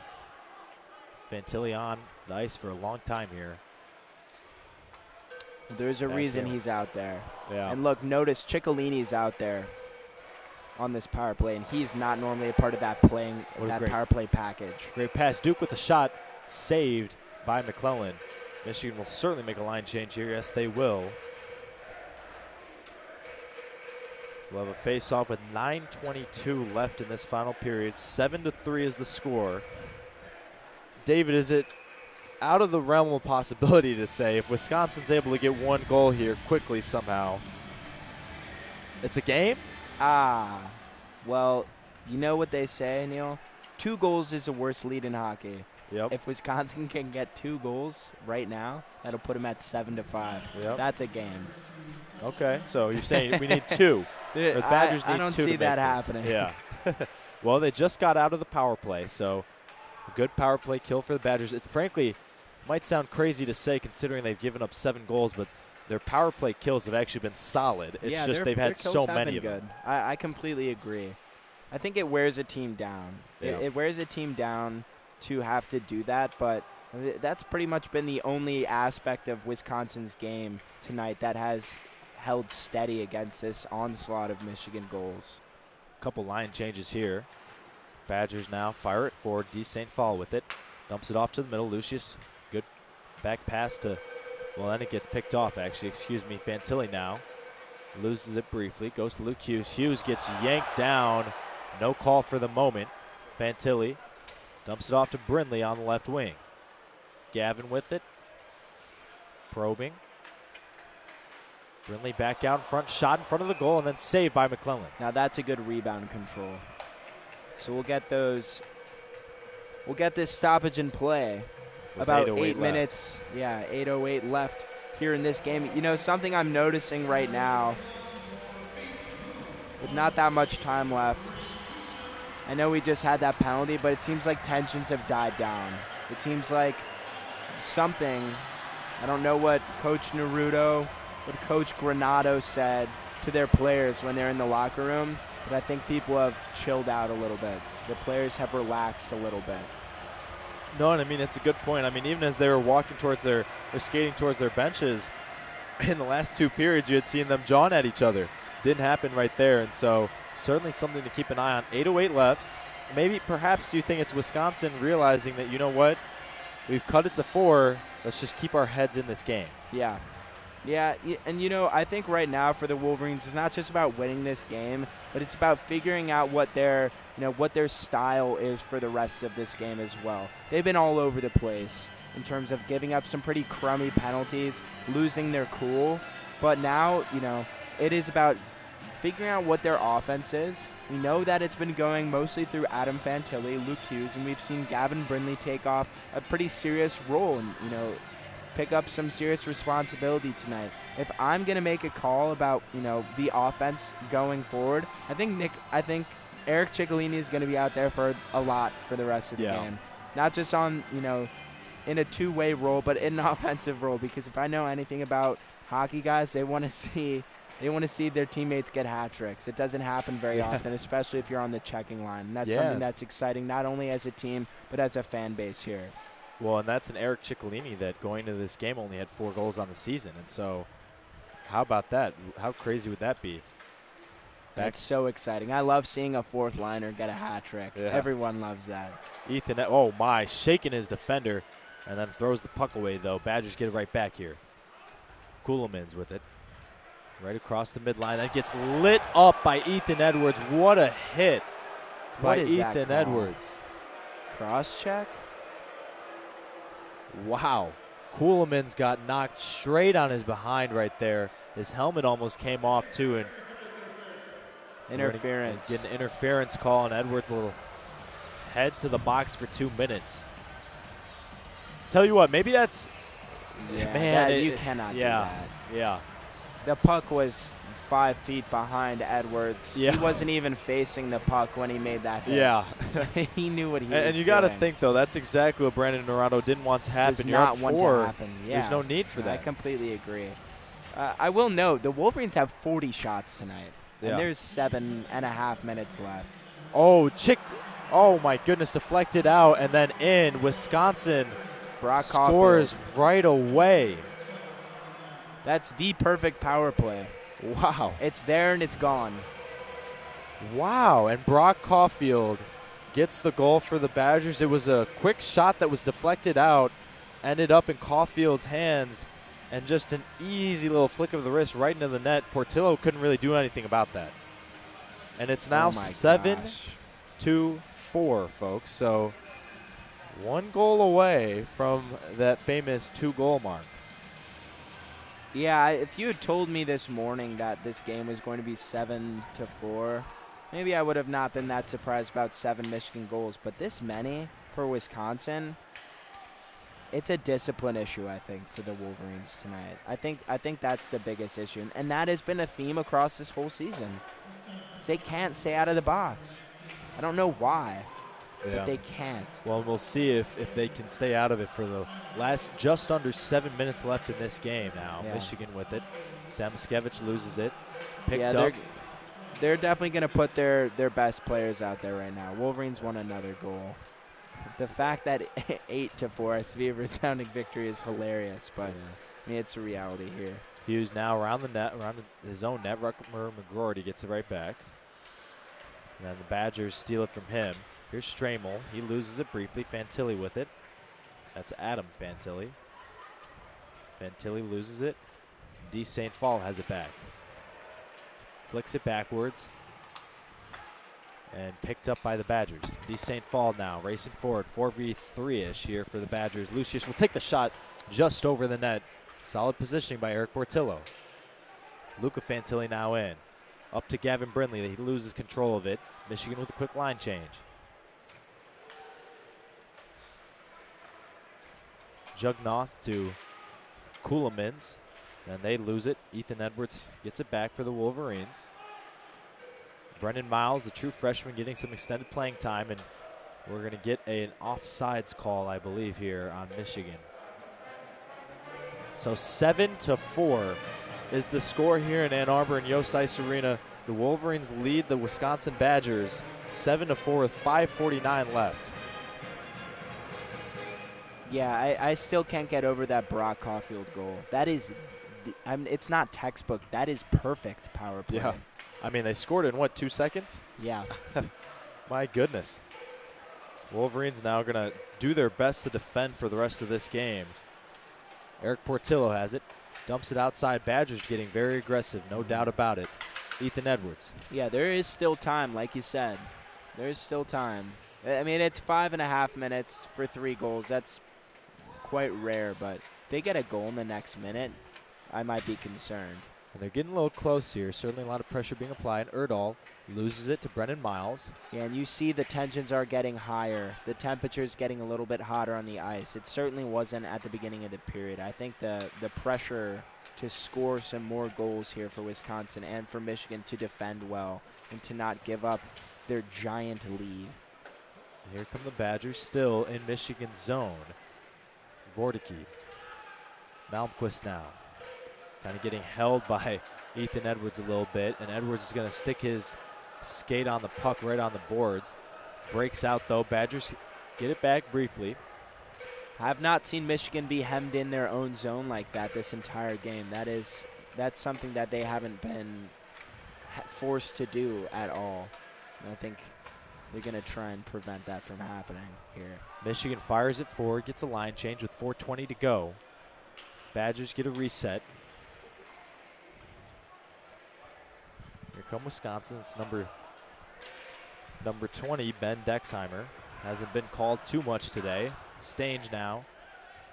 Speaker 3: Fantilli on the ice for a long time here.
Speaker 1: There's a reason he's out there.
Speaker 3: Yeah.
Speaker 1: And look, notice Ciccolini's out there on this power play, and he's not normally a part of that power play package.
Speaker 3: Great pass. Duke with the shot, saved by McClellan. Michigan will certainly make a line change here. Yes, they will. We'll have a face-off with 9:22 left in this final period. 7-3 is the score. David, is it out of the realm of possibility to say if Wisconsin's able to get one goal here quickly somehow, it's a game?
Speaker 1: Well, you know what they say, Neal? 2 goals is the worst lead in hockey.
Speaker 3: Yep.
Speaker 1: If Wisconsin can get 2 goals right now, that'll put them at 7-5.
Speaker 3: Yep.
Speaker 1: That's a game.
Speaker 3: Okay, so you're saying we need 2. The Badgers need 2
Speaker 1: I don't
Speaker 3: to
Speaker 1: see
Speaker 3: make
Speaker 1: that
Speaker 3: this.
Speaker 1: happening.
Speaker 3: Yeah. Well, they just got out of the power play, so a good power play kill for the Badgers. It frankly might sound crazy to say considering they've given up 7 goals, but their power play kills have actually been solid. It's just they've had so many of them.
Speaker 1: I completely agree. I think it wears a team down.
Speaker 3: Yeah.
Speaker 1: It wears a team down to have to do that, but that's pretty much been the only aspect of Wisconsin's game tonight that has held steady against this onslaught of Michigan goals.
Speaker 3: Couple line changes here. Badgers now fire it forward. D. St. Paul with it. Dumps it off to the middle. Lucius, good back pass to, well, then it gets picked off, actually. Excuse me. Fantilli now loses it briefly. Goes to Luke Hughes. Hughes gets yanked down. No call for the moment. Fantilli dumps it off to Brindley on the left wing. Gavin with it. Probing. Brindley back out in front, shot in front of the goal, and then saved by McClellan.
Speaker 1: Now that's a good rebound control. So we'll get those. We'll get this stoppage in play.
Speaker 3: With
Speaker 1: about
Speaker 3: 8:08
Speaker 1: 8 minutes. Yeah, 8:08 left here in this game. You know, something I'm noticing right now, with not that much time left. I know we just had that penalty, but it seems like tensions have died down. It seems like something. I don't know what Coach Naruto, what Coach Granado said to their players when they're in the locker room, but I think people have chilled out a little bit. The players have relaxed a little bit.
Speaker 3: No, and I mean, it's a good point. I mean, even as they were walking towards or skating towards their benches, in the last 2 periods, you had seen them jawing at each other. Didn't happen right there, and so certainly something to keep an eye on. 8:08 left. perhaps do you think it's Wisconsin realizing that, you know what, we've cut it to 4, let's just keep our heads in this game?
Speaker 1: Yeah. Yeah, and I think right now for the Wolverines, it's not just about winning this game, but it's about figuring out what their style is for the rest of this game as well. They've been all over the place in terms of giving up some pretty crummy penalties, losing their cool, but now, it is about figuring out what their offense is. We know that it's been going mostly through Adam Fantilli, Luke Hughes, and we've seen Gavin Brindley take off a pretty serious role and, pick up some serious responsibility tonight. If I'm going to make a call about, the offense going forward, I think Eric Ciccolini is going to be out there for a lot for the rest of the game. Not just on, in a two-way role, but in an offensive role, because if I know anything about hockey guys, they want to see their teammates get hat tricks. It doesn't happen very often, especially if you're on the checking line. And that's something that's exciting, not only as a team, but as a fan base here.
Speaker 3: Well, and that's an Eric Ciccolini that going into this game only had 4 goals on the season. And so how about that? How crazy would that be?
Speaker 1: That's so exciting. I love seeing a fourth liner get a hat trick.
Speaker 3: Yeah.
Speaker 1: Everyone loves that.
Speaker 3: Ethan, oh my, shaking his defender and then throws the puck away, though. Badgers get it right back here. Kuhlman's with it. Right across the midline. That gets lit up by Ethan Edwards. What a hit by Ethan Edwards.
Speaker 1: Cross check?
Speaker 3: Wow. Kuhlman's got knocked straight on his behind right there. His helmet almost came off, too. And
Speaker 1: interference.
Speaker 3: Get an interference call, and Edwards will head to the box for 2 minutes. Tell you what, maybe that's...
Speaker 1: Yeah,
Speaker 3: man,
Speaker 1: you cannot do that.
Speaker 3: Yeah.
Speaker 1: The puck was 5 feet behind Edwards.
Speaker 3: Yeah.
Speaker 1: He wasn't even facing the puck when he made that hit.
Speaker 3: Yeah.
Speaker 1: He knew what he was doing.
Speaker 3: And you got to think, though, that's exactly what Brandon Dorado didn't want to happen.
Speaker 1: Does not want to happen. Yeah.
Speaker 3: There's no need for that.
Speaker 1: I completely agree. I will note, the Wolverines have 40 shots tonight, and there's 7.5 minutes left.
Speaker 3: Oh, my goodness, deflected out and then in. Wisconsin scores right away.
Speaker 1: That's the perfect power play.
Speaker 3: Wow.
Speaker 1: It's there and it's gone.
Speaker 3: Wow, and Brock Caulfield gets the goal for the Badgers. It was a quick shot that was deflected out, ended up in Caulfield's hands, and just an easy little flick of the wrist right into the net. Portillo couldn't really do anything about that. And it's now 7-4, folks. So 1 goal away from that famous 2-goal mark.
Speaker 1: Yeah, if you had told me this morning that this game was going to be 7-4, maybe I would have not been that surprised about 7 Michigan goals. But this many for Wisconsin, it's a discipline issue, I think, for the Wolverines tonight. I think that's the biggest issue, and that has been a theme across this whole season. They can't stay out of the box. I don't know why. But they can't.
Speaker 3: Well, we'll see if they can stay out of it for the last just under 7 minutes left in this game now.
Speaker 1: Yeah.
Speaker 3: Michigan with it. Samoskevich loses it.
Speaker 1: They're definitely going to put their best players out there right now. Wolverines won another goal. The fact that 8-4 has to be a resounding victory is hilarious, but I mean, it's a reality here.
Speaker 3: Hughes now around the net, around his own net. Ruckmer McGroarty gets it right back. And then the Badgers steal it from him. Here's Stramel. He loses it briefly. Fantilli with it. That's Adam Fantilli. Fantilli loses it. D. St. Paul has it back. Flicks it backwards. And picked up by the Badgers. D. St. Paul now racing forward. 4v3-ish here for the Badgers. Lucius will take the shot just over the net. Solid positioning by Eric Portillo. Luca Fantilli now in. Up to Gavin Brindley. He loses control of it. Michigan with a quick line change. Jugnoth to Kuhlman's, and they lose it. Ethan Edwards gets it back for the Wolverines. Brendan Miles, the true freshman, getting some extended playing time, and we're going to get an offsides call, I believe, here on Michigan. So 7-4 is the score here in Ann Arbor and Yost Ice Arena. The Wolverines lead the Wisconsin Badgers 7-4 with 5:49 left.
Speaker 1: Yeah, I still can't get over that Brock Caulfield goal. That is, it's not textbook. That is perfect power play.
Speaker 3: Yeah. I mean, they scored in, what, 2 seconds?
Speaker 1: Yeah.
Speaker 3: My goodness. Wolverines now going to do their best to defend for the rest of this game. Eric Portillo has it. Dumps it outside. Badgers getting very aggressive, no doubt about it. Ethan Edwards.
Speaker 1: Yeah, there is still time, like you said. There's still time. I mean, it's 5.5 minutes for 3 goals. That's quite rare, but if they get a goal in the next minute, I might be concerned.
Speaker 3: And they're getting a little close here. Certainly a lot of pressure being applied. Erdahl loses it to Brennan Miles.
Speaker 1: Yeah, and you see the tensions are getting higher. The temperature's getting a little bit hotter on the ice. It certainly wasn't at the beginning of the period. I think the pressure to score some more goals here for Wisconsin and for Michigan to defend well and to not give up their giant lead.
Speaker 3: Here come the Badgers still in Michigan's zone. Vorticke. Malmquist now. Kind of getting held by Ethan Edwards a little bit, and Edwards is going to stick his skate on the puck right on the boards. Breaks out, though. Badgers get it back briefly.
Speaker 1: I have not seen Michigan be hemmed in their own zone like that this entire game. That's something that they haven't been forced to do at all. And I think they're going to try and prevent that from happening here.
Speaker 3: Michigan fires it forward, gets a line change with 4:20 to go. Badgers get a reset. Here come Wisconsin. It's number 20, Ben Dexheimer. Hasn't been called too much today. Stange now.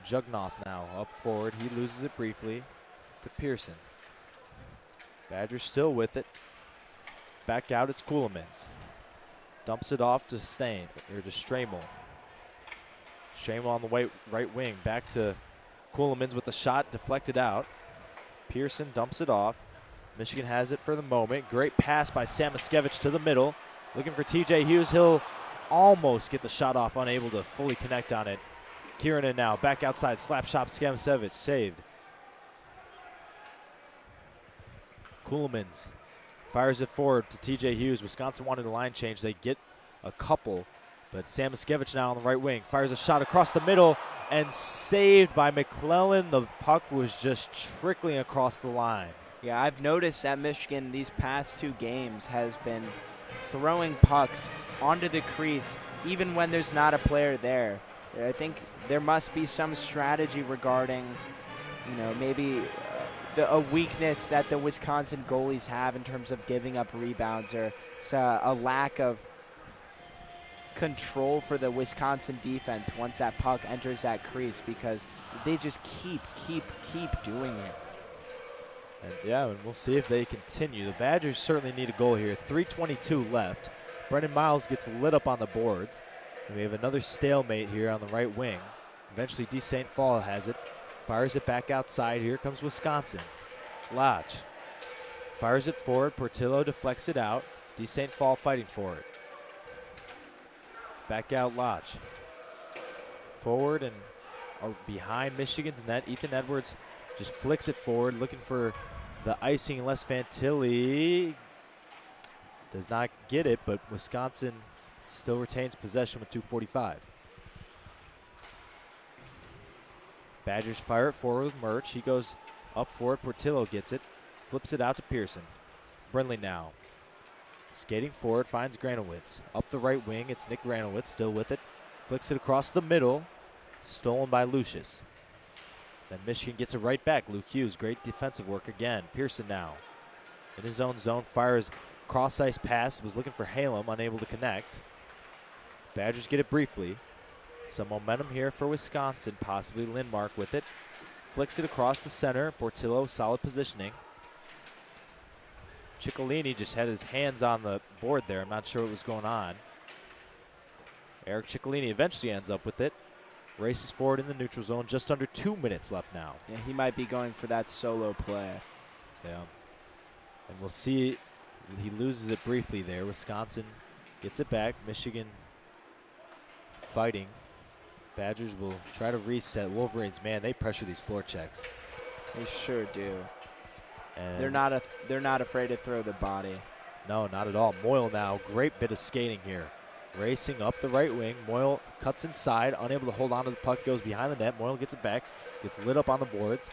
Speaker 3: Jugnoth now up forward. He loses it briefly to Pearson. Badgers still with it. Back out, it's Ceulemans. Dumps it off to Stramel. Stramel on the right wing. Back to Ceulemans with the shot deflected out. Pearson dumps it off. Michigan has it for the moment. Great pass by Samoskevich to the middle. Looking for TJ Hughes. He'll almost get the shot off, unable to fully connect on it. Kiernan now back outside. Slap shot, Samoskevich saved. Ceulemans fires it forward to TJ Hughes. Wisconsin wanted a line change. They get a couple, but Samoskevich now on the right wing. Fires a shot across the middle and saved by McClellan. The puck was just trickling across the line.
Speaker 1: Yeah, I've noticed that Michigan these past 2 games has been throwing pucks onto the crease even when there's not a player there. I think there must be some strategy regarding, maybe a weakness that the Wisconsin goalies have in terms of giving up rebounds, or a lack of control for the Wisconsin defense once that puck enters that crease, because they just keep doing it.
Speaker 3: And yeah, and we'll see if they continue. The Badgers certainly need a goal here. 3:22 left. Brennan Miles gets lit up on the boards. And we have another stalemate here on the right wing. Eventually, D. St. Paul has it. Fires it back outside. Here comes Wisconsin. Lodge fires it forward. Portillo deflects it out. D. St. Paul fighting for it. Back out Lodge. Forward and behind Michigan's net. Ethan Edwards just flicks it forward, looking for the icing. Les Fantilli does not get it, but Wisconsin still retains possession with 2:45. Badgers fire it forward with Murch. He goes up for it. Portillo gets it, flips it out to Pearson. Brindley now skating forward, finds Granowitz. Up the right wing, it's Nick Granowitz still with it. Flicks it across the middle, stolen by Lucius. Then Michigan gets it right back. Luke Hughes, great defensive work again. Pearson now in his own zone, fires cross-ice pass, was looking for Halem, unable to connect. Badgers get it briefly. Some momentum here for Wisconsin, possibly Lindmark with it. Flicks it across the center. Portillo, solid positioning. Ciccolini just had his hands on the board there. I'm not sure what was going on. Eric Ciccolini eventually ends up with it. Races forward in the neutral zone. Just under 2 minutes left now.
Speaker 1: Yeah, he might be going for that solo play.
Speaker 3: Yeah. And we'll see. He loses it briefly there. Wisconsin gets it back. Michigan fighting. Badgers will try to reset. Wolverines, man, they pressure these floor checks.
Speaker 1: They sure do.
Speaker 3: And
Speaker 1: they're not afraid to throw the body.
Speaker 3: No, not at all. Moyle now, great bit of skating here. Racing up the right wing. Moyle cuts inside, unable to hold on to the puck, goes behind the net. Moyle gets it back, gets lit up on the boards,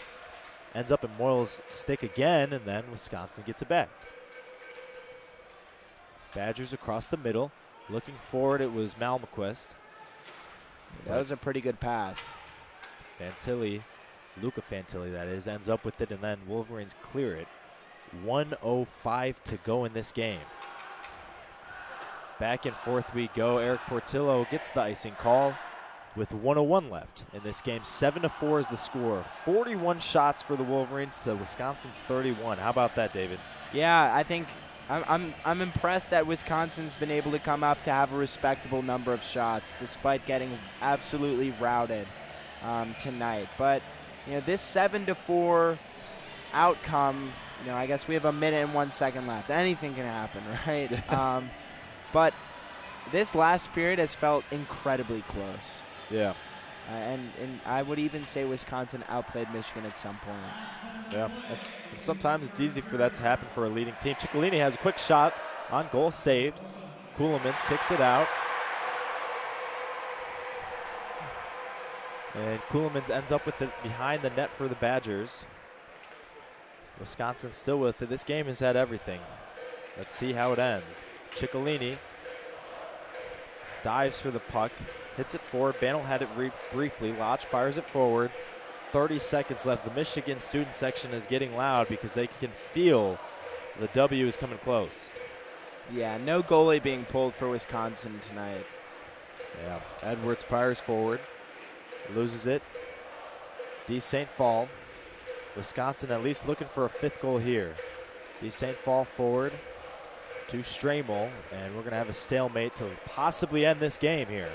Speaker 3: ends up in Moyle's stick again, and then Wisconsin gets it back. Badgers across the middle. Looking forward, it was Malmquist.
Speaker 1: That was a pretty good pass.
Speaker 3: Luca Fantilli, that is, ends up with it, and then Wolverines clear it. 1:05 to go in this game. Back and forth we go. Eric Portillo gets the icing call with 1:01 left in this game. 7-4 is the score. 41 shots for the Wolverines to Wisconsin's 31. How about that, David?
Speaker 1: Yeah, I think I'm impressed that Wisconsin's been able to come up to have a respectable number of shots despite getting absolutely routed tonight. But this 7-4 outcome, I guess we have 1 minute and 1 second left. Anything can happen, right? But this last period has felt incredibly close.
Speaker 3: Yeah.
Speaker 1: And I would even say Wisconsin outplayed Michigan at some points.
Speaker 3: Yeah. And sometimes it's easy for that to happen for a leading team. Ciccolini has a quick shot on goal, saved. Ceulemans kicks it out. And Ceulemans ends up with it behind the net for the Badgers. Wisconsin still with it. This game has had everything. Let's see how it ends. Ciccolini dives for the puck, hits it forward. Bantle had it briefly. Lodge fires it forward. 30 seconds left. The Michigan student section is getting loud because they can feel the W is coming close.
Speaker 1: Yeah, no goalie being pulled for Wisconsin tonight.
Speaker 3: Yeah, Edwards fires forward, loses it. D. St. Paul. Wisconsin at least looking for a 5th goal here. D. St. Paul forward to Stramel, and we're going to have a stalemate to possibly end this game here.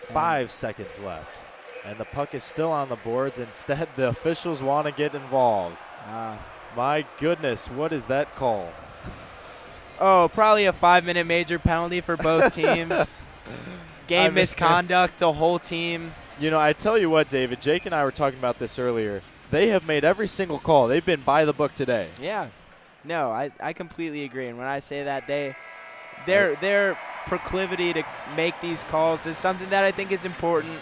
Speaker 3: 5 seconds left, and the puck is still on the boards. Instead, the officials want to get involved. My goodness, what is that call?
Speaker 1: Oh, probably a 5-minute major penalty for both teams. Game misconduct, the whole team.
Speaker 3: I tell you what, David, Jake and I were talking about this earlier. They have made every single call. They've been by the book today.
Speaker 1: Yeah. No, I completely agree. And when I say that, their proclivity to make these calls is something that I think is important,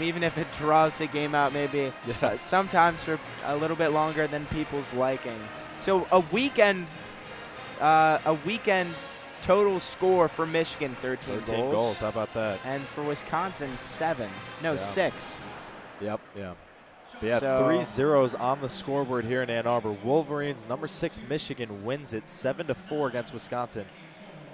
Speaker 1: even if it draws the game out maybe sometimes for a little bit longer than people's liking. So a weekend total score for Michigan, 13
Speaker 3: goals. How about that?
Speaker 1: And for Wisconsin, 6.
Speaker 3: Yep, yeah. But yeah, so 3 zeros on the scoreboard here in Ann Arbor. Wolverines, number 6 Michigan wins it 7-4 against Wisconsin.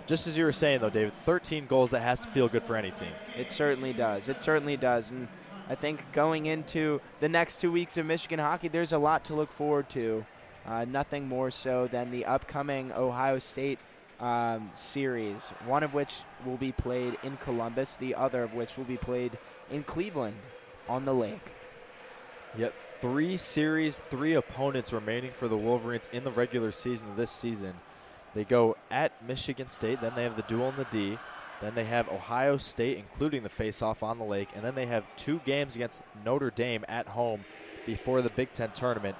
Speaker 3: Just as you were saying, though, David, 13 goals, that has to feel good for any team.
Speaker 1: It certainly does. It certainly does. And I think going into the next 2 weeks of Michigan hockey, there's a lot to look forward to. Nothing more so than the upcoming Ohio State series, one of which will be played in Columbus, the other of which will be played in Cleveland on the lake.
Speaker 3: Yet 3 series, 3 opponents remaining for the Wolverines in the regular season of this season. They go at Michigan State, then they have the duel in the D, then they have Ohio State, including the face-off on the lake, and then they have 2 games against Notre Dame at home before the Big Ten tournament.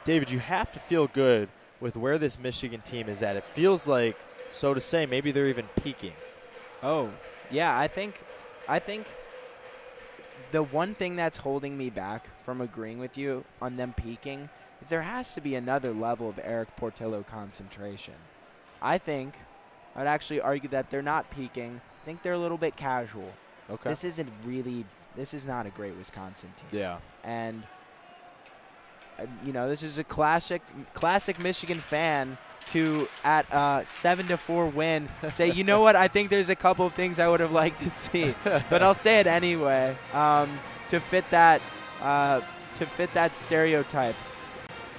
Speaker 3: David, you have to feel good with where this Michigan team is at. It feels like, so to say, maybe they're even peaking.
Speaker 1: Oh, yeah, I think the one thing that's holding me back from agreeing with you on them peaking is there has to be another level of Eric Portillo concentration. I'd actually argue that they're not peaking. I think they're a little bit casual.
Speaker 3: Okay.
Speaker 1: This is not a great Wisconsin team.
Speaker 3: Yeah.
Speaker 1: And, this is a classic Michigan fan to, at a 7-4 win, say, you know what, I think there's a couple of things I would have liked to see. But I'll say it anyway to fit that stereotype.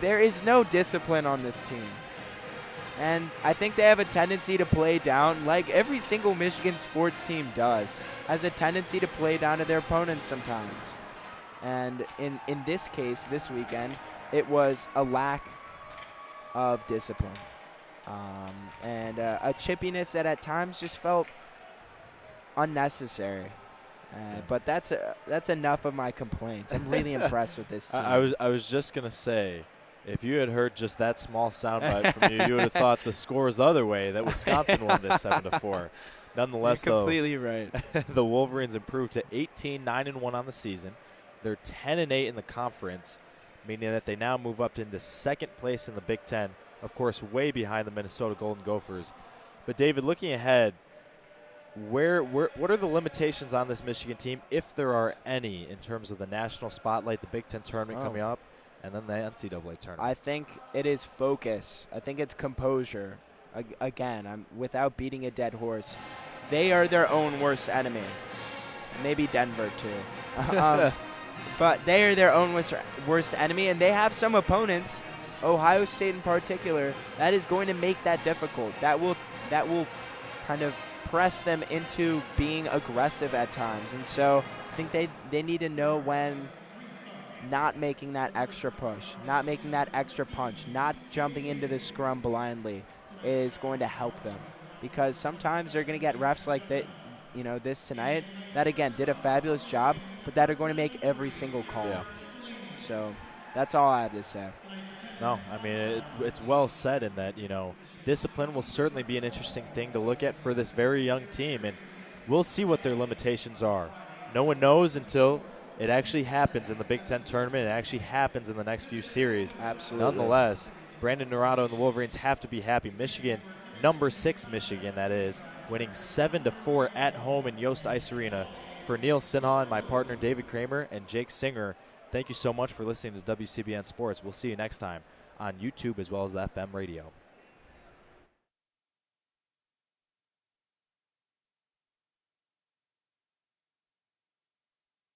Speaker 1: There is no discipline on this team. And I think they have a tendency to play down, like every single Michigan sports team does, has a tendency to play down to their opponents sometimes. And in this case, this weekend, it was a lack of discipline. And a chippiness that at times just felt unnecessary. But that's enough of my complaints. I'm really impressed with this team.
Speaker 3: I was just going to say, if you had heard just that small soundbite from you, you would have thought the score was the other way, that Wisconsin won this 7-4. Nonetheless,
Speaker 1: You're completely right.
Speaker 3: The Wolverines improved to 18-9-1 on the season. They're 10-8 in the conference, meaning that they now move up into second place in the Big Ten, of course, way behind the Minnesota Golden Gophers. But, David, looking ahead, what are the limitations on this Michigan team, if there are any, in terms of the national spotlight, the Big Ten tournament coming up, and then the NCAA tournament?
Speaker 1: I think it is focus. I think it's composure. Again, without beating a dead horse. They are their own worst enemy. Maybe Denver, too. But they are their own worst enemy, and they have some opponents, Ohio State in particular, that is going to make that difficult. That will kind of press them into being aggressive at times. And so I think they need to know when not making that extra push, not making that extra punch, not jumping into the scrum blindly is going to help them. Because sometimes they're going to get refs like this tonight that, again, did a fabulous job, but that are going to make every single call.
Speaker 3: Yeah.
Speaker 1: So that's all I have to say.
Speaker 3: No, I mean, it's well said in that, discipline will certainly be an interesting thing to look at for this very young team, and we'll see what their limitations are. No one knows until it actually happens in the Big Ten tournament. It actually happens in the next few series.
Speaker 1: Absolutely.
Speaker 3: Nonetheless, Brandon Naurato and the Wolverines have to be happy. Michigan, number 6 Michigan, that is, winning 7-4 at home in Yost Ice Arena. For Neal, Sinha, and my partner David Kraemer and Jake Singer, thank you so much for listening to WCBN Sports. We'll see you next time on YouTube as well as the FM radio.